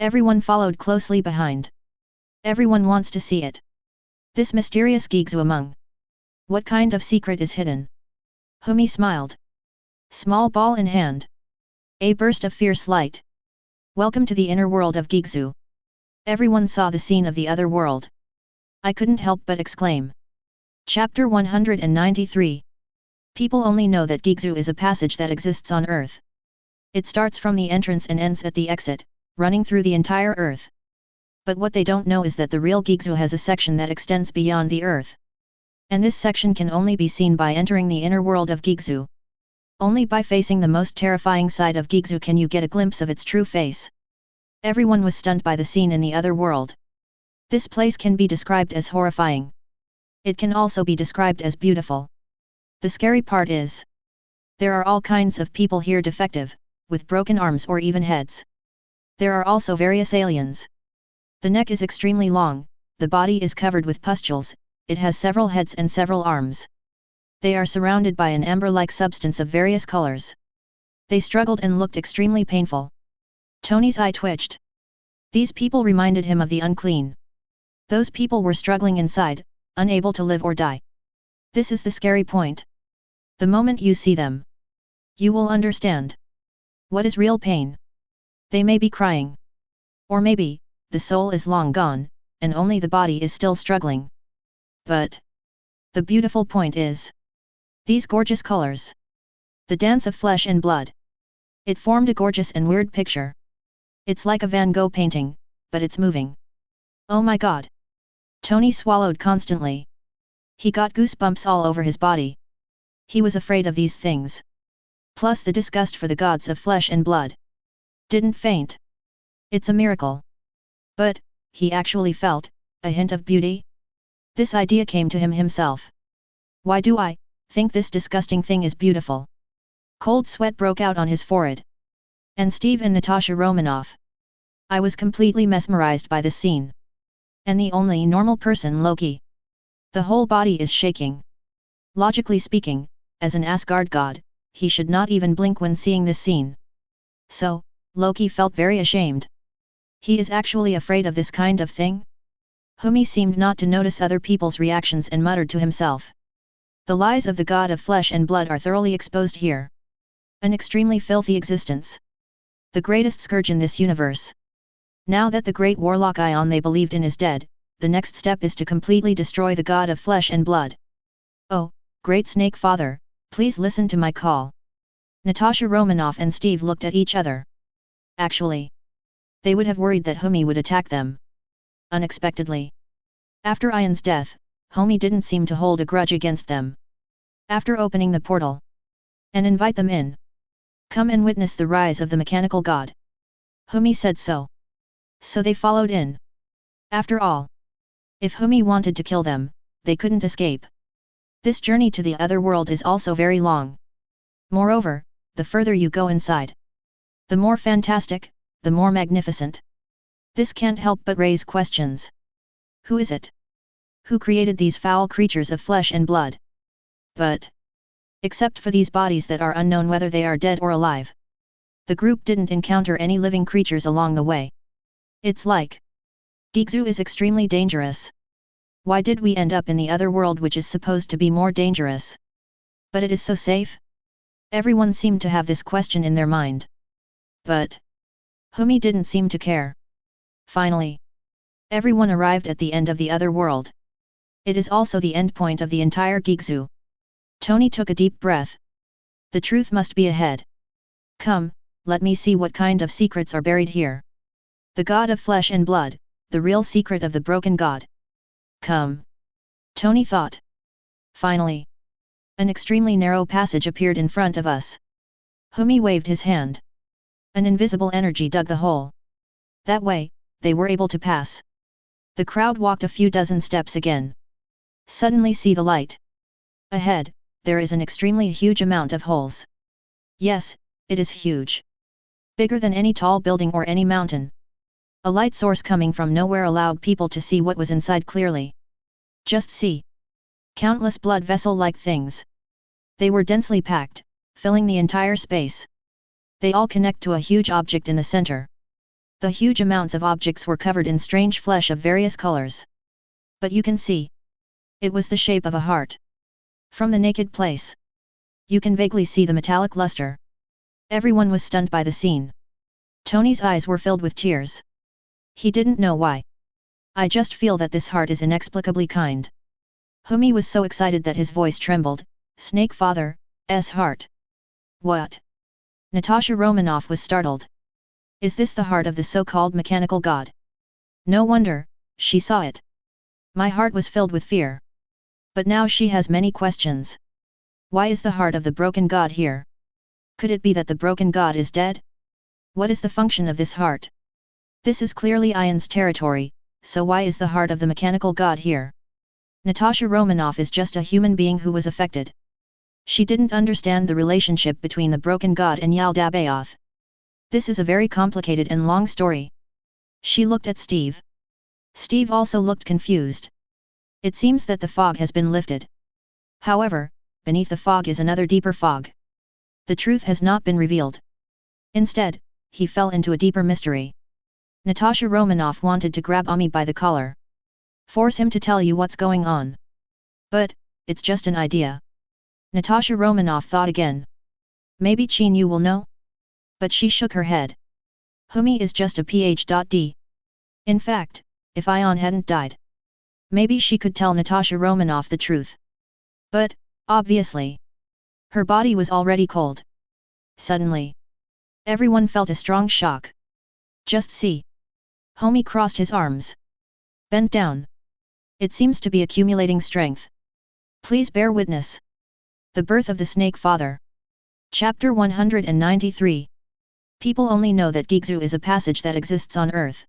Everyone followed closely behind. Everyone wants to see it. This mysterious Gigzu among. What kind of secret is hidden? Humi smiled. Small ball in hand. A burst of fierce light. Welcome to the inner world of Gigzu. Everyone saw the scene of the other world. I couldn't help but exclaim. Chapter 193. People only know that Gigzu is a passage that exists on Earth. It starts from the entrance and ends at the exit, running through the entire Earth. But what they don't know is that the real Gigzu has a section that extends beyond the Earth. And this section can only be seen by entering the inner world of Gigzu. Only by facing the most terrifying side of Gigzu can you get a glimpse of its true face. Everyone was stunned by the scene in the other world. This place can be described as horrifying. It can also be described as beautiful. The scary part is, there are all kinds of people here defective, with broken arms or even heads. There are also various aliens. The neck is extremely long, the body is covered with pustules, it has several heads and several arms. They are surrounded by an amber-like substance of various colors. They struggled and looked extremely painful. Tony's eye twitched. These people reminded him of the unclean. Those people were struggling inside, unable to live or die. This is the scary point. The moment you see them, you will understand. What is real pain? They may be crying. Or maybe, the soul is long gone, and only the body is still struggling. But the beautiful point is, these gorgeous colors. The dance of flesh and blood. It formed a gorgeous and weird picture. It's like a Van Gogh painting, but it's moving. Oh my god! Tony swallowed constantly. He got goosebumps all over his body. He was afraid of these things. Plus the disgust for the gods of flesh and blood. Didn't faint. It's a miracle. But, he actually felt a hint of beauty? This idea came to him himself. Why do I think this disgusting thing is beautiful? Cold sweat broke out on his forehead. And Steve and Natasha Romanoff. I was completely mesmerized by this scene. And the only normal person, Loki. The whole body is shaking. Logically speaking, as an Asgard god, he should not even blink when seeing this scene. So, Loki felt very ashamed. He is actually afraid of this kind of thing? Humi seemed not to notice other people's reactions and muttered to himself. The lies of the god of flesh and blood are thoroughly exposed here. An extremely filthy existence. The greatest scourge in this universe. Now that the great warlock Ion they believed in is dead, the next step is to completely destroy the god of flesh and blood. Oh, great Snake Father, please listen to my call. Natasha Romanoff and Steve looked at each other. Actually, they would have worried that Humi would attack them. Unexpectedly. After Ion's death, Humi didn't seem to hold a grudge against them. After opening the portal, and invite them in. Come and witness the rise of the mechanical god. Humi said so. So they followed in. After all, if Humi wanted to kill them, they couldn't escape. This journey to the other world is also very long. Moreover, the further you go inside, the more fantastic, the more magnificent. This can't help but raise questions. Who is it? Who created these foul creatures of flesh and blood? But, except for these bodies that are unknown whether they are dead or alive, the group didn't encounter any living creatures along the way. It's like, Gigzu is extremely dangerous. Why did we end up in the other world which is supposed to be more dangerous? But it is so safe? Everyone seemed to have this question in their mind. But Humi didn't seem to care. Finally, everyone arrived at the end of the other world. It is also the end point of the entire Gigzu. Tony took a deep breath. The truth must be ahead. Come, let me see what kind of secrets are buried here. The god of flesh and blood, the real secret of the broken god. Come. Tony thought. Finally. An extremely narrow passage appeared in front of us. Humi waved his hand. An invisible energy dug the hole. That way, they were able to pass. The crowd walked a few dozen steps again. Suddenly see the light. Ahead, there is an extremely huge amount of holes. Yes, it is huge. Bigger than any tall building or any mountain. A light source coming from nowhere allowed people to see what was inside clearly. Just see. Countless blood vessel-like things. They were densely packed, filling the entire space. They all connect to a huge object in the center. The huge amounts of objects were covered in strange flesh of various colors. But you can see. It was the shape of a heart. From the naked place. You can vaguely see the metallic luster. Everyone was stunned by the scene. Tony's eyes were filled with tears. He didn't know why. I just feel that this heart is inexplicably kind. Humi was so excited that his voice trembled. Snake Father's heart. What? Natasha Romanoff was startled. Is this the heart of the so-called mechanical god? No wonder, she saw it. My heart was filled with fear. But now she has many questions. Why is the heart of the broken god here? Could it be that the broken god is dead? What is the function of this heart? This is clearly Ion's territory, so why is the heart of the mechanical god here? Natasha Romanoff is just a human being who was affected. She didn't understand the relationship between the broken god and Yaldabaoth. This is a very complicated and long story. She looked at Steve. Steve also looked confused. It seems that the fog has been lifted. However, beneath the fog is another deeper fog. The truth has not been revealed. Instead, he fell into a deeper mystery. Natasha Romanoff wanted to grab Ami by the collar. Force him to tell you what's going on. But, it's just an idea. Natasha Romanoff thought again. Maybe Qin Yu will know? But she shook her head. Humi is just a PhD. In fact, if Ion hadn't died, maybe she could tell Natasha Romanoff the truth. But, obviously, her body was already cold. Suddenly, everyone felt a strong shock. Just see. Humi crossed his arms. Bent down. It seems to be accumulating strength. Please bear witness. The birth of the Snake Father. Chapter 193. People only know that Gigzu is a passage that exists on Earth.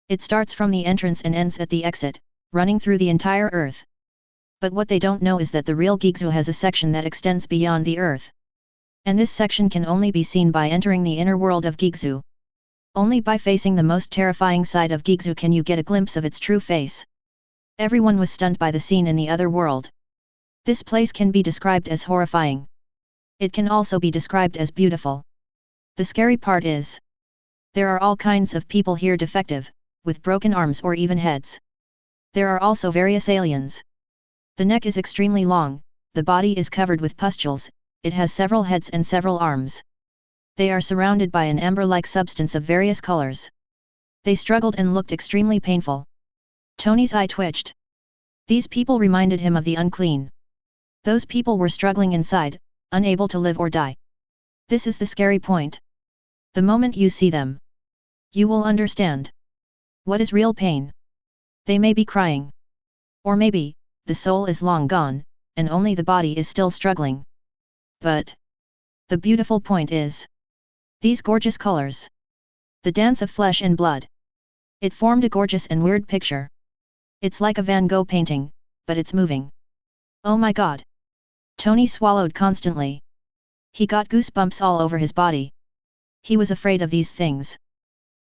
It starts from the entrance and ends at the exit, running through the entire Earth. But what they don't know is that the real Gigzu has a section that extends beyond the Earth. And this section can only be seen by entering the inner world of Gigzu. Only by facing the most terrifying side of Gigzu can you get a glimpse of its true face. Everyone was stunned by the scene in the other world. This place can be described as horrifying. It can also be described as beautiful. The scary part is, there are all kinds of people here defective, with broken arms or even heads. There are also various aliens. The neck is extremely long, the body is covered with pustules, it has several heads and several arms. They are surrounded by an amber-like substance of various colors. They struggled and looked extremely painful. Tony's eye twitched. These people reminded him of the unclean. Those people were struggling inside, unable to live or die. This is the scary point. The moment you see them, you will understand. What is real pain? They may be crying. Or maybe, the soul is long gone, and only the body is still struggling. But the beautiful point is, these gorgeous colors. The dance of flesh and blood. It formed a gorgeous and weird picture. It's like a Van Gogh painting, but it's moving. Oh my god! Tony swallowed constantly. He got goosebumps all over his body. He was afraid of these things.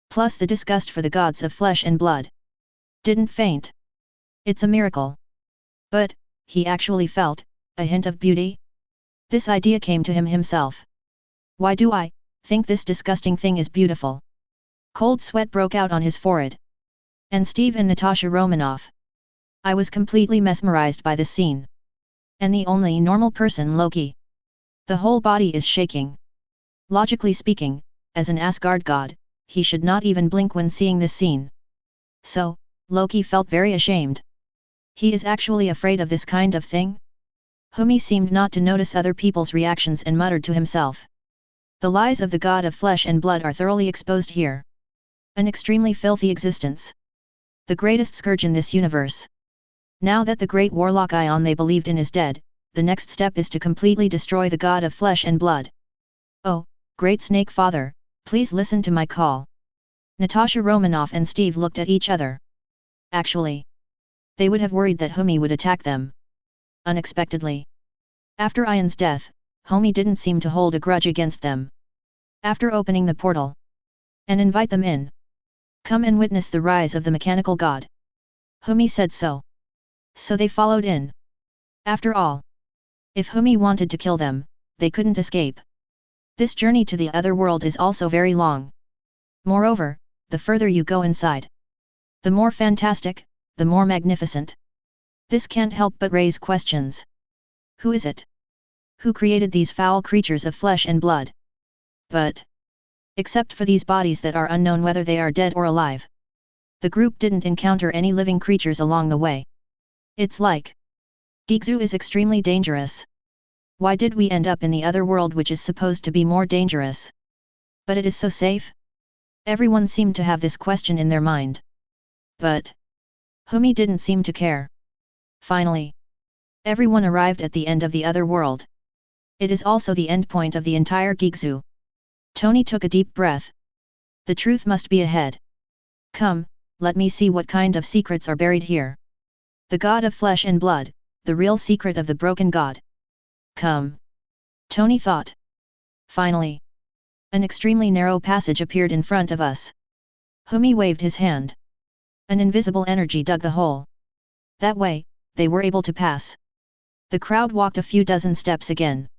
Plus the disgust for the gods of flesh and blood. Didn't faint. It's a miracle. But, he actually felt a hint of beauty? This idea came to him himself. Why do I think this disgusting thing is beautiful? Cold sweat broke out on his forehead. And Steve and Natasha Romanoff. I was completely mesmerized by this scene. And the only normal person Loki. The whole body is shaking. Logically speaking, as an Asgard god, he should not even blink when seeing this scene. So, Loki felt very ashamed. He is actually afraid of this kind of thing? Humi seemed not to notice other people's reactions and muttered to himself. The lies of the god of flesh and blood are thoroughly exposed here. An extremely filthy existence. The greatest scourge in this universe. Now that the great warlock Ion they believed in is dead, the next step is to completely destroy the god of flesh and blood. Oh, great Snake Father, please listen to my call. Natasha Romanoff and Steve looked at each other. Actually, they would have worried that Humi would attack them. Unexpectedly. After Ion's death, Humi didn't seem to hold a grudge against them. After opening the portal and invite them in. Come and witness the rise of the mechanical god. Humi said so. So they followed in. After all, if Humi wanted to kill them, they couldn't escape. This journey to the other world is also very long. Moreover, the further you go inside, the more fantastic, the more magnificent. This can't help but raise questions. Who is it? Who created these foul creatures of flesh and blood? But, except for these bodies that are unknown whether they are dead or alive, the group didn't encounter any living creatures along the way. It's like, Gigzu is extremely dangerous. Why did we end up in the other world which is supposed to be more dangerous? But it is so safe? Everyone seemed to have this question in their mind. But Humi didn't seem to care. Finally, everyone arrived at the end of the other world. It is also the end point of the entire Gigzu. Tony took a deep breath. The truth must be ahead. Come, let me see what kind of secrets are buried here. The god of flesh and blood, the real secret of the broken god. Come. Tony thought. Finally, an extremely narrow passage appeared in front of us. Humi waved his hand. An invisible energy dug the hole. That way, they were able to pass. The crowd walked a few dozen steps again.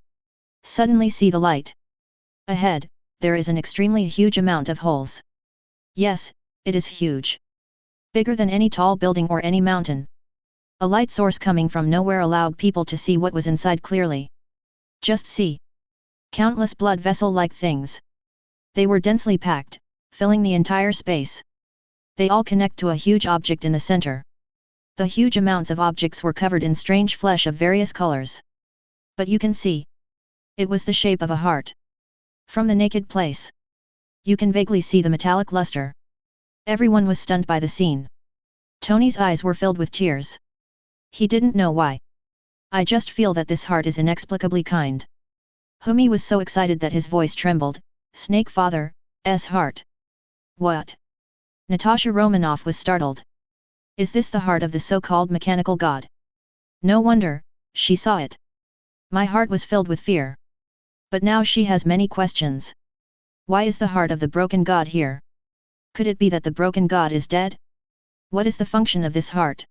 Suddenly see the light. Ahead, there is an extremely huge amount of holes. Yes, it is huge. Bigger than any tall building or any mountain. A light source coming from nowhere allowed people to see what was inside clearly. Just see. Countless blood vessel-like things. They were densely packed, filling the entire space. They all connect to a huge object in the center. The huge amounts of objects were covered in strange flesh of various colors. But you can see. It was the shape of a heart. From the naked place, you can vaguely see the metallic luster. Everyone was stunned by the scene. Tony's eyes were filled with tears. He didn't know why. I just feel that this heart is inexplicably kind. Humi was so excited that his voice trembled. Snake Father's heart. What? Natasha Romanoff was startled. Is this the heart of the so-called mechanical god? No wonder, she saw it. My heart was filled with fear. But now she has many questions. Why is the heart of the broken god here? Could it be that the broken god is dead? What is the function of this heart?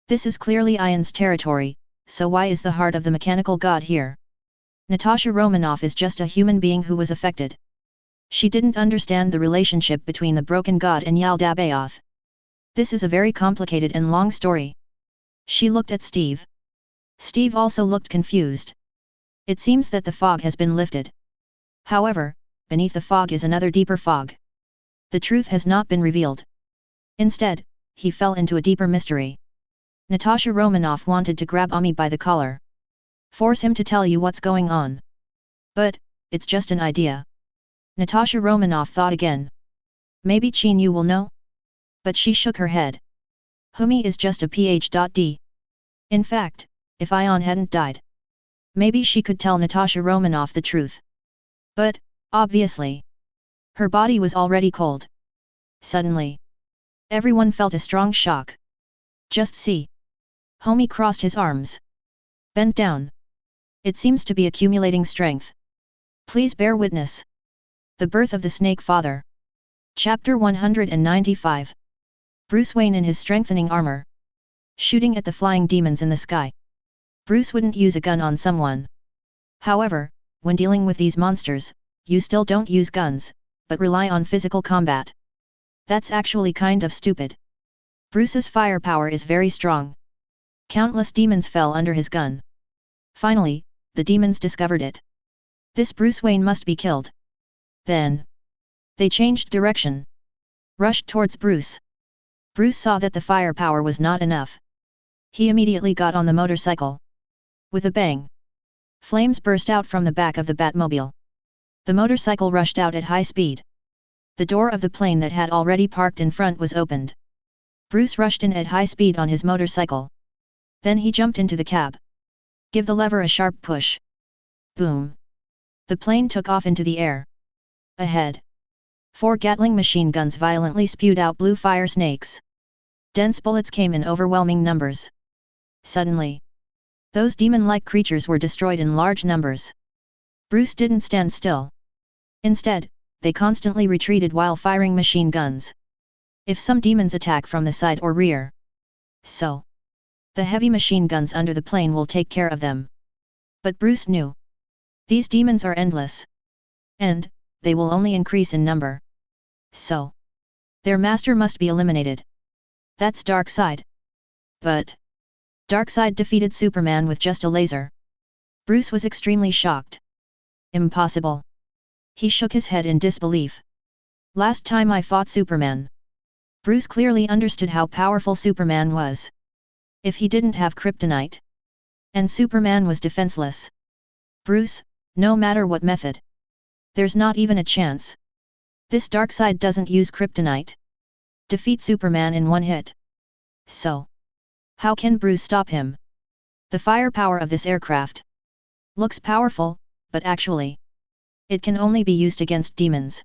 This is clearly Ion's territory, so why is the heart of the mechanical god here? Natasha Romanoff is just a human being who was affected. She didn't understand the relationship between the broken god and Yaldabaoth. This is a very complicated and long story. She looked at Steve. Steve also looked confused. It seems that the fog has been lifted. However, beneath the fog is another deeper fog. The truth has not been revealed. Instead, he fell into a deeper mystery. Natasha Romanoff wanted to grab Ami by the collar. Force him to tell you what's going on. But, it's just an idea. Natasha Romanoff thought again. Maybe Qin Yu will know? But she shook her head. Humi is just a PhD. In fact, if Ion hadn't died, maybe she could tell Natasha Romanoff the truth. But, obviously, her body was already cold. Suddenly, everyone felt a strong shock. Just see. Humi crossed his arms. Bent down. It seems to be accumulating strength. Please bear witness. The Birth of the Snake Father. Chapter 195. Bruce Wayne in his strengthening armor. Shooting at the flying demons in the sky. Bruce wouldn't use a gun on someone. However, when dealing with these monsters, you still don't use guns, but rely on physical combat. That's actually kind of stupid. Bruce's firepower is very strong. Countless demons fell under his gun. Finally, the demons discovered it. This Bruce Wayne must be killed. Then, they changed direction. Rushed towards Bruce. Bruce saw that the firepower was not enough. He immediately got on the motorcycle. With a bang, flames burst out from the back of the Batmobile. The motorcycle rushed out at high speed. The door of the plane that had already parked in front was opened. Bruce rushed in at high speed on his motorcycle. Then he jumped into the cab. Give the lever a sharp push. Boom. The plane took off into the air. Ahead. 4 Gatling machine guns violently spewed out blue fire snakes. Dense bullets came in overwhelming numbers. Suddenly, those demon-like creatures were destroyed in large numbers. Bruce didn't stand still. Instead, they constantly retreated while firing machine guns. If some demons attack from the side or rear, so the heavy machine guns under the plane will take care of them. But Bruce knew, these demons are endless. And they will only increase in number. So their master must be eliminated. That's Darkseid. But Darkseid defeated Superman with just a laser. Bruce was extremely shocked. Impossible. He shook his head in disbelief. Last time I fought Superman. Bruce clearly understood how powerful Superman was. If he didn't have kryptonite, and Superman was defenseless. Bruce, no matter what method, there's not even a chance. This Darkseid doesn't use kryptonite. Defeat Superman in one hit. So how can Bruce stop him? The firepower of this aircraft looks powerful, but actually, it can only be used against demons.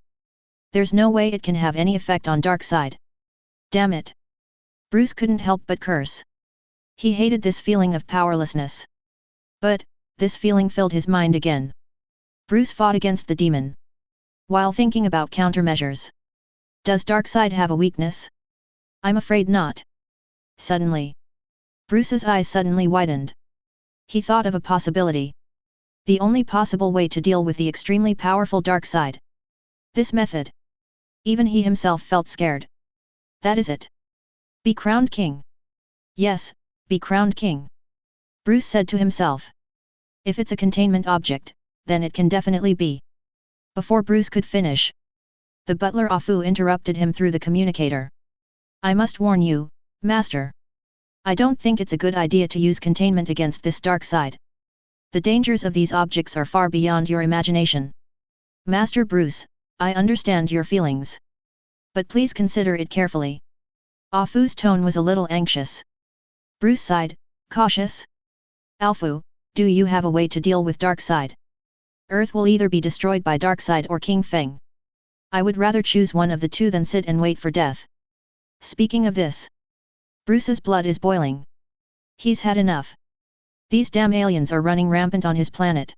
There's no way it can have any effect on Darkseid. Damn it! Bruce couldn't help but curse. He hated this feeling of powerlessness. But this feeling filled his mind again. Bruce fought against the demon, while thinking about countermeasures. Does Darkseid have a weakness? I'm afraid not. Suddenly, Bruce's eyes suddenly widened. He thought of a possibility. The only possible way to deal with the extremely powerful Darkseid. This method. Even he himself felt scared. That is it. Be crowned king. Yes, be crowned king. Bruce said to himself. If it's a containment object, then it can definitely be. Before Bruce could finish, the butler Afu interrupted him through the communicator. I must warn you, Master. I don't think it's a good idea to use containment against this Darkseid. The dangers of these objects are far beyond your imagination. Master Bruce, I understand your feelings. But please consider it carefully. Afu's tone was a little anxious. Bruce sighed, cautious. Alfu, do you have a way to deal with Darkseid? Earth will either be destroyed by Darkseid or King Feng. I would rather choose one of the two than sit and wait for death. Speaking of this, Bruce's blood is boiling. He's had enough. These damn aliens are running rampant on his planet.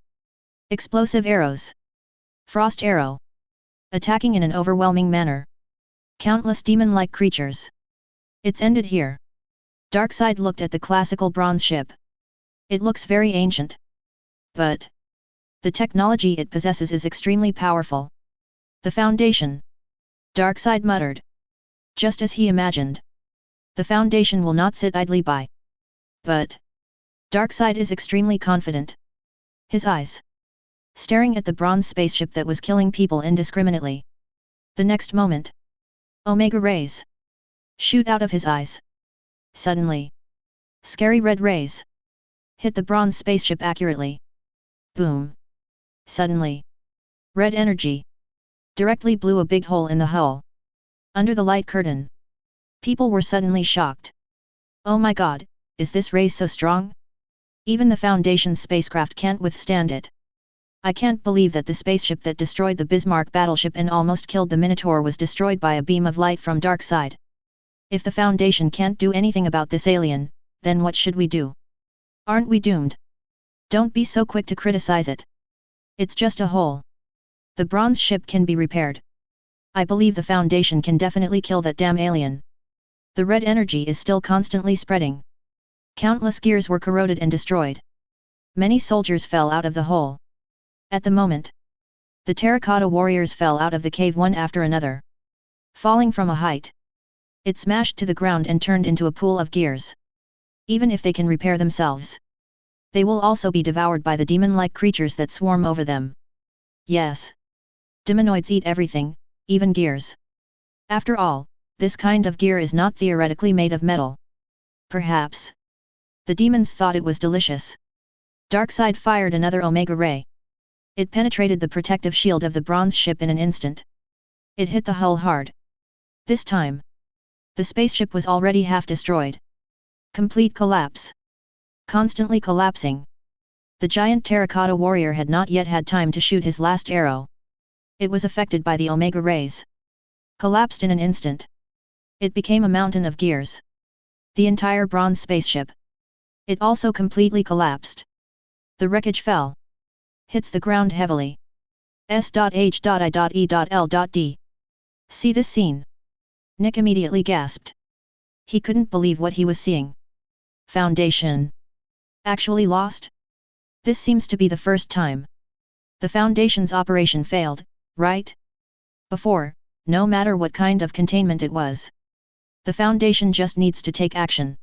Explosive arrows. Frost arrow. Attacking in an overwhelming manner. Countless demon-like creatures. It's ended here. Darkseid looked at the classical bronze ship. It looks very ancient. But the technology it possesses is extremely powerful. The Foundation. Darkseid muttered. Just as he imagined. The Foundation will not sit idly by. But Darkseid is extremely confident. His eyes staring at the bronze spaceship that was killing people indiscriminately. The next moment, Omega rays shoot out of his eyes. Suddenly, scary red rays hit the bronze spaceship accurately. Boom! Suddenly, red energy directly blew a big hole in the hull. Under the light curtain, people were suddenly shocked. Oh my god, is this ray so strong? Even the Foundation's spacecraft can't withstand it. I can't believe that the spaceship that destroyed the Bismarck battleship and almost killed the Minotaur was destroyed by a beam of light from Darkseid. If the Foundation can't do anything about this alien, then what should we do? Aren't we doomed? Don't be so quick to criticize it. It's just a hole. The bronze ship can be repaired. I believe the Foundation can definitely kill that damn alien. The red energy is still constantly spreading. Countless gears were corroded and destroyed. Many soldiers fell out of the hole. At the moment, the terracotta warriors fell out of the cave one after another. Falling from a height, it smashed to the ground and turned into a pool of gears. Even if they can repair themselves, they will also be devoured by the demon-like creatures that swarm over them. Yes. Demonoids eat everything, even gears. After all, this kind of gear is not theoretically made of metal. Perhaps the demons thought it was delicious. Darkseid fired another Omega ray. It penetrated the protective shield of the bronze ship in an instant. It hit the hull hard. This time, the spaceship was already half destroyed. Complete collapse. Constantly collapsing. The giant terracotta warrior had not yet had time to shoot his last arrow. It was affected by the Omega rays. Collapsed in an instant. It became a mountain of gears. The entire bronze spaceship. It also completely collapsed. The wreckage fell. Hits the ground heavily. S.H.I.E.L.D. See this scene? Nick immediately gasped. He couldn't believe what he was seeing. Foundation. Actually lost? This seems to be the first time. The Foundation's operation failed, right? Before, no matter what kind of containment it was. The Foundation just needs to take action.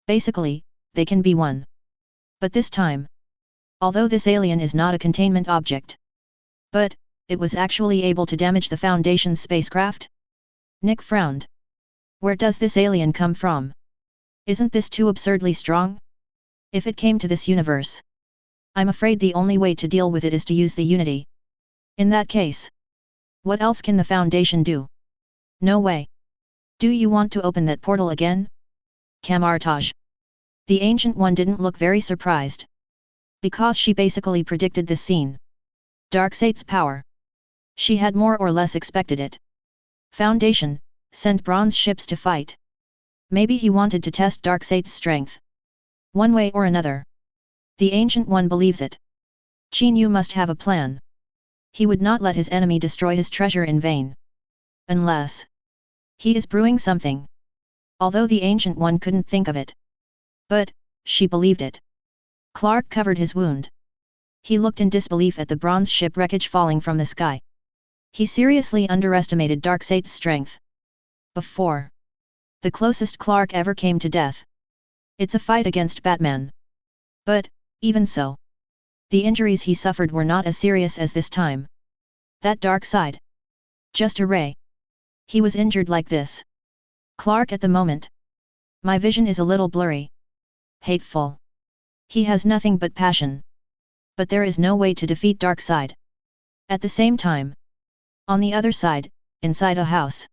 Basically, they can be won. But this time, although this alien is not a containment object, but it was actually able to damage the Foundation's spacecraft? Nick frowned. Where does this alien come from? Isn't this too absurdly strong? If it came to this universe, I'm afraid the only way to deal with it is to use the Unity. In that case, what else can the Foundation do? No way. Do you want to open that portal again? Camartage. The Ancient One didn't look very surprised. Because she basically predicted this scene. Darkseid's power. She had more or less expected it. Foundation, sent bronze ships to fight. Maybe he wanted to test Darkseid's strength. One way or another. The Ancient One believes it. Qin Yu must have a plan. He would not let his enemy destroy his treasure in vain. Unless he is brewing something. Although the Ancient One couldn't think of it. But she believed it. Clark covered his wound. He looked in disbelief at the bronze ship wreckage falling from the sky. He seriously underestimated Darkseid's strength. Before the closest Clark ever came to death. It's a fight against Batman. But, even so, the injuries he suffered were not as serious as this time. That dark side. Just a ray. He was injured like this. Clark at the moment. My vision is a little blurry. Hateful. He has nothing but passion. But there is no way to defeat Darkseid. At the same time. On the other side, inside a house.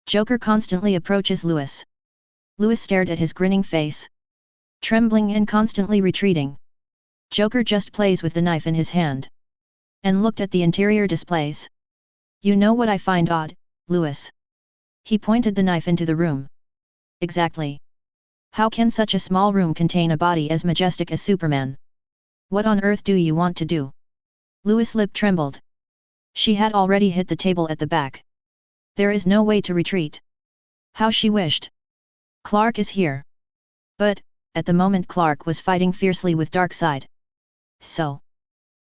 Joker constantly approaches Louis. Louis stared at his grinning face. Trembling and constantly retreating. Joker just plays with the knife in his hand. And looked at the interior displays. You know what I find odd, Louis? He pointed the knife into the room. Exactly. How can such a small room contain a body as majestic as Superman? What on earth do you want to do? Louis' lip trembled. She had already hit the table at the back. There is no way to retreat. How she wished. Clark is here. But, at the moment Clark was fighting fiercely with Darkseid. So,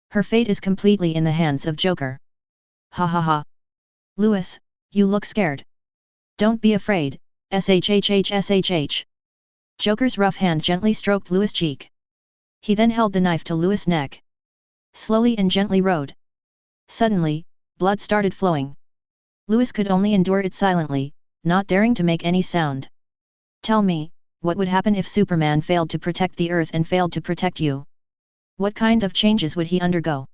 her fate is completely in the hands of Joker. Ha ha ha. Louis, you look scared. Don't be afraid, shhhshh. Joker's rough hand gently stroked Louis' cheek. He then held the knife to Louis' neck. Slowly and gently rode. Suddenly, blood started flowing. Louis could only endure it silently, not daring to make any sound. Tell me, what would happen if Superman failed to protect the Earth and failed to protect you? What kind of changes would he undergo?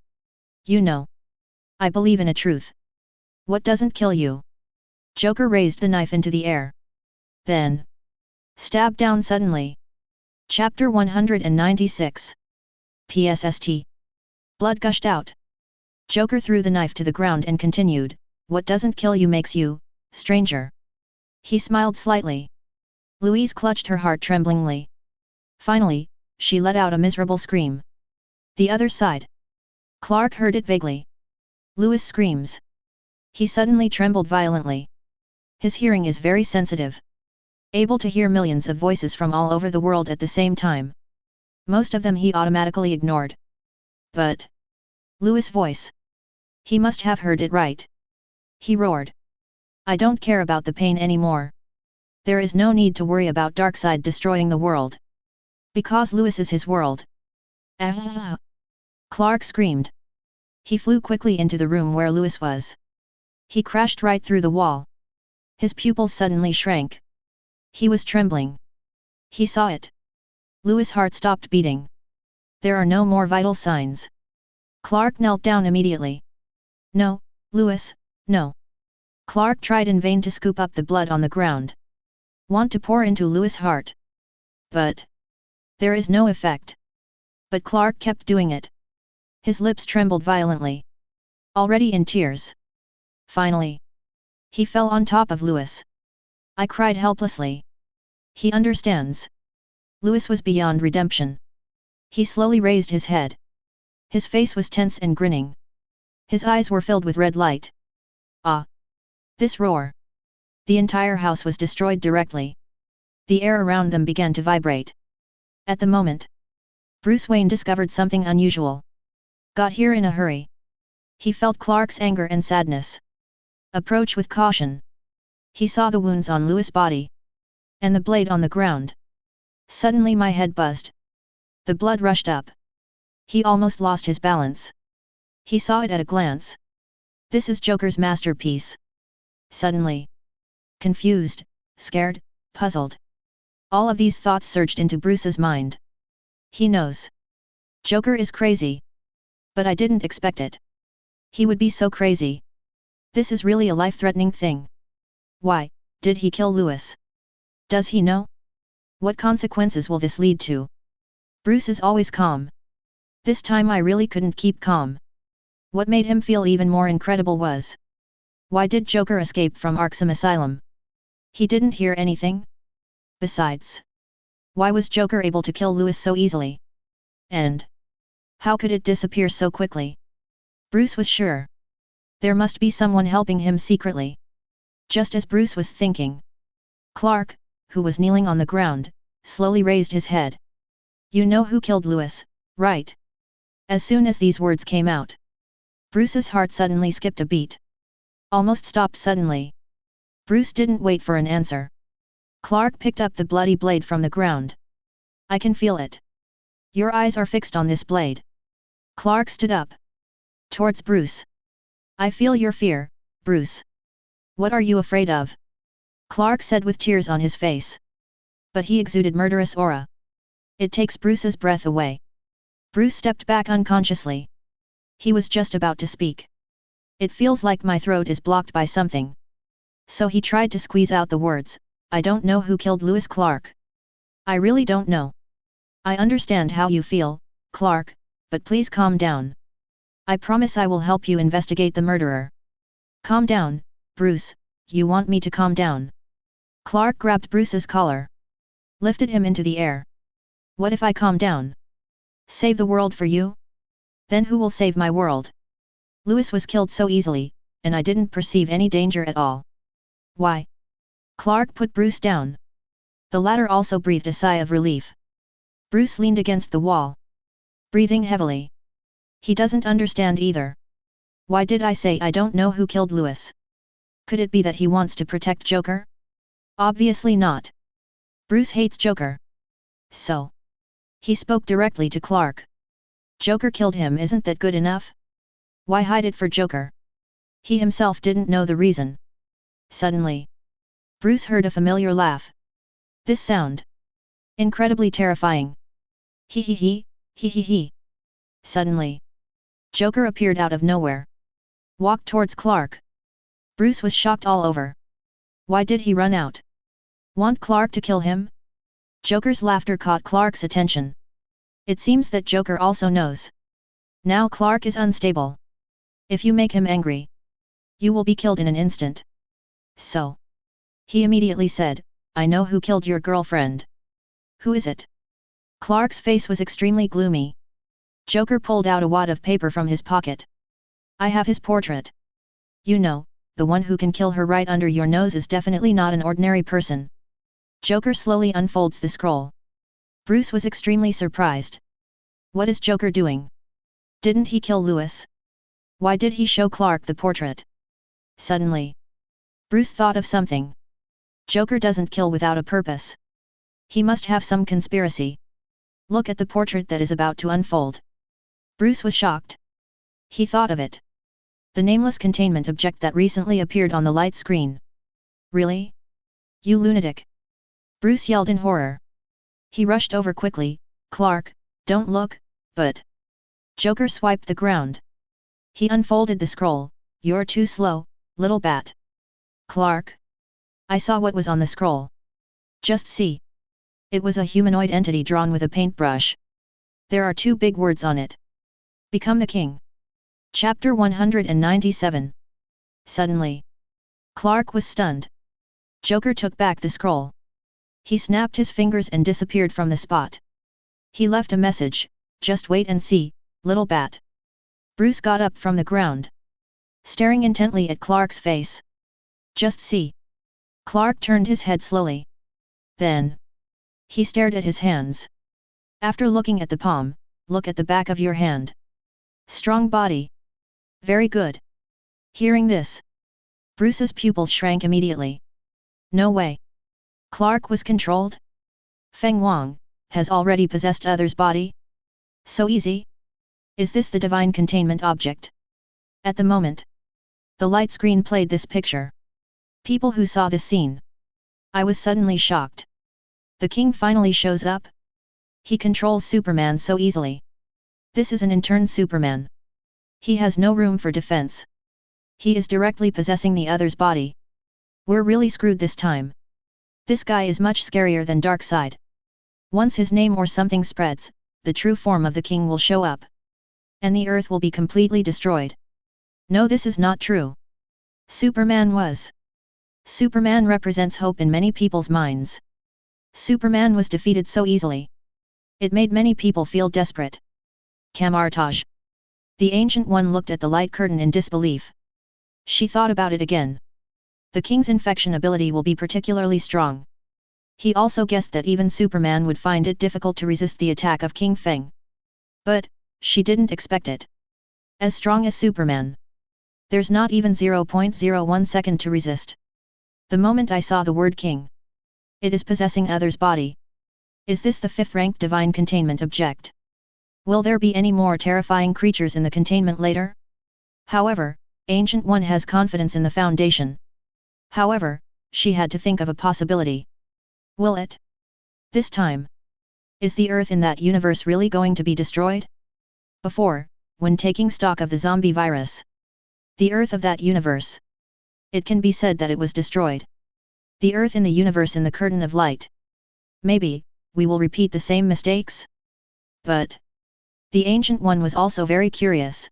You know. I believe in a truth. What doesn't kill you? Joker raised the knife into the air. Then stabbed down suddenly. Chapter 196. PSST. Blood gushed out. Joker threw the knife to the ground and continued, what doesn't kill you makes you, stranger. He smiled slightly. Louise clutched her heart tremblingly. Finally, she let out a miserable scream. The other side. Clark heard it vaguely. Louis screams. He suddenly trembled violently. His hearing is very sensitive. Able to hear millions of voices from all over the world at the same time. Most of them he automatically ignored. But Louis' voice. He must have heard it right. He roared. I don't care about the pain anymore. There is no need to worry about Darkseid destroying the world. Because Louis is his world. Ah! Clark screamed. He flew quickly into the room where Louis was. He crashed right through the wall. His pupils suddenly shrank. He was trembling. He saw it. Louis' heart stopped beating. There are no more vital signs. Clark knelt down immediately. No, Lewis, no. Clark tried in vain to scoop up the blood on the ground. Want to pour into Lewis' heart. But there is no effect. But Clark kept doing it. His lips trembled violently. Already in tears. Finally, he fell on top of Lewis. I cried helplessly. He understands. Lewis was beyond redemption. He slowly raised his head. His face was tense and grinning. His eyes were filled with red light. Ah! This roar! The entire house was destroyed directly. The air around them began to vibrate. At the moment, Bruce Wayne discovered something unusual. Got here in a hurry. He felt Clark's anger and sadness. Approach with caution. He saw the wounds on Lewis' body. And the blade on the ground. Suddenly my head buzzed. The blood rushed up. He almost lost his balance. He saw it at a glance. This is Joker's masterpiece. Suddenly. Confused, scared, puzzled. All of these thoughts surged into Bruce's mind. He knows. Joker is crazy. But I didn't expect it. He would be so crazy. This is really a life-threatening thing. Why, did he kill Lewis? Does he know? What consequences will this lead to? Bruce is always calm. This time I really couldn't keep calm. What made him feel even more incredible was, why did Joker escape from Arkham Asylum? He didn't hear anything? Besides, why was Joker able to kill Lewis so easily? And how could it disappear so quickly? Bruce was sure. There must be someone helping him secretly. Just as Bruce was thinking, Clark, who was kneeling on the ground, slowly raised his head. You know who killed Lewis, right? As soon as these words came out, Bruce's heart suddenly skipped a beat. Almost stopped suddenly. Bruce didn't wait for an answer. Clark picked up the bloody blade from the ground. I can feel it. Your eyes are fixed on this blade. Clark stood up. Towards Bruce. I feel your fear, Bruce. What are you afraid of? Clark said with tears on his face. But he exuded murderous aura. It takes Bruce's breath away. Bruce stepped back unconsciously. He was just about to speak. It feels like my throat is blocked by something. So he tried to squeeze out the words, I don't know who killed Lewis Clark. I really don't know. I understand how you feel, Clark, but please calm down. I promise I will help you investigate the murderer. Calm down, Bruce, you want me to calm down? Clark grabbed Bruce's collar. Lifted him into the air. What if I calm down? Save the world for you? Then who will save my world? Lewis was killed so easily, and I didn't perceive any danger at all. Why? Clark put Bruce down. The latter also breathed a sigh of relief. Bruce leaned against the wall. Breathing heavily. He doesn't understand either. Why did I say I don't know who killed Lewis? Could it be that he wants to protect Joker? Obviously not. Bruce hates Joker. So. He spoke directly to Clark. Joker killed him, isn't that good enough? Why hide it for Joker? He himself didn't know the reason. Suddenly, Bruce heard a familiar laugh. This sound. Incredibly terrifying. Hee hee hee, hee hee hee. Suddenly, Joker appeared out of nowhere. Walked towards Clark. Bruce was shocked all over. Why did he run out? Want Clark to kill him? Joker's laughter caught Clark's attention. It seems that Joker also knows. Now Clark is unstable. If you make him angry, you will be killed in an instant. So. He immediately said, I know who killed your girlfriend. Who is it? Clark's face was extremely gloomy. Joker pulled out a wad of paper from his pocket. I have his portrait. You know, the one who can kill her right under your nose is definitely not an ordinary person. Joker slowly unfolds the scroll. Bruce was extremely surprised. What is Joker doing? Didn't he kill Lewis? Why did he show Clark the portrait? Suddenly, Bruce thought of something. Joker doesn't kill without a purpose. He must have some conspiracy. Look at the portrait that is about to unfold. Bruce was shocked. He thought of it. The nameless containment object that recently appeared on the light screen. Really? You lunatic! Bruce yelled in horror. He rushed over quickly, Clark, don't look, but... Joker swiped the ground. He unfolded the scroll. You're too slow, little bat. Clark. I saw what was on the scroll. Just see. It was a humanoid entity drawn with a paintbrush. There are 2 big words on it. Become the king. Chapter 197. Suddenly, Clark was stunned. Joker took back the scroll. He snapped his fingers and disappeared from the spot. He left a message, just wait and see, little bat. Bruce got up from the ground, staring intently at Clark's face. Just see. Clark turned his head slowly. Then, he stared at his hands. After looking at the palm, look at the back of your hand. Strong body. Very good. Hearing this, Bruce's pupils shrank immediately. No way. Clark was controlled? Feng Wang has already possessed others' body? So easy? Is this the divine containment object? At the moment, the light screen played this picture. People who saw this scene. I was suddenly shocked. The king finally shows up? He controls Superman so easily. This is an intern Superman. He has no room for defense. He is directly possessing the other's body. We're really screwed this time. This guy is much scarier than Darkseid. Once his name or something spreads, the true form of the king will show up. And the earth will be completely destroyed. No, this is not true. Superman represents hope in many people's minds. Superman was defeated so easily. It made many people feel desperate. Camartage. The Ancient One looked at the light curtain in disbelief. She thought about it again. The king's infection ability will be particularly strong. He also guessed that even Superman would find it difficult to resist the attack of King Feng. But, she didn't expect it. As strong as Superman. There's not even 0.01 second to resist. The moment I saw the word king. It is possessing others' body. Is this the 5th rank divine containment object? Will there be any more terrifying creatures in the containment later? However, Ancient One has confidence in the Foundation. However, she had to think of a possibility. Will it? This time. Is the Earth in that universe really going to be destroyed? Before, when taking stock of the zombie virus. The Earth of that universe. It can be said that it was destroyed. The Earth in the universe in the curtain of light. Maybe, we will repeat the same mistakes? But the Ancient One was also very curious.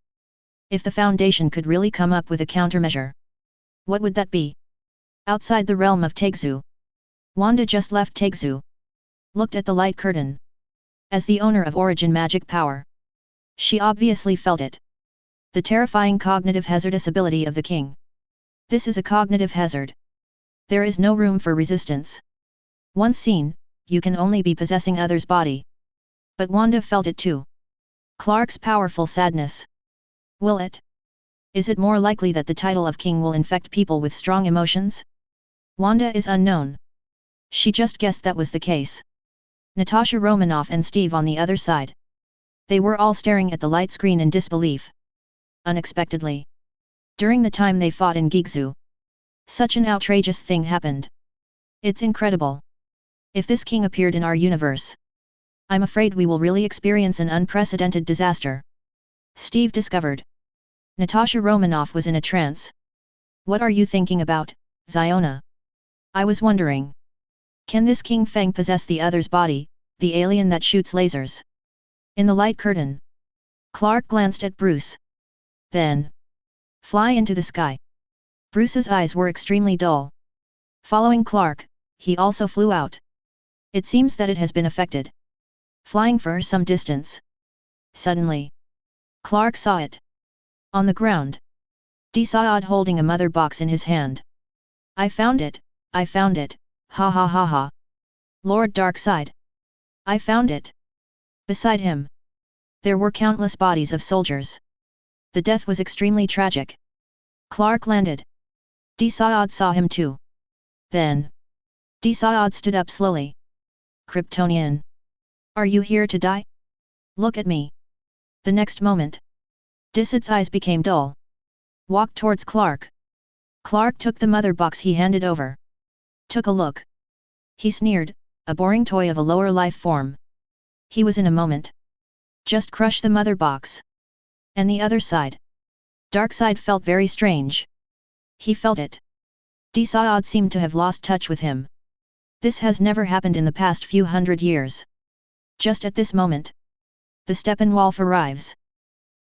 If the Foundation could really come up with a countermeasure. What would that be? Outside the realm of Taegzu. Wanda just left Taegzu. Looked at the light curtain. As the owner of Origin magic power. She obviously felt it. The terrifying cognitive hazardous ability of the king. This is a cognitive hazard. There is no room for resistance. Once seen, you can only be possessing others' body. But Wanda felt it too. Clark's powerful sadness. Will it? Is it more likely that the title of king will infect people with strong emotions? Wanda is unknown. She just guessed that was the case. Natasha Romanoff and Steve on the other side. They were all staring at the light screen in disbelief. Unexpectedly. During the time they fought in Gigzu. Such an outrageous thing happened. It's incredible. If this king appeared in our universe. I'm afraid we will really experience an unprecedented disaster. Steve discovered. Natasha Romanoff was in a trance. What are you thinking about, Ziona? I was wondering. Can this King Feng possess the other's body, the alien that shoots lasers? In the light curtain. Clark glanced at Bruce. Then. Fly into the sky. Bruce's eyes were extremely dull. Following Clark, he also flew out. It seems that it has been affected. Flying for some distance. Suddenly. Clark saw it. On the ground. Desayad holding a mother box in his hand. I found it, ha ha ha ha. Lord Darkseid. I found it. Beside him. There were countless bodies of soldiers. The death was extremely tragic. Clark landed. Desayad saw him too. Then. Desayad stood up slowly. Kryptonian. Are you here to die? Look at me. The next moment. Desaad's eyes became dull. Walked towards Clark. Clark took the mother box he handed over. Took a look. He sneered, a boring toy of a lower life form. He was in a moment. Just crush the mother box. And the other side. Darkseid felt very strange. He felt it. Desaad seemed to have lost touch with him. This has never happened in the past few hundred years. Just at this moment, the Steppenwolf arrives.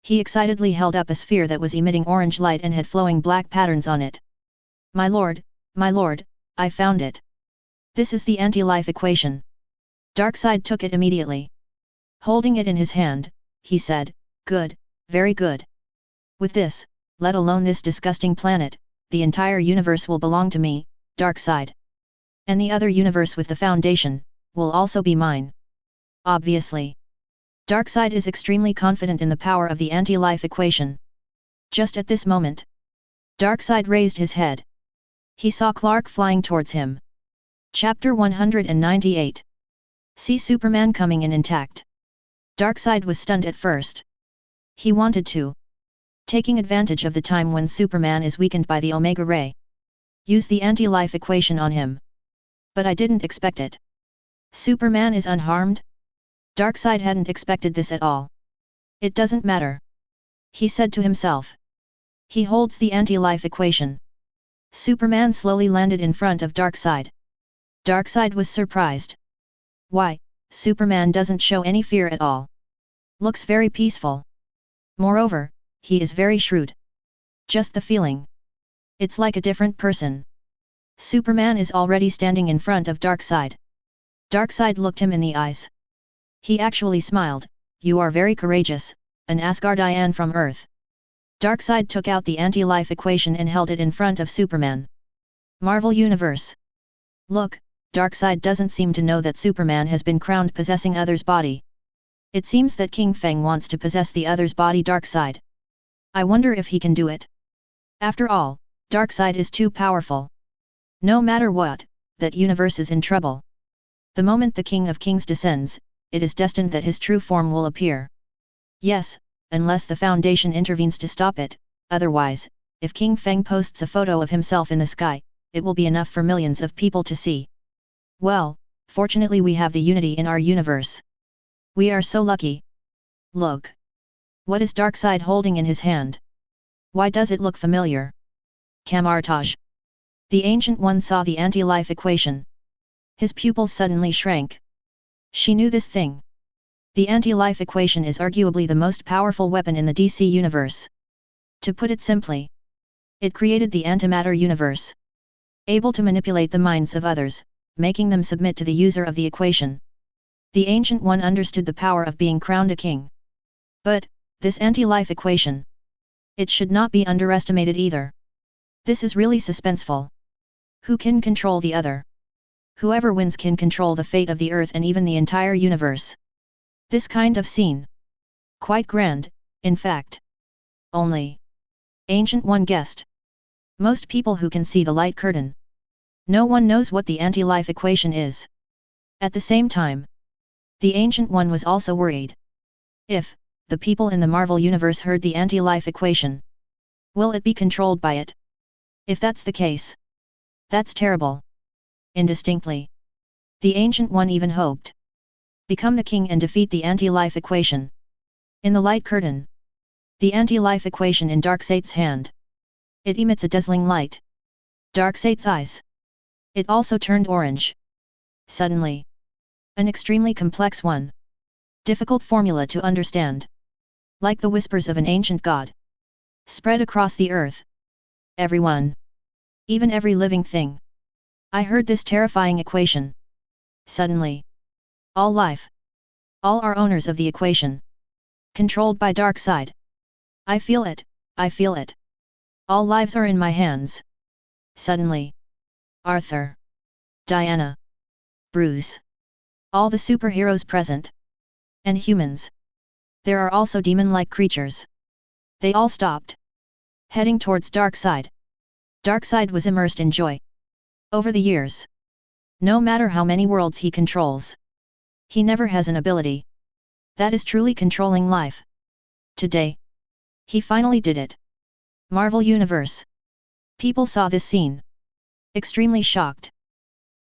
He excitedly held up a sphere that was emitting orange light and had flowing black patterns on it. My lord, I found it. This is the anti-life equation. Darkseid took it immediately. Holding it in his hand, he said, good, very good. With this, let alone this disgusting planet, the entire universe will belong to me, Darkseid. And the other universe with the Foundation, will also be mine. Obviously. Darkseid is extremely confident in the power of the anti-life equation. Just at this moment, Darkseid raised his head. He saw Clark flying towards him. Chapter 198. See Superman coming in intact. Darkseid was stunned at first. He wanted to, taking advantage of the time when Superman is weakened by the Omega Ray, use the anti-life equation on him. But I didn't expect it. Superman is unharmed? Darkseid hadn't expected this at all. It doesn't matter, he said to himself. He holds the anti-life equation. Superman slowly landed in front of Darkseid. Darkseid was surprised. Why, Superman doesn't show any fear at all. Looks very peaceful. Moreover, he is very shrewd. Just the feeling. It's like a different person. Superman is already standing in front of Darkseid. Darkseid looked him in the eyes. He actually smiled. You are very courageous, an Asgardian from Earth. Darkseid took out the anti-life equation and held it in front of Superman. Marvel Universe. Look, Darkseid doesn't seem to know that Superman has been crowned possessing other's body. It seems that King Feng wants to possess the other's body. Darkseid. I wonder if he can do it. After all, Darkseid is too powerful. No matter what, that universe is in trouble. The moment the King of Kings descends, it is destined that his true form will appear. Yes, unless the Foundation intervenes to stop it, otherwise, if King Feng posts a photo of himself in the sky, it will be enough for millions of people to see. Well, fortunately we have the unity in our universe. We are so lucky. Look. What is Darkseid holding in his hand? Why does it look familiar? Camartage. The Ancient One saw the anti-life equation. His pupils suddenly shrank. She knew this thing. The anti-life equation is arguably the most powerful weapon in the DC universe. To put it simply, it created the antimatter universe. Able to manipulate the minds of others, making them submit to the user of the equation. The Ancient One understood the power of being crowned a king. But, this anti-life equation, it should not be underestimated either. This is really suspenseful. Who can control the other? Whoever wins can control the fate of the Earth and even the entire universe. This kind of scene. Quite grand, in fact. Only. Ancient One guessed. Most people who can see the light curtain. No one knows what the anti-life equation is. At the same time, the Ancient One was also worried. If the people in the Marvel Universe heard the anti-life equation, will it be controlled by it? If that's the case, that's terrible. Indistinctly, the Ancient One even hoped. Become the king and defeat the anti-life equation. In the light curtain, the anti-life equation in Darkseid's hand. It emits a dazzling light. Darkseid's eyes. It also turned orange. Suddenly. An extremely complex one. Difficult formula to understand. Like the whispers of an ancient god. Spread across the earth. Everyone. Even every living thing. I heard this terrifying equation. Suddenly. All life. All are owners of the equation. Controlled by Darkseid. I feel it, I feel it. All lives are in my hands. Suddenly. Arthur. Diana. Bruce. All the superheroes present. And humans. There are also demon-like creatures. They all stopped. Heading towards Darkseid. Darkseid was immersed in joy. Over the years. No matter how many worlds he controls. He never has an ability that is truly controlling life. Today. He finally did it. Marvel Universe. People saw this scene. Extremely shocked.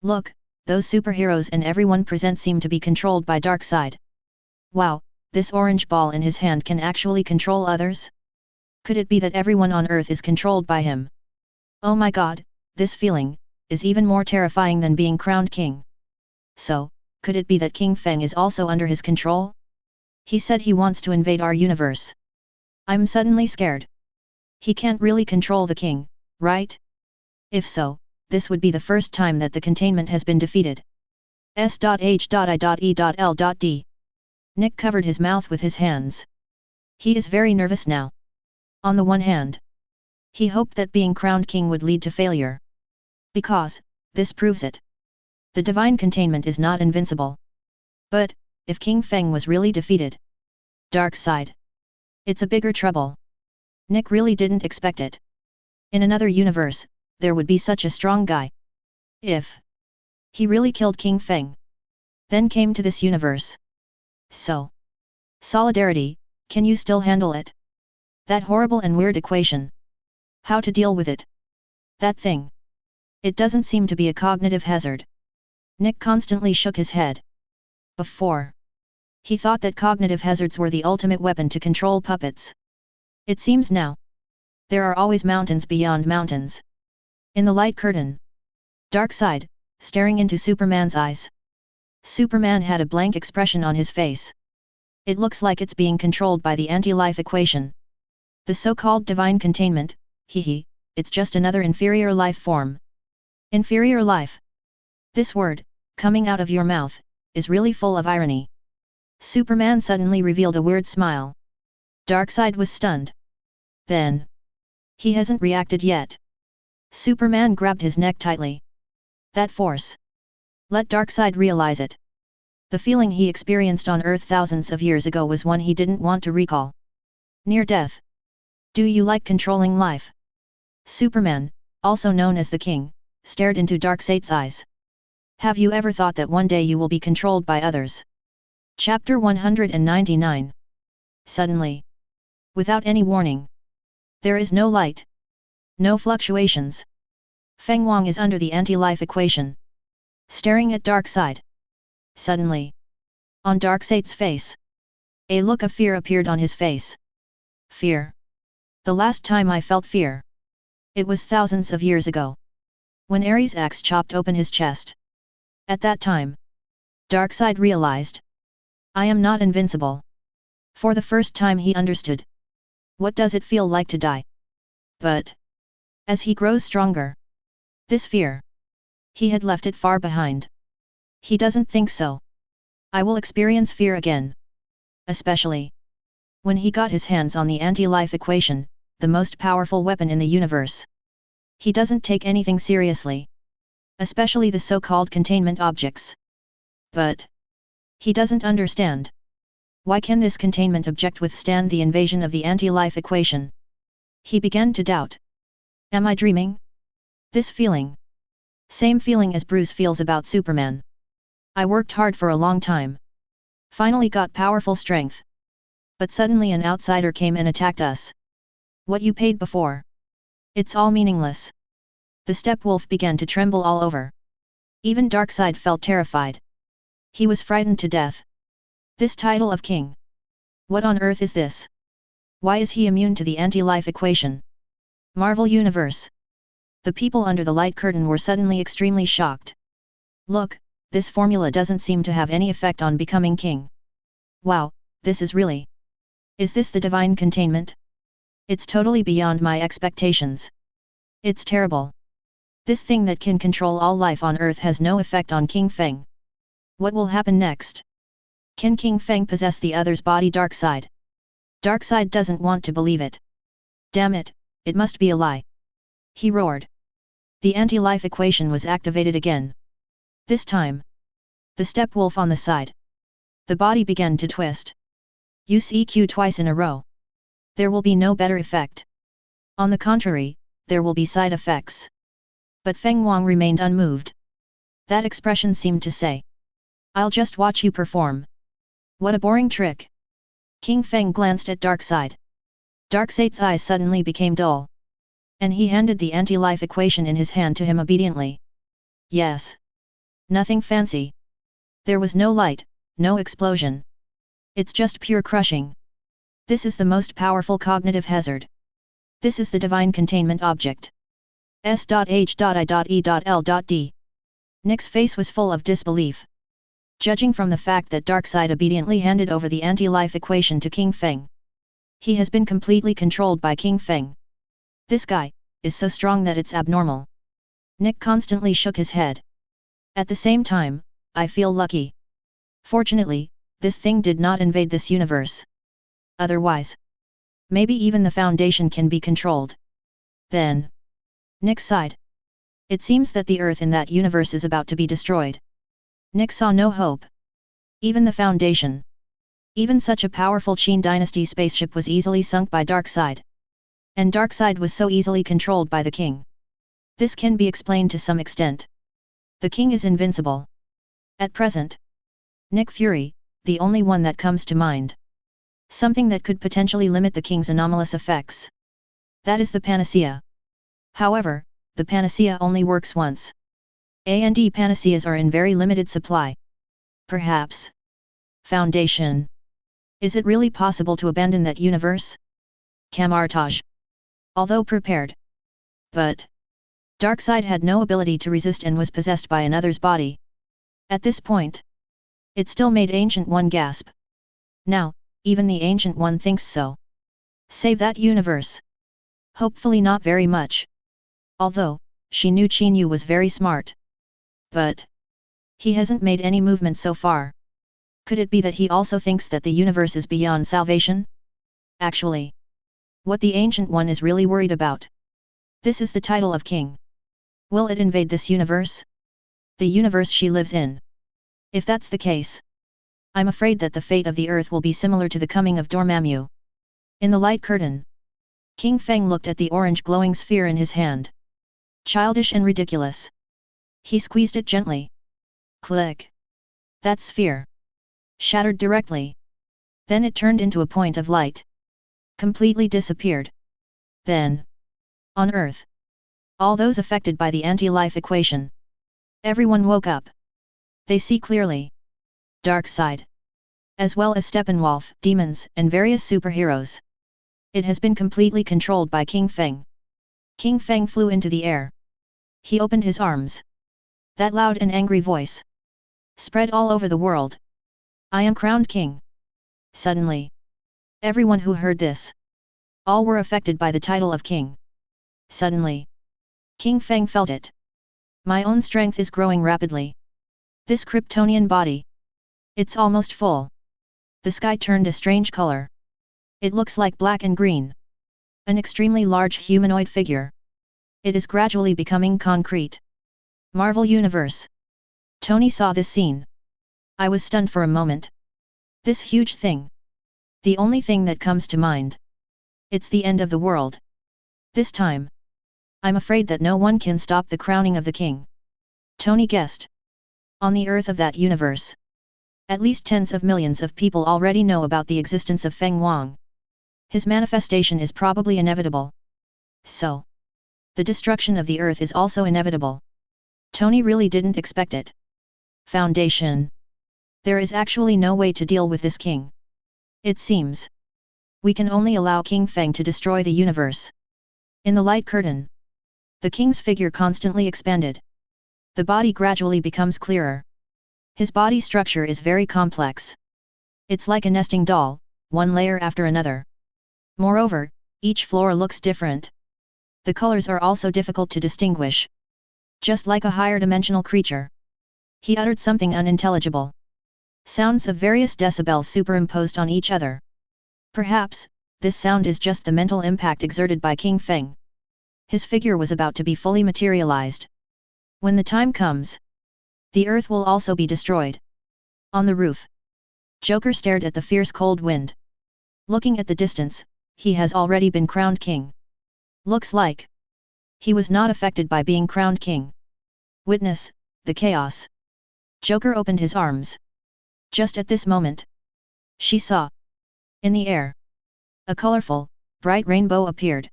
Look, those superheroes and everyone present seem to be controlled by Darkseid. Wow, this orange ball in his hand can actually control others? Could it be that everyone on Earth is controlled by him? Oh my god, this feeling is even more terrifying than being crowned king. So, could it be that King Feng is also under his control? He said he wants to invade our universe. I'm suddenly scared. He can't really control the king, right? If so, this would be the first time that the containment has been defeated. S.H.I.E.L.D. Nick covered his mouth with his hands. He is very nervous now. On the one hand, he hoped that being crowned king would lead to failure. Because, this proves it. The divine containment is not invincible. But, if King Feng was really defeated, dark side, it's a bigger trouble. Nick really didn't expect it. In another universe, there would be such a strong guy. If he really killed King Feng, then came to this universe. So, solidarity, can you still handle it? That horrible and weird equation. How to deal with it? That thing. It doesn't seem to be a cognitive hazard. Nick constantly shook his head. Before, he thought that cognitive hazards were the ultimate weapon to control puppets. It seems now, there are always mountains beyond mountains. In the light curtain, Darkseid, staring into Superman's eyes. Superman had a blank expression on his face. It looks like it's being controlled by the anti-life equation. The so-called divine containment, it's just another inferior life form. Inferior life. This word, coming out of your mouth, is really full of irony. Superman suddenly revealed a weird smile. Darkseid was stunned. Then, he hasn't reacted yet. Superman grabbed his neck tightly. That force. Let Darkseid realize it. The feeling he experienced on Earth thousands of years ago was one he didn't want to recall. Near death. Do you like controlling life? Superman, also known as the King, stared into Darkseid's eyes. Have you ever thought that one day you will be controlled by others? Chapter 199. Suddenly. Without any warning. There is no light. No fluctuations. Feng Wang is under the anti-life equation. Staring at Darkseid. Suddenly. On Darkseid's face. A look of fear appeared on his face. Fear. The last time I felt fear. It was thousands of years ago. When Ares' axe chopped open his chest. At that time. Darkseid realized. I am not invincible. For the first time he understood. What does it feel like to die? But, as he grows stronger, this fear, he had left it far behind. He doesn't think so. I will experience fear again. Especially when he got his hands on the anti-life equation, the most powerful weapon in the universe. He doesn't take anything seriously. Especially the so-called containment objects. But he doesn't understand. Why can this containment object withstand the invasion of the anti-life equation? He began to doubt. Am I dreaming? This feeling. Same feeling as Bruce feels about Superman. I worked hard for a long time. Finally got powerful strength. But suddenly an outsider came and attacked us. What you paid before. It's all meaningless. The Stepwolf began to tremble all over. Even Darkseid felt terrified. He was frightened to death. This title of king. What on earth is this? Why is he immune to the anti-life equation? Marvel Universe. The people under the light curtain were suddenly extremely shocked. Look, this formula doesn't seem to have any effect on becoming king. Wow, this is really. Is this the divine containment? It's totally beyond my expectations. It's terrible. This thing that can control all life on Earth has no effect on King Feng. What will happen next? Can King Feng possess the other's body? Darkseid? Darkseid doesn't want to believe it. Damn it, it must be a lie. He roared. The anti-life equation was activated again. This time. The Stepwolf on the side. The body began to twist. Use EQ twice in a row. There will be no better effect. On the contrary, there will be side effects. But Feng Wang remained unmoved. That expression seemed to say. I'll just watch you perform. What a boring trick. King Feng glanced at Darkseid. Darkseid's eyes suddenly became dull. And he handed the anti-life equation in his hand to him obediently. Yes. Nothing fancy. There was no light, no explosion. It's just pure crushing. This is the most powerful cognitive hazard. This is the divine containment object. S.H.I.E.L.D. Nick's face was full of disbelief. Judging from the fact that Darkseid obediently handed over the anti-life equation to King Feng. He has been completely controlled by King Feng. This guy is so strong that it's abnormal. Nick constantly shook his head. At the same time, I feel lucky. Fortunately, this thing did not invade this universe. Otherwise, maybe even the Foundation can be controlled. Then, Nick sighed. It seems that the Earth in that universe is about to be destroyed. Nick saw no hope. Even the Foundation. Even such a powerful Qin Dynasty spaceship was easily sunk by Darkseid. And Darkseid was so easily controlled by the King. This can be explained to some extent. The King is invincible. At present, Nick Fury, the only one that comes to mind. Something that could potentially limit the King's anomalous effects. That is the panacea. However, the panacea only works once. A&D panaceas are in very limited supply. Perhaps. Foundation. Is it really possible to abandon that universe? Camartage. Although prepared. But Darkseid had no ability to resist and was possessed by another's body. At this point, it still made Ancient One gasp. Now, even the Ancient One thinks so. Save that universe. Hopefully not very much. Although, she knew Qin Yu was very smart. But he hasn't made any movement so far. Could it be that he also thinks that the universe is beyond salvation? Actually, what the Ancient One is really worried about. This is the title of king. Will it invade this universe? The universe she lives in. If that's the case, I'm afraid that the fate of the Earth will be similar to the coming of Dormammu. In the light curtain, King Feng looked at the orange glowing sphere in his hand. Childish and ridiculous. He squeezed it gently. Click. That sphere shattered directly. Then it turned into a point of light. Completely disappeared. Then, on Earth, all those affected by the anti-life equation. Everyone woke up. They see clearly. Darkseid. As well as Steppenwolf, demons, and various superheroes. It has been completely controlled by King Feng. King Feng flew into the air. He opened his arms. That loud and angry voice spread all over the world. I am crowned king. Suddenly, everyone who heard this, all were affected by the title of king. Suddenly, King Feng felt it. My own strength is growing rapidly. This Kryptonian body. It's almost full. The sky turned a strange color. It looks like black and green. An extremely large humanoid figure. It is gradually becoming concrete. Marvel Universe. Tony saw this scene. I was stunned for a moment. This huge thing. The only thing that comes to mind. It's the end of the world. This time, I'm afraid that no one can stop the crowning of the king. Tony guessed. On the Earth of that universe, at least tens of millions of people already know about the existence of Feng Wang. His manifestation is probably inevitable. So, the destruction of the Earth is also inevitable. Tony really didn't expect it. Foundation. There is actually no way to deal with this king. It seems. We can only allow King Feng to destroy the universe. In the light curtain, the king's figure constantly expanded. The body gradually becomes clearer. His body structure is very complex. It's like a nesting doll, one layer after another. Moreover, each floor looks different. The colors are also difficult to distinguish. Just like a higher dimensional creature. He uttered something unintelligible. Sounds of various decibels superimposed on each other. Perhaps, this sound is just the mental impact exerted by King Feng. His figure was about to be fully materialized. When the time comes, the Earth will also be destroyed. On the roof, Joker stared at the fierce cold wind. Looking at the distance, he has already been crowned king. Looks like he was not affected by being crowned king. Witness, the chaos. Joker opened his arms. Just at this moment, she saw. In the air, a colorful, bright rainbow appeared.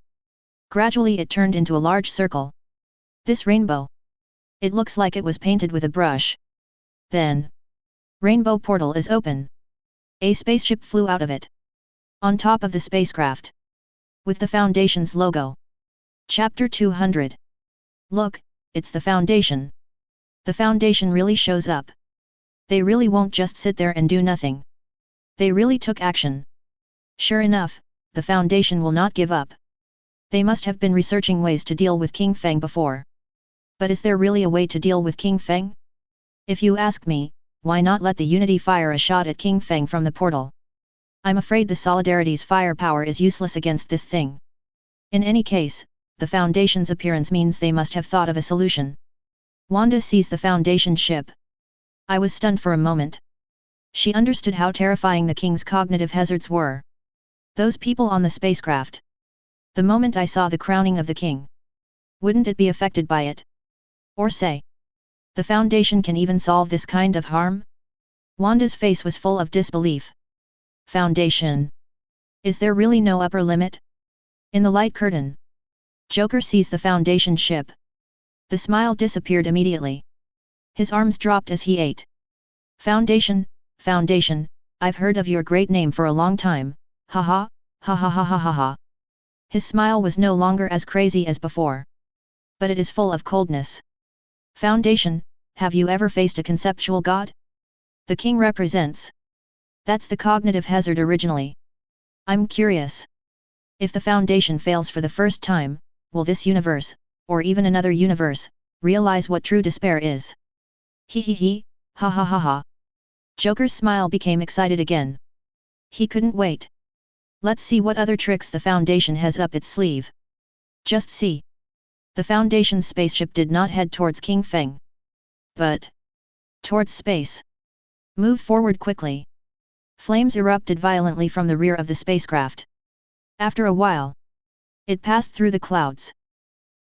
Gradually it turned into a large circle. This rainbow. It looks like it was painted with a brush. Then, rainbow portal is open. A spaceship flew out of it. On top of the spacecraft, with the Foundation's logo. Chapter 200. Look, it's the Foundation. The Foundation really shows up. They really won't just sit there and do nothing. They really took action. Sure enough, the Foundation will not give up. They must have been researching ways to deal with King Feng before. But is there really a way to deal with King Feng? If you ask me, why not let the Unity fire a shot at King Feng from the portal? I'm afraid the Solidarity's firepower is useless against this thing. In any case, the Foundation's appearance means they must have thought of a solution. Wanda sees the Foundation ship. I was stunned for a moment. She understood how terrifying the King's cognitive hazards were. Those people on the spacecraft. The moment I saw the crowning of the King. Wouldn't it be affected by it? Or say, the Foundation can even solve this kind of harm? Wanda's face was full of disbelief. Foundation. Is there really no upper limit? In the light curtain, Joker sees the Foundation ship. The smile disappeared immediately. His arms dropped as he ate. Foundation, Foundation, I've heard of your great name for a long time, haha, ha ha ha ha ha ha. His smile was no longer as crazy as before. But it is full of coldness. Foundation, have you ever faced a conceptual god? The King represents. That's the cognitive hazard originally. I'm curious. If the Foundation fails for the first time, will this universe, or even another universe, realize what true despair is? He he he, ha ha ha ha. Joker's smile became excited again. He couldn't wait. Let's see what other tricks the Foundation has up its sleeve. Just see. The Foundation's spaceship did not head towards King Feng, but towards space. Move forward quickly. Flames erupted violently from the rear of the spacecraft. After a while, it passed through the clouds.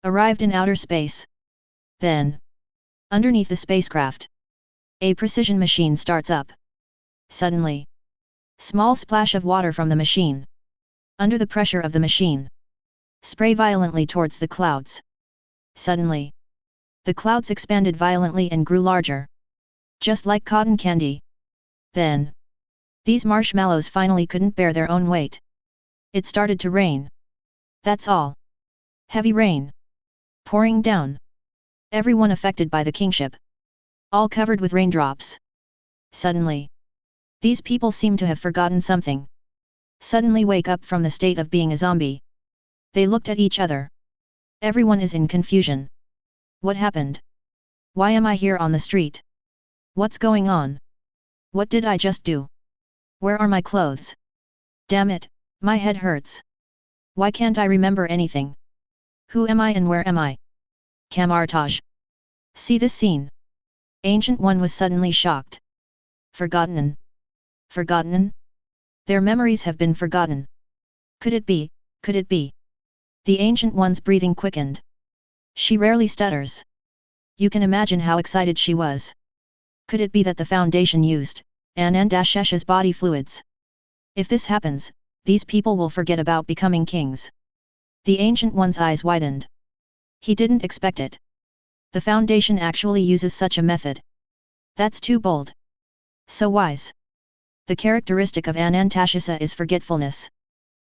Arrived in outer space. Then, underneath the spacecraft, a precision machine starts up. Suddenly, small splash of water from the machine. Under the pressure of the machine, spray violently towards the clouds. Suddenly, the clouds expanded violently and grew larger. Just like cotton candy. Then, these marshmallows finally couldn't bear their own weight. It started to rain. That's all. Heavy rain. Pouring down. Everyone affected by the kingship. All covered with raindrops. Suddenly, these people seem to have forgotten something. Suddenly wake up from the state of being a zombie. They looked at each other. Everyone is in confusion. What happened? Why am I here on the street? What's going on? What did I just do? Where are my clothes? Damn it, my head hurts. Why can't I remember anything? Who am I and where am I? Camartage. See this scene. Ancient One was suddenly shocked. Forgotten. Forgotten? Their memories have been forgotten. Could it be, could it be? The Ancient One's breathing quickened. She rarely stutters. You can imagine how excited she was. Could it be that the Foundation used Anandashesh's body fluids? If this happens, these people will forget about becoming kings. The Ancient One's eyes widened. He didn't expect it. The Foundation actually uses such a method. That's too bold. So wise. The characteristic of Anantashesa is forgetfulness.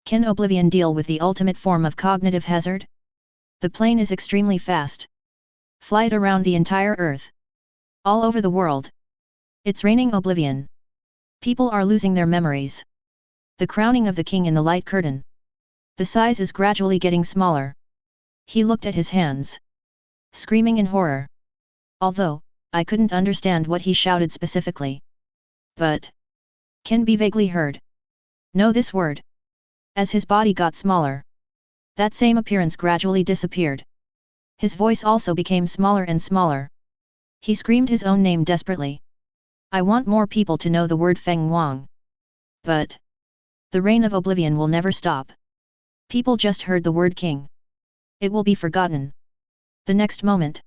Can Oblivion deal with the ultimate form of cognitive hazard? The plane is extremely fast. Flight around the entire Earth. All over the world. It's raining Oblivion. People are losing their memories. The crowning of the king in the light curtain. The size is gradually getting smaller. He looked at his hands. Screaming in horror. Although, I couldn't understand what he shouted specifically. But can be vaguely heard. Know this word. As his body got smaller, that same appearance gradually disappeared. His voice also became smaller and smaller. He screamed his own name desperately. I want more people to know the word Feng Wang. But the reign of Oblivion will never stop. People just heard the word king. It will be forgotten. The next moment,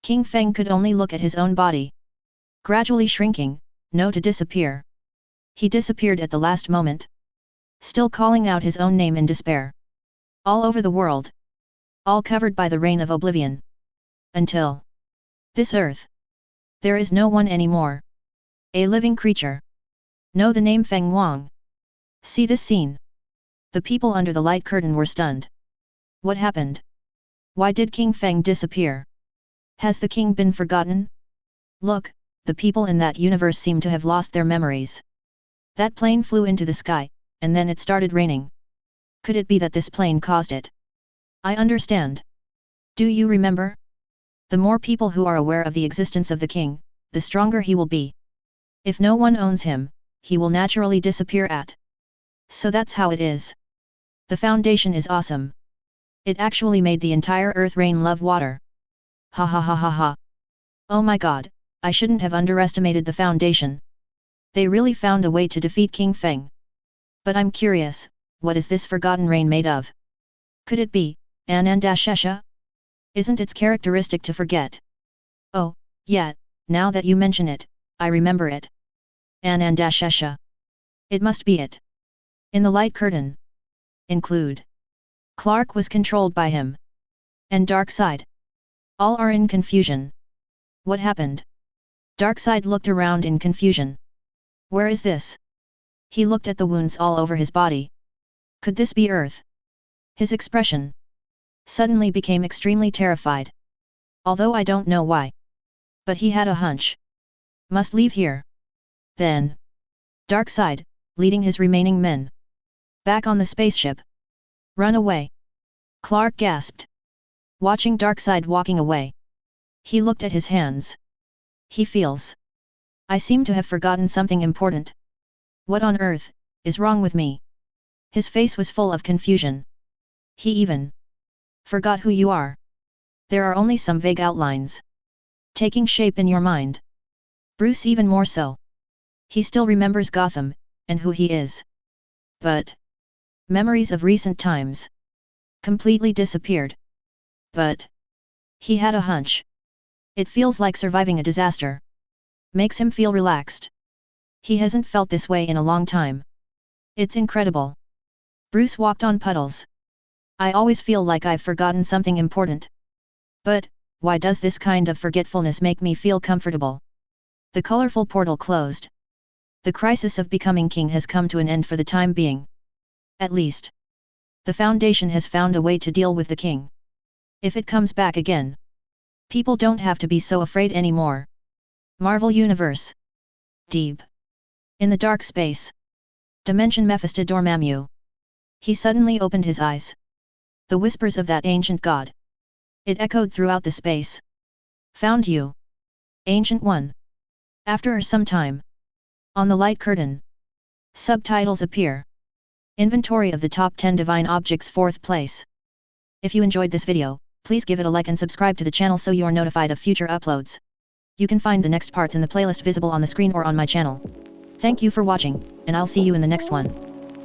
King Feng could only look at his own body. Gradually shrinking, no to disappear. He disappeared at the last moment. Still calling out his own name in despair. All over the world. All covered by the reign of Oblivion. Until this earth. There is no one anymore. A living creature. Know the name Feng Wang? See this scene. The people under the light curtain were stunned. What happened? Why did King Feng disappear? Has the king been forgotten? Look, the people in that universe seem to have lost their memories. That plane flew into the sky, and then it started raining. Could it be that this plane caused it? I understand. Do you remember? The more people who are aware of the existence of the king, the stronger he will be. If no one owns him, he will naturally disappear at. So that's how it is. The Foundation is awesome. It actually made the entire Earth rain love water. Ha ha ha ha ha. Oh my god, I shouldn't have underestimated the Foundation. They really found a way to defeat King Feng. But I'm curious, what is this forgotten rain made of? Could it be Anandashesha? Isn't its characteristic to forget? Oh, yeah, now that you mention it, I remember it. Anandashesha. It must be it. In the light curtain. Include. Clark was controlled by him. And Darkseid. All are in confusion. What happened? Darkseid looked around in confusion. Where is this? He looked at the wounds all over his body. Could this be Earth? His expression suddenly became extremely terrified. Although I don't know why. But he had a hunch. Must leave here. Then. Darkseid, leading his remaining men. Back on the spaceship. Run away. Clark gasped. Watching Darkseid walking away. He looked at his hands. He feels. I seem to have forgotten something important. What on earth is wrong with me? His face was full of confusion. He even forgot who you are. There are only some vague outlines taking shape in your mind. Bruce even more so. He still remembers Gotham, and who he is. But memories of recent times completely disappeared. But he had a hunch. It feels like surviving a disaster. Makes him feel relaxed. He hasn't felt this way in a long time. It's incredible. Bruce walked on puddles. I always feel like I've forgotten something important. But, why does this kind of forgetfulness make me feel comfortable? The colorful portal closed. The crisis of becoming king has come to an end for the time being. At least. The Foundation has found a way to deal with the king. If it comes back again, people don't have to be so afraid anymore. Marvel Universe. Deep. In the dark space. Dimension Mephisto Dormammu. He suddenly opened his eyes. The whispers of that ancient god. It echoed throughout the space. Found you. Ancient One. After some time. On the light curtain. Subtitles appear. Inventory of the top 10 divine objects, 4th place. If you enjoyed this video, please give it a like and subscribe to the channel so you are notified of future uploads. You can find the next parts in the playlist visible on the screen or on my channel. Thank you for watching, and I'll see you in the next one.